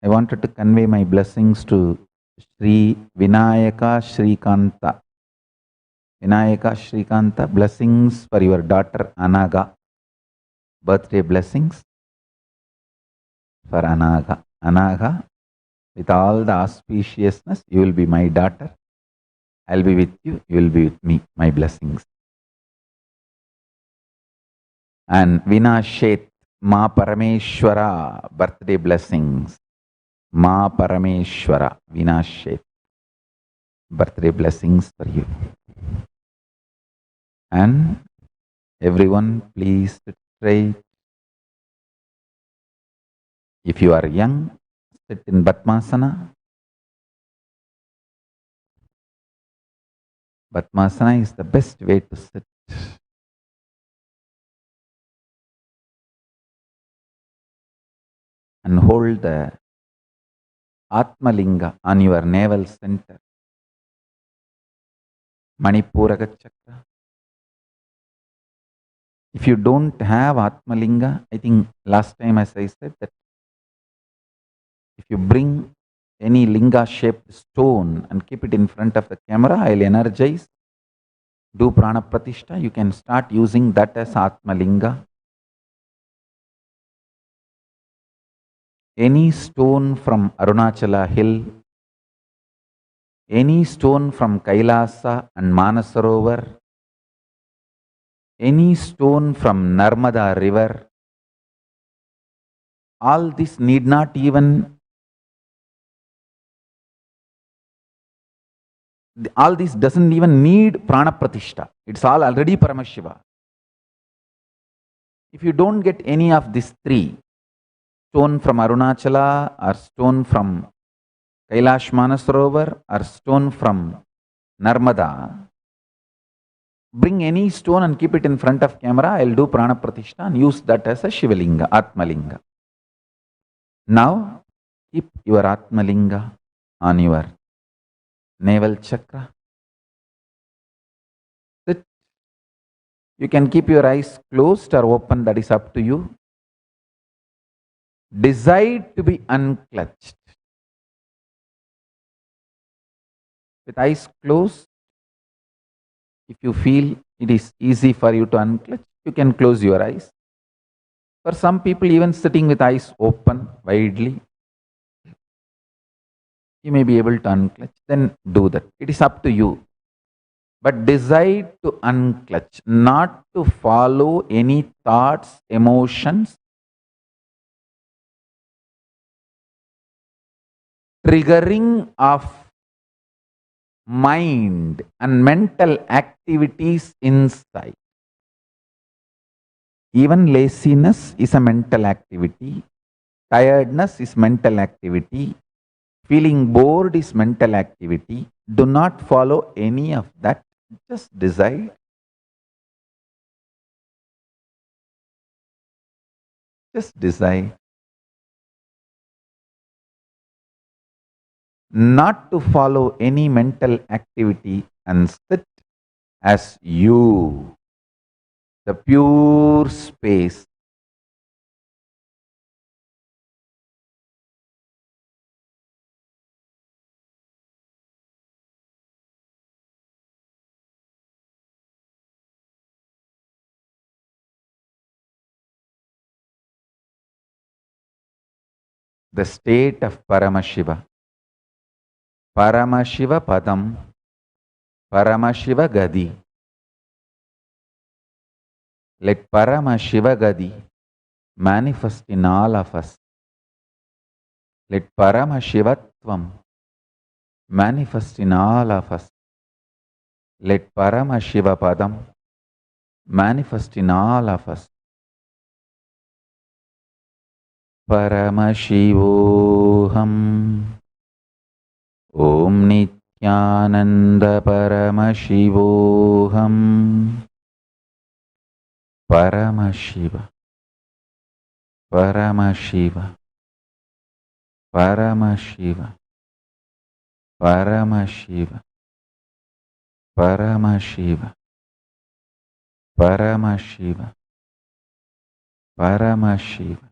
I wanted to convey my blessings to Sri Vinayaka Shrikanta. Vinayaka Shrikanta, blessings for your daughter Anaga. Birthday blessings for Anaga. Anaga, with all the auspiciousness, you will be my daughter. I'll be with you, you will be with me. My blessings. And Vinashet Ma Parameshwara, birthday blessings. Ma Parameshwara, Vinashet, birthday blessings for you. And Everyone, please sit straight. If you are young, sit in Padmasana. Padmasana is the best way to sit. And hold the Atmalinga on your navel center. Manipuraka chakra. If you don't have Atmalinga, I think last time as I said that if you bring any linga shaped stone and keep it in front of the camera, I'll energize, do prana pratishtha, you can start using that as Atmalinga. Any stone from Arunachala hill, any stone from Kailasa and Manasarovar, any stone from Narmada river, all this need not even, all this doesn't even need prana pratishtha. It's all already Paramashiva. If you don't get any of these three, stone from Arunachala or stone from Kailash Manasarovar or stone from Narmada, bring any stone and keep it in front of camera. I'll do prana pratishtha and use that as a Shivalinga, Atmalinga. Now, keep your Atmalinga on your navel chakra. Sit. You can keep your eyes closed or open, that is up to you. Decide to be unclutched. With eyes closed, if you feel it is easy for you to unclutch, you can close your eyes. For some people, even sitting with eyes open widely, you may be able to unclutch. Then do that. It is up to you. But decide to unclutch, not to follow any thoughts, emotions, triggering of mind and mental activities inside. Even laziness is a mental activity. Tiredness is mental activity. Feeling bored is mental activity. Do not follow any of that. Just decide. Just decide not to follow any mental activity and sit as you, the pure space. The state of Paramashiva. Paramashiva Padam, Paramashiva Gadi. Let Paramashiva Gadi manifest in all of us. Let Paramashivatvam manifest in all of us. Let Paramashiva Padam manifest in all of us. Paramashivoham. Om Nithyananda Paramashivoham. Paramashiva. Paramashiva. Paramashiva. Paramashiva. Paramashiva. Paramashiva. Paramashiva.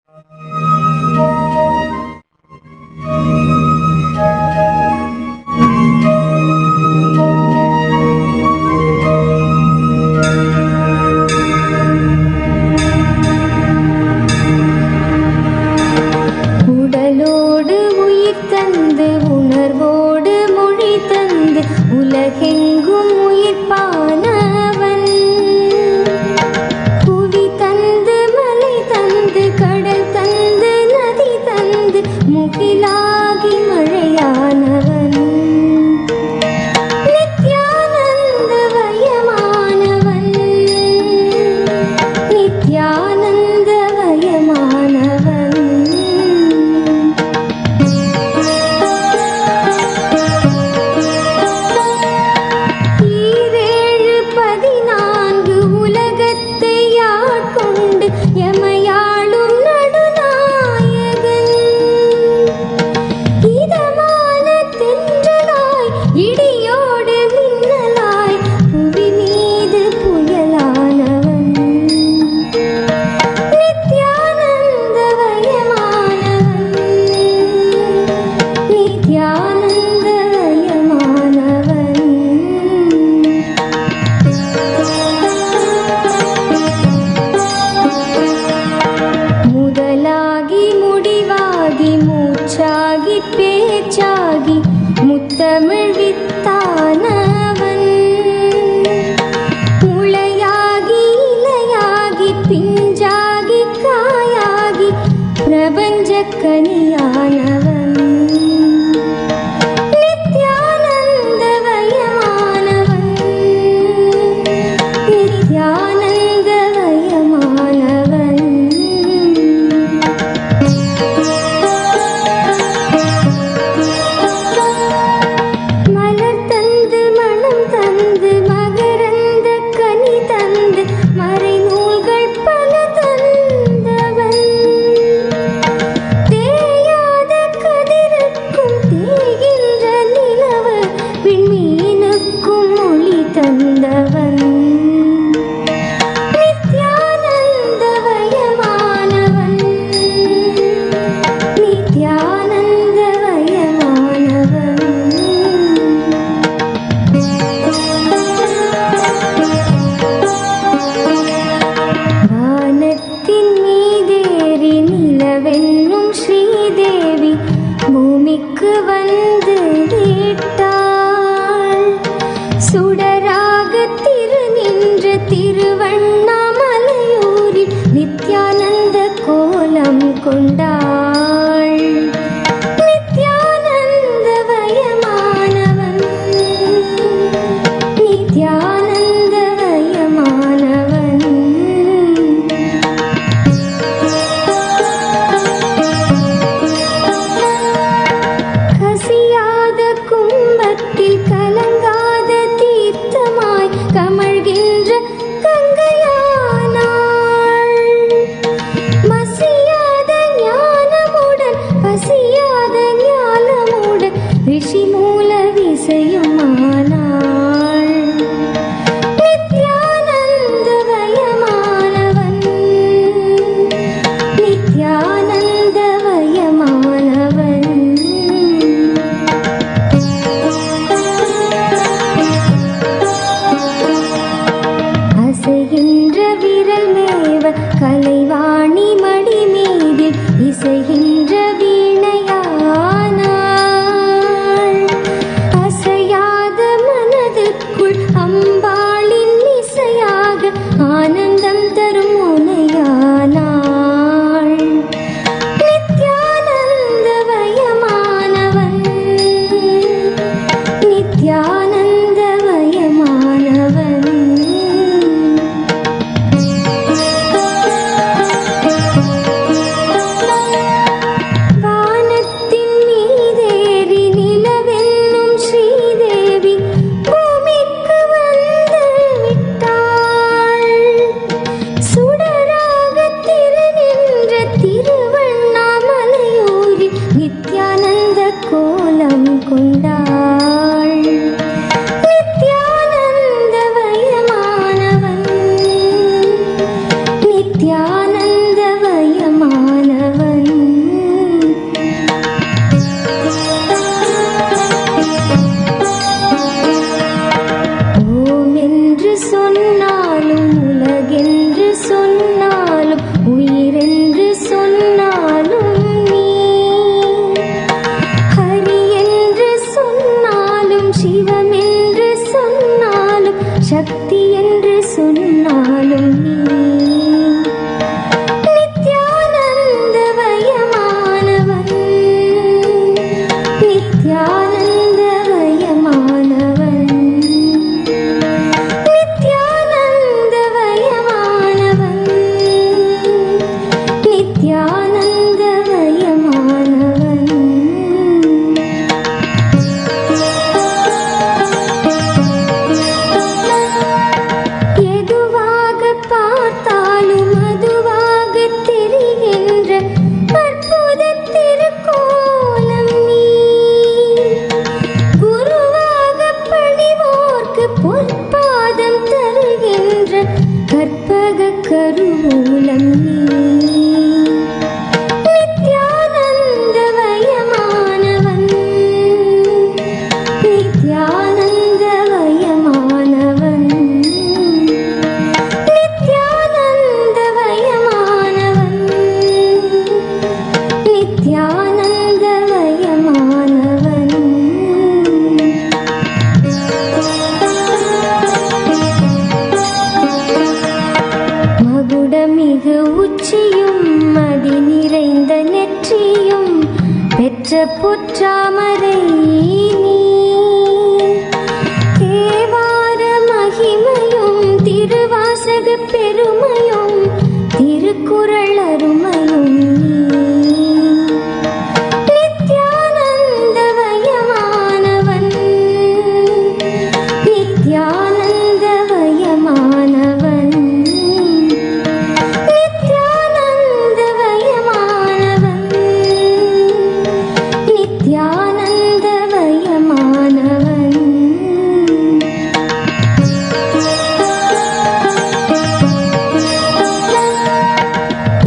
உடலோடு உயிர் தந்து உணர்வோடு மொழி தந்து உலகெங்கும் உயிர்ப்பானவன். புவி தந்து மலை தந்து கடல் தந்து நதி தந்து முகிலாகி மழையானவன். நித்யானந்த வயமானவன். நித்யானந்த வயமானவன். ஈரேழு 14 உலகத்தை ஆட்கொண்டு எமையாளும் நடுநாயகன். இதமான தென்றலாய் இடியோடு மின்னலாய் புவி மீது புயலானவன். நித்யானந்த வயமானவன். நித்யானந்த வயமானவன். முதலாகி முடிவாகி மூச்சாகி பேச்சாகி முத்தமிழ் வித்தானவன். முளையாகி இலையாகி பிஞ்சாகி காயாகி பிரபஞ்ச கனியானவன். நித்யானந்த வயமானவன். நித்யானந்த வயமானவன். மலர் தந்து மனம் தந்து மகரந்த கனி தந்து மறைநூல்கள் பல தந்தவன். தேயாத கதிருக்கும் தேகின்ற நிலவு விண்மீனுக்கும் ஒளி தந்தவன். நித்யானந்த வயமானவன். நித்யானந்த வயமானவன். வானத்தின் மீதேறி நிலவென்னும் ஸ்ரீதேவி பூமிக்கு வந்து விட்டாள். சுடராக திரு நின்ற திருவண்ணாமலையூரில் நித்யானந்த கோலம் கொண்டாள். நித்யானந்த வயமானவன். நித்யானந்த வயமானவன். கசியாத கும்பத்தில் கலங்காத தீர்த்தமாய் கமழ்கின்ற கங்கையானாள். மசியாத ஞானமுடன் பசியாத ஞானமுடன் ரிஷி மூல விசையுமானாள். நித்யானந்த வயமானவன். நித்யானந்த வயமானவன். அசைகின்ற விரல் மேவ கலைவாணி மடி மீதில் இசைகின்ற வீணையானாள். அசையாத மனதுக்குள் அம்பாளின் இசையாக ஆனந்தம் தரும் முனையானாள். நித்யானந்த வயமானவன். நித்யானந்த வயமானவன். வானத்தின் மீதேறி நிலவென்னும் ஸ்ரீதேவி பூமிக்கு வந்து விட்டாள். கற்பக கருவூலம் நீ நித்யானந்தமயமானவன் நித்யானந்தமயமானவன் நித்யானந்தமயமானவன் நித்யானந்தமயமானவன் மகுடமிகு உச்சியும் மதி நிறைந்த நெற்றியும் பெற்ற பொற்றாமரை நீ தேவார மகிமையும் திருவாசக பெருமையும் திருக்குறள் அருமையும் நீ நித்யானந்தமயமானவன் நித்யானந்தமயமானவன் நித்யானந்தமயமானவன் நித்யானந்தமயமானவன்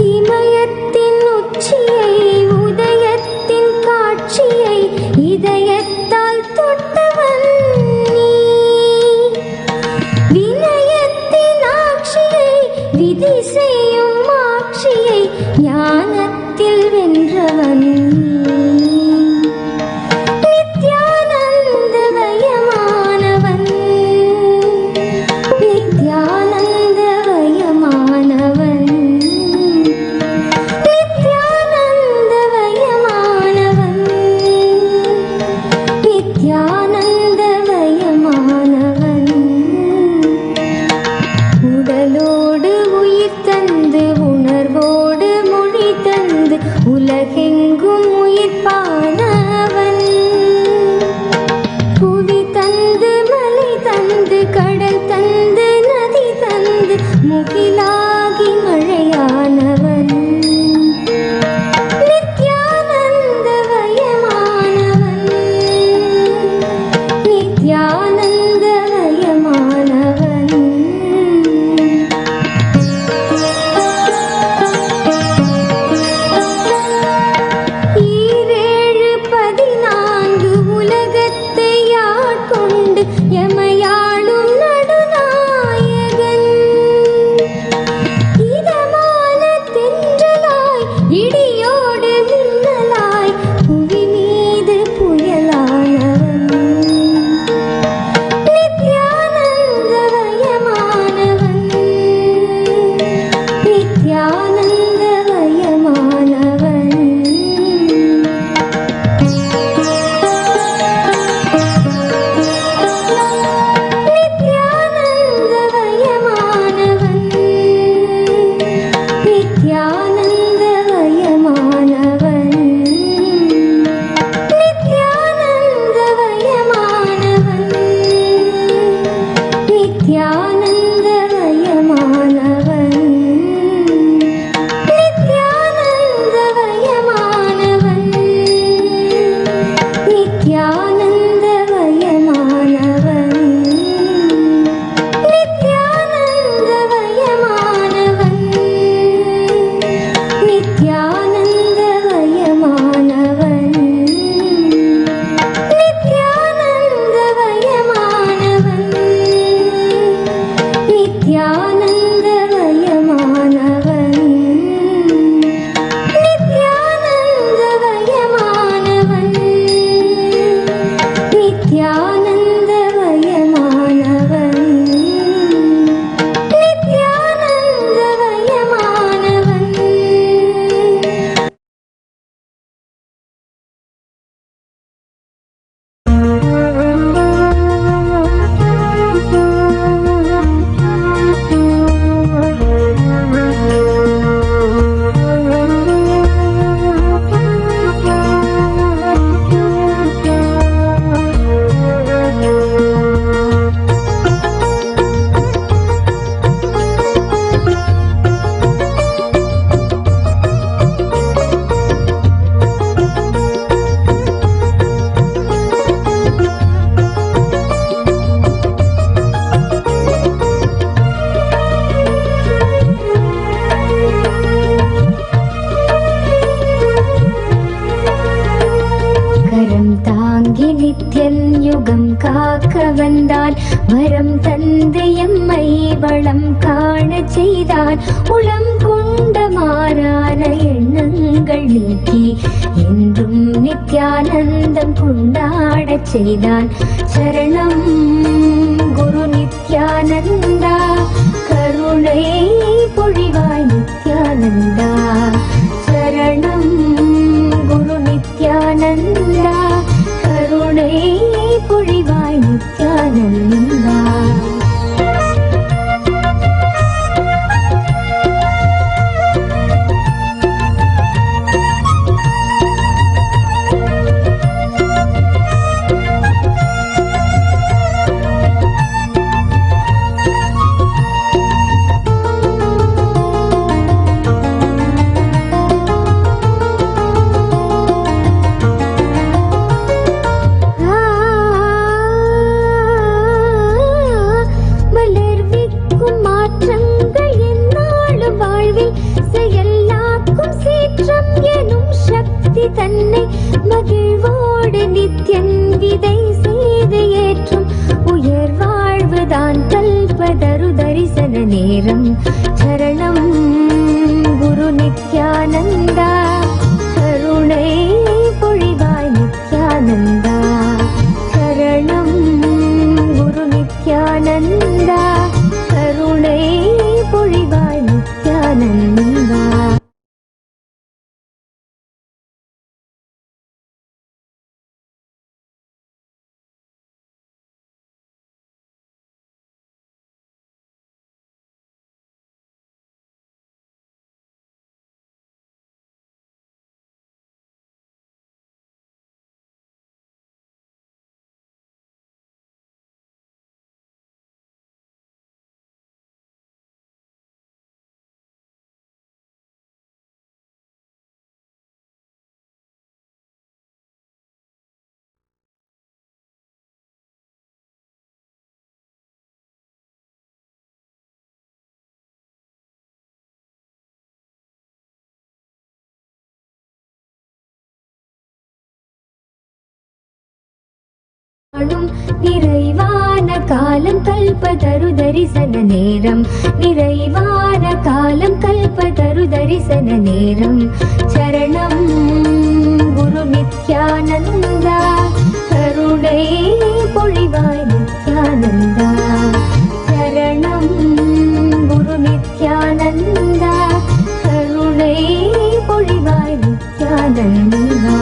இமயத்தின் உச்சியை உதயத்தின் காட்சியை இதயத்தால் தொட்டவன் நீ வினயத்தின் ஆட்சியை விதி செய்யும் ஆட்சியை ஞானத்தில் வென்றவன் நீ நித்யானந்தமயமானவன் நித்யானந்தமயமானவன் நித்யானந்தமயமானவன் நித்யானந்தமயமானவன் உடலோடு உயிர் தந்து உணர்வோடு மொழி தந்து உலகெங்கும் உயிர்ப்பானவன் புவி தந்து மலை தந்து கடல் தந்து நதி தந்து முகிலாகி மழையானவன் நித்யானந்தமயமானவன் நித்யானந்தமயமானவன் ஈரேழு 14 உலகத்தை ஆட்கொண்டு எமையாளும் நடுநாயகன் வளம் காணச் செய்தான். உளம் கொண்ட மாறான எண்ணங்கள் நீக்கி என்றும் நித்யானந்தம் கொண்டாடச் செய்தான். சரணம் குரு நித்யானந்தா, கருணை பொழிவாய் நித்யானந்தா. சரணம் குரு நித்யானந்தா, கருணை பொழிவாய் நித்யானந்தா. தன்னை மகிழ்வோடு நித்யன் விதை செய்து ஏற்றும் உயர் வாழ்வுதான் கல்பதரு தரிசன நேரம். சரணம் குரு நித்யானந்தா, கருணை பொழிவாய் நித்யானந்தா. சரணம் குரு நித்யானந்தா, கருணை பொழிவாய் நித்யானந்தா. நிறைவான காலம் கல்பதரு தரிசன நேரம். நிறைவான காலம் கல்பதரு தரிசன நேரம். சரணம் குரு நித்யானந்தா, கருணை பொழிவாய் நித்யானந்தா. சரணம் குரு நித்யானந்தா, கருணை பொழிவாய் நித்யானந்தா.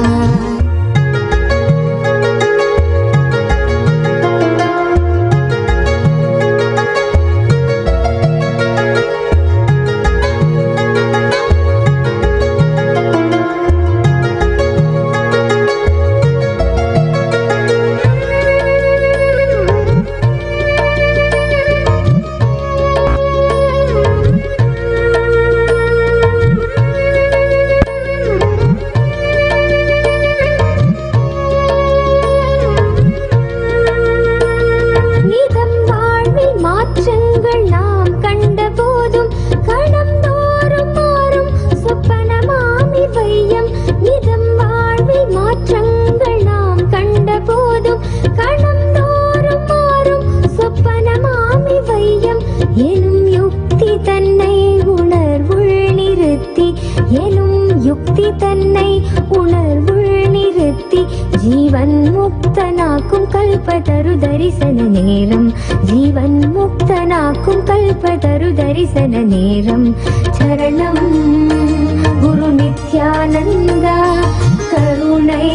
யுக்தி தன்னை உணர்வுள் நிறுத்தி ஜீவன் முக்தனாக்கும் கல்பதரு தரிசன நேரம். ஜீவன் முக்தனாக்கும் கல்பதரு தரிசன நேரம். சரணம் குரு நித்யானந்தா, கருணை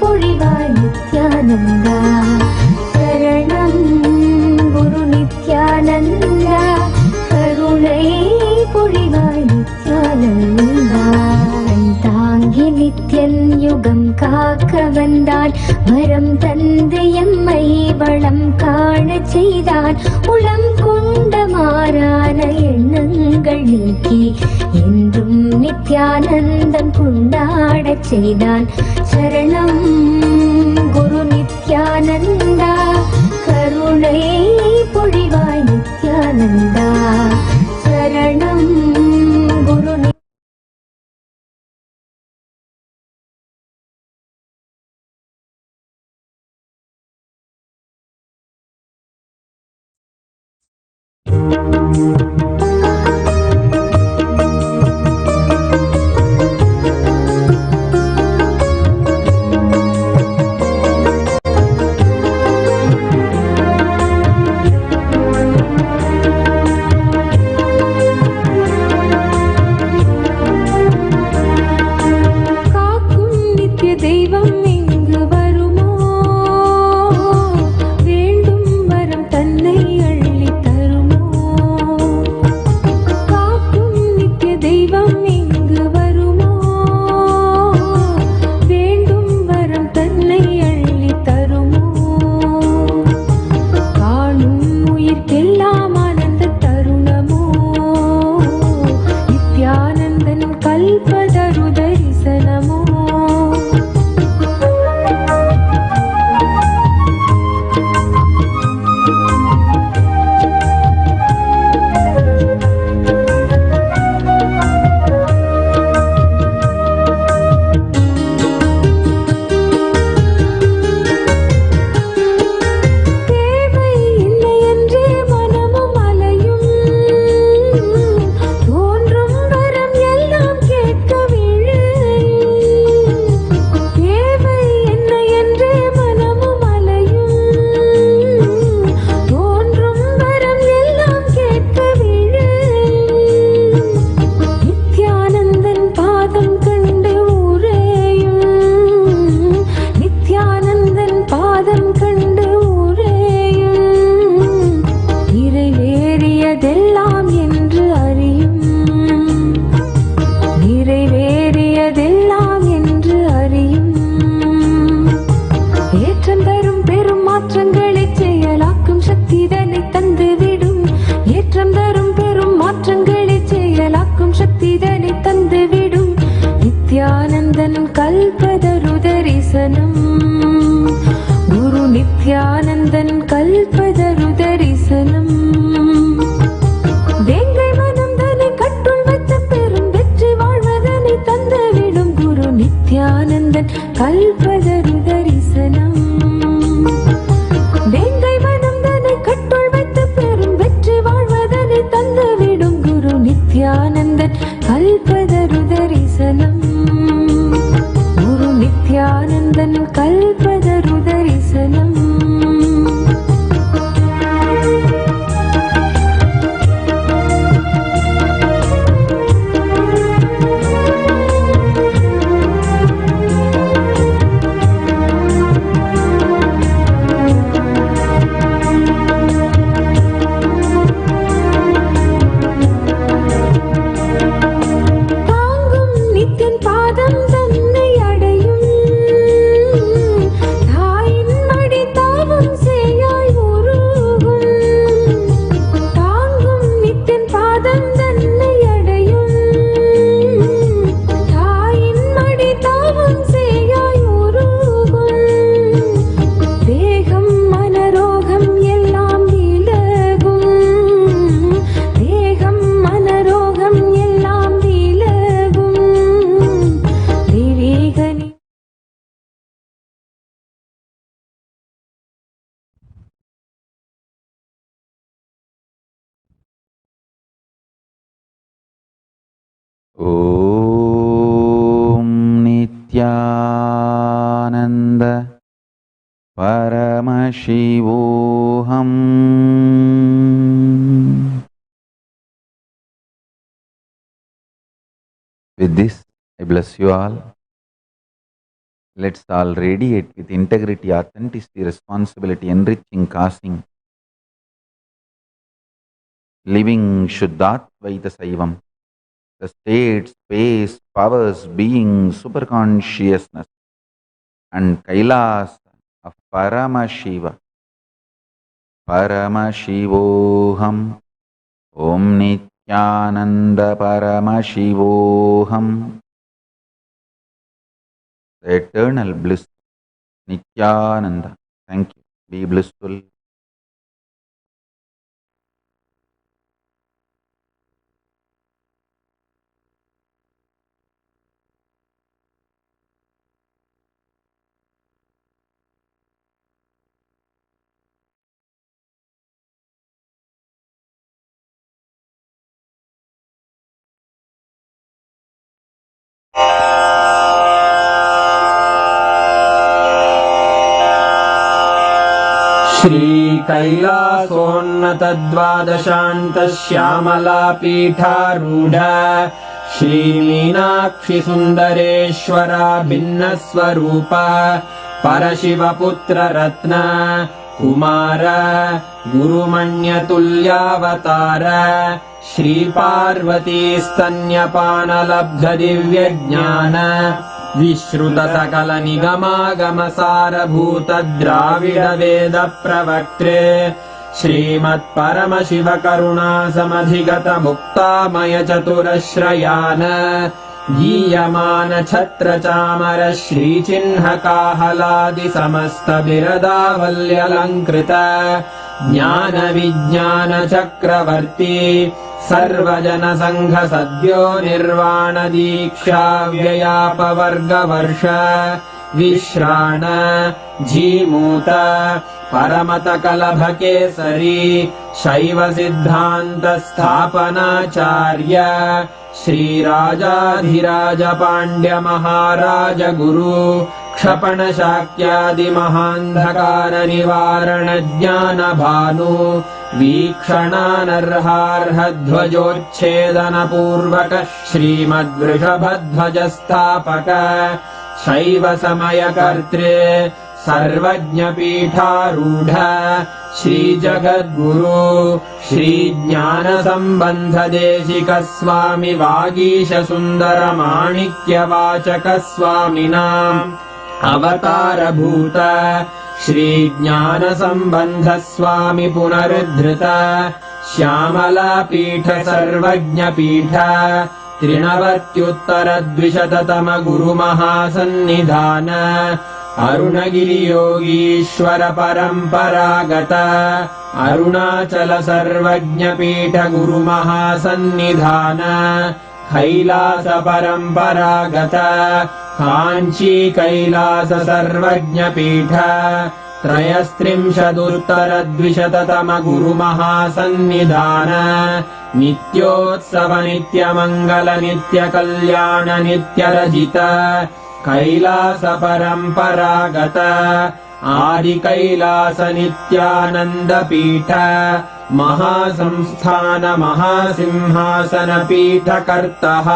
பொழிவாய் நித்யானந்தா. சரணம் குரு நித்யானந்தா, கருணை பொழிவாய் நித்யானந்தா. தாங்கி நித்யன் யுகம் காக்க வந்தான். வரம் தந்து எம்மை வளம் காண செய்தான். உளம் கொண்ட மாறான எண்ணங்கள் நீக்கி என்றும் நித்யானந்தம் கொண்டாடச் செய்தான். சரணம் குரு நித்யானந்தா, கருணை பொழிவாய் நித்யானந்தா. சரணம் குரு Thank you. नित्यानन्दन् कल्पतरुदरिसनम् Guru नित्यानन्दन् कल्पतरुदरिसनम् Om Nithyananda Paramashivoham. With this, I bless you all. Let's all radiate with integrity, authenticity, responsibility, enriching, causing, living Shuddhatvaita Saivam. The state, space, powers, being, superconsciousness, and Kailas of Paramashiva. Paramashivoham. Om Nithyananda Paramashivoham. The eternal bliss, Nithyananda. Thank you. Be blissful. श्रीकैलासोन्नतद्वादशान्तश्यामलापीठारूढ श्रीमीनाक्षिसुन्दरेश्वरा भिन्नस्वरूप परशिवपुत्ररत्न Kumar गुरुमण्यतुल्यावतार श्रीपार्वतीस्तन्यपानलब्धदिव्यज्ञान विश्रुतसकलनिगमागमसारभूत द्राविडवेदप्रवक्त्रे श्रीमत्परमशिवकरुणासमधिगतमुक्तामयचतुरश्रयान गीयमान छत्रचामर श्रीचिह्नकाहलादिसमस्तबिरदावल्यलङ्कृत ज्ञानविज्ञानचक्रवर्ती सर्वजनसङ्घसद्यो निर्वाणदीक्षाव्ययापवर्गवर्ष विश्राण Jimuta परमतकलभकेसरी शैवसिद्धान्तस्थापनाचार्य श्रीराजाधिराजपाण्ड्यमहाराज गुरु क्षपणशाक्यादिमहान्धकारनिवारणज्ञानभानु वीक्षणानर्हार्हध्वजोच्छेदनपूर्वक श्रीमद्वृषभध्वजस्थापक शैवसमयकर्त्रे सर्वज्ञपीठारूढ श्रीजगद्गुरु श्रीज्ञानसम्बन्धदेशिकस्वामि वागीशसुन्दरमाणिक्यवाचकस्वामिनाम् अवतारभूत श्रीज्ञानसम्बन्धस्वामि पुनरुद्धृत श्यामलापीठ सर्वज्ञपीठ 93 गुरुमहासन्निधान अरुणगिरियोगीश्वर परम्परागत अरुणाचल सर्वज्ञपीठ गुरुमहासन्निधान कैलास परम्परागत काञ्ची कैलास सर्वज्ञपीठ त्रयस्त्रिंशदुत्तरद्विशततम गुरुमहासन्निधान नित्योत्सव नित्यमङ्गल नित्यकल्याण नित्यरजित कैलास परम्परागत आदिकैलास नित्यानन्द पीठ महासंस्थान महासिंहासन पीठकर्तः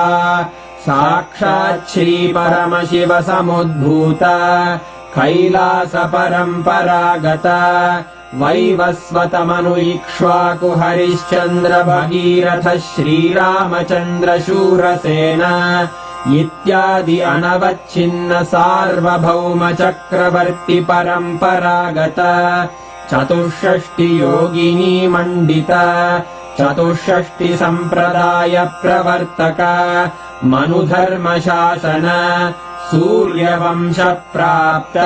साक्षात् श्री परमशिव समुद्भूत कैलास परम्परागत वैवस्वतमनु इक्ष्वाकु हरिश्चन्द्र भगीरथ श्रीरामचन्द्र शूरसेन इत्यादि अनवच्छिन्न सार्वभौम चक्रवर्ति परम्परागत चतुष्षष्टि योगिनी मण्डित चतुष्षष्टि सम्प्रदाय प्रवर्तक मनुधर्म शासन सूर्यवंश प्राप्त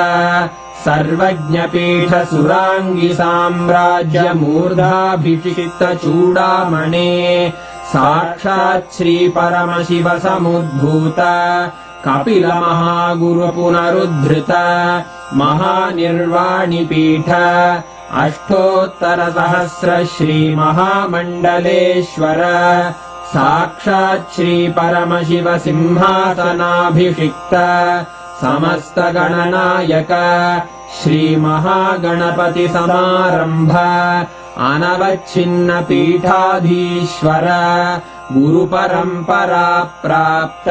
सर्वज्ञपीठ सुराङ्गी साम्राज्य मूर्धाभिषिक्त चूडामणे साक्षात् श्री परमशिव समुद्भूत कपिल महागुरु पुनरुद्धृत महानिर्वाणि पीठ अष्टोत्तर सहस्र श्री महामण्डलेश्वर साक्षात् श्री परमशिव सिंहासनाभिषिक्त समस्त गणनायक श्री महागणपति समारंभ अनवच्छिन्न पीठाधीश्वर गुरु परंपरा प्राप्त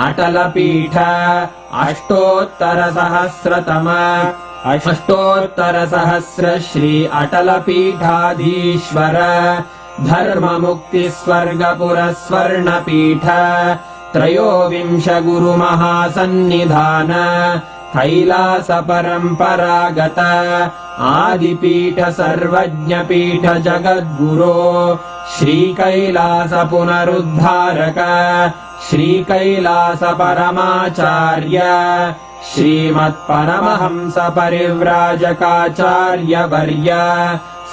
अटल पीठ अष्टोत्तर सहस्र श्री अटल पीठाधीश्वर धर्म मुक्ति स्वर्गपुर स्वर्ण पीठ त्रयोविंश गुरु महासन्निधान कैलास परम्परागत आदिपीठ सर्वज्ञ पीठ जगद्गुरो श्री कैलास पुनरुद्धारक श्री कैलास परमाचार्य श्रीमत्परमहंस परिव्राजकाचार्य वर्य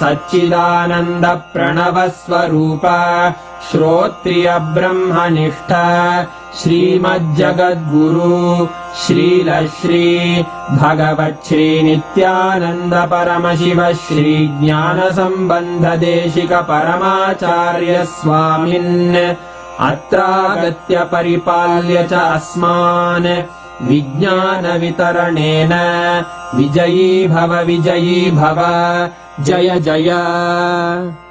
सच्चिदानंद प्रणव स्वरूप श्रोत्रिय ब्रह्मनिष्ठ श्रीमज्जगद्गुरु श्रील श्री भगवत् श्री नित्यानंद परमशिव श्री ज्ञान संबंध देशिक परमाचार्य स्वामिन् अत्रागत्य परिपाल्य च अस्मान् विज्ञान वितरणेन विजयी भव जय जय।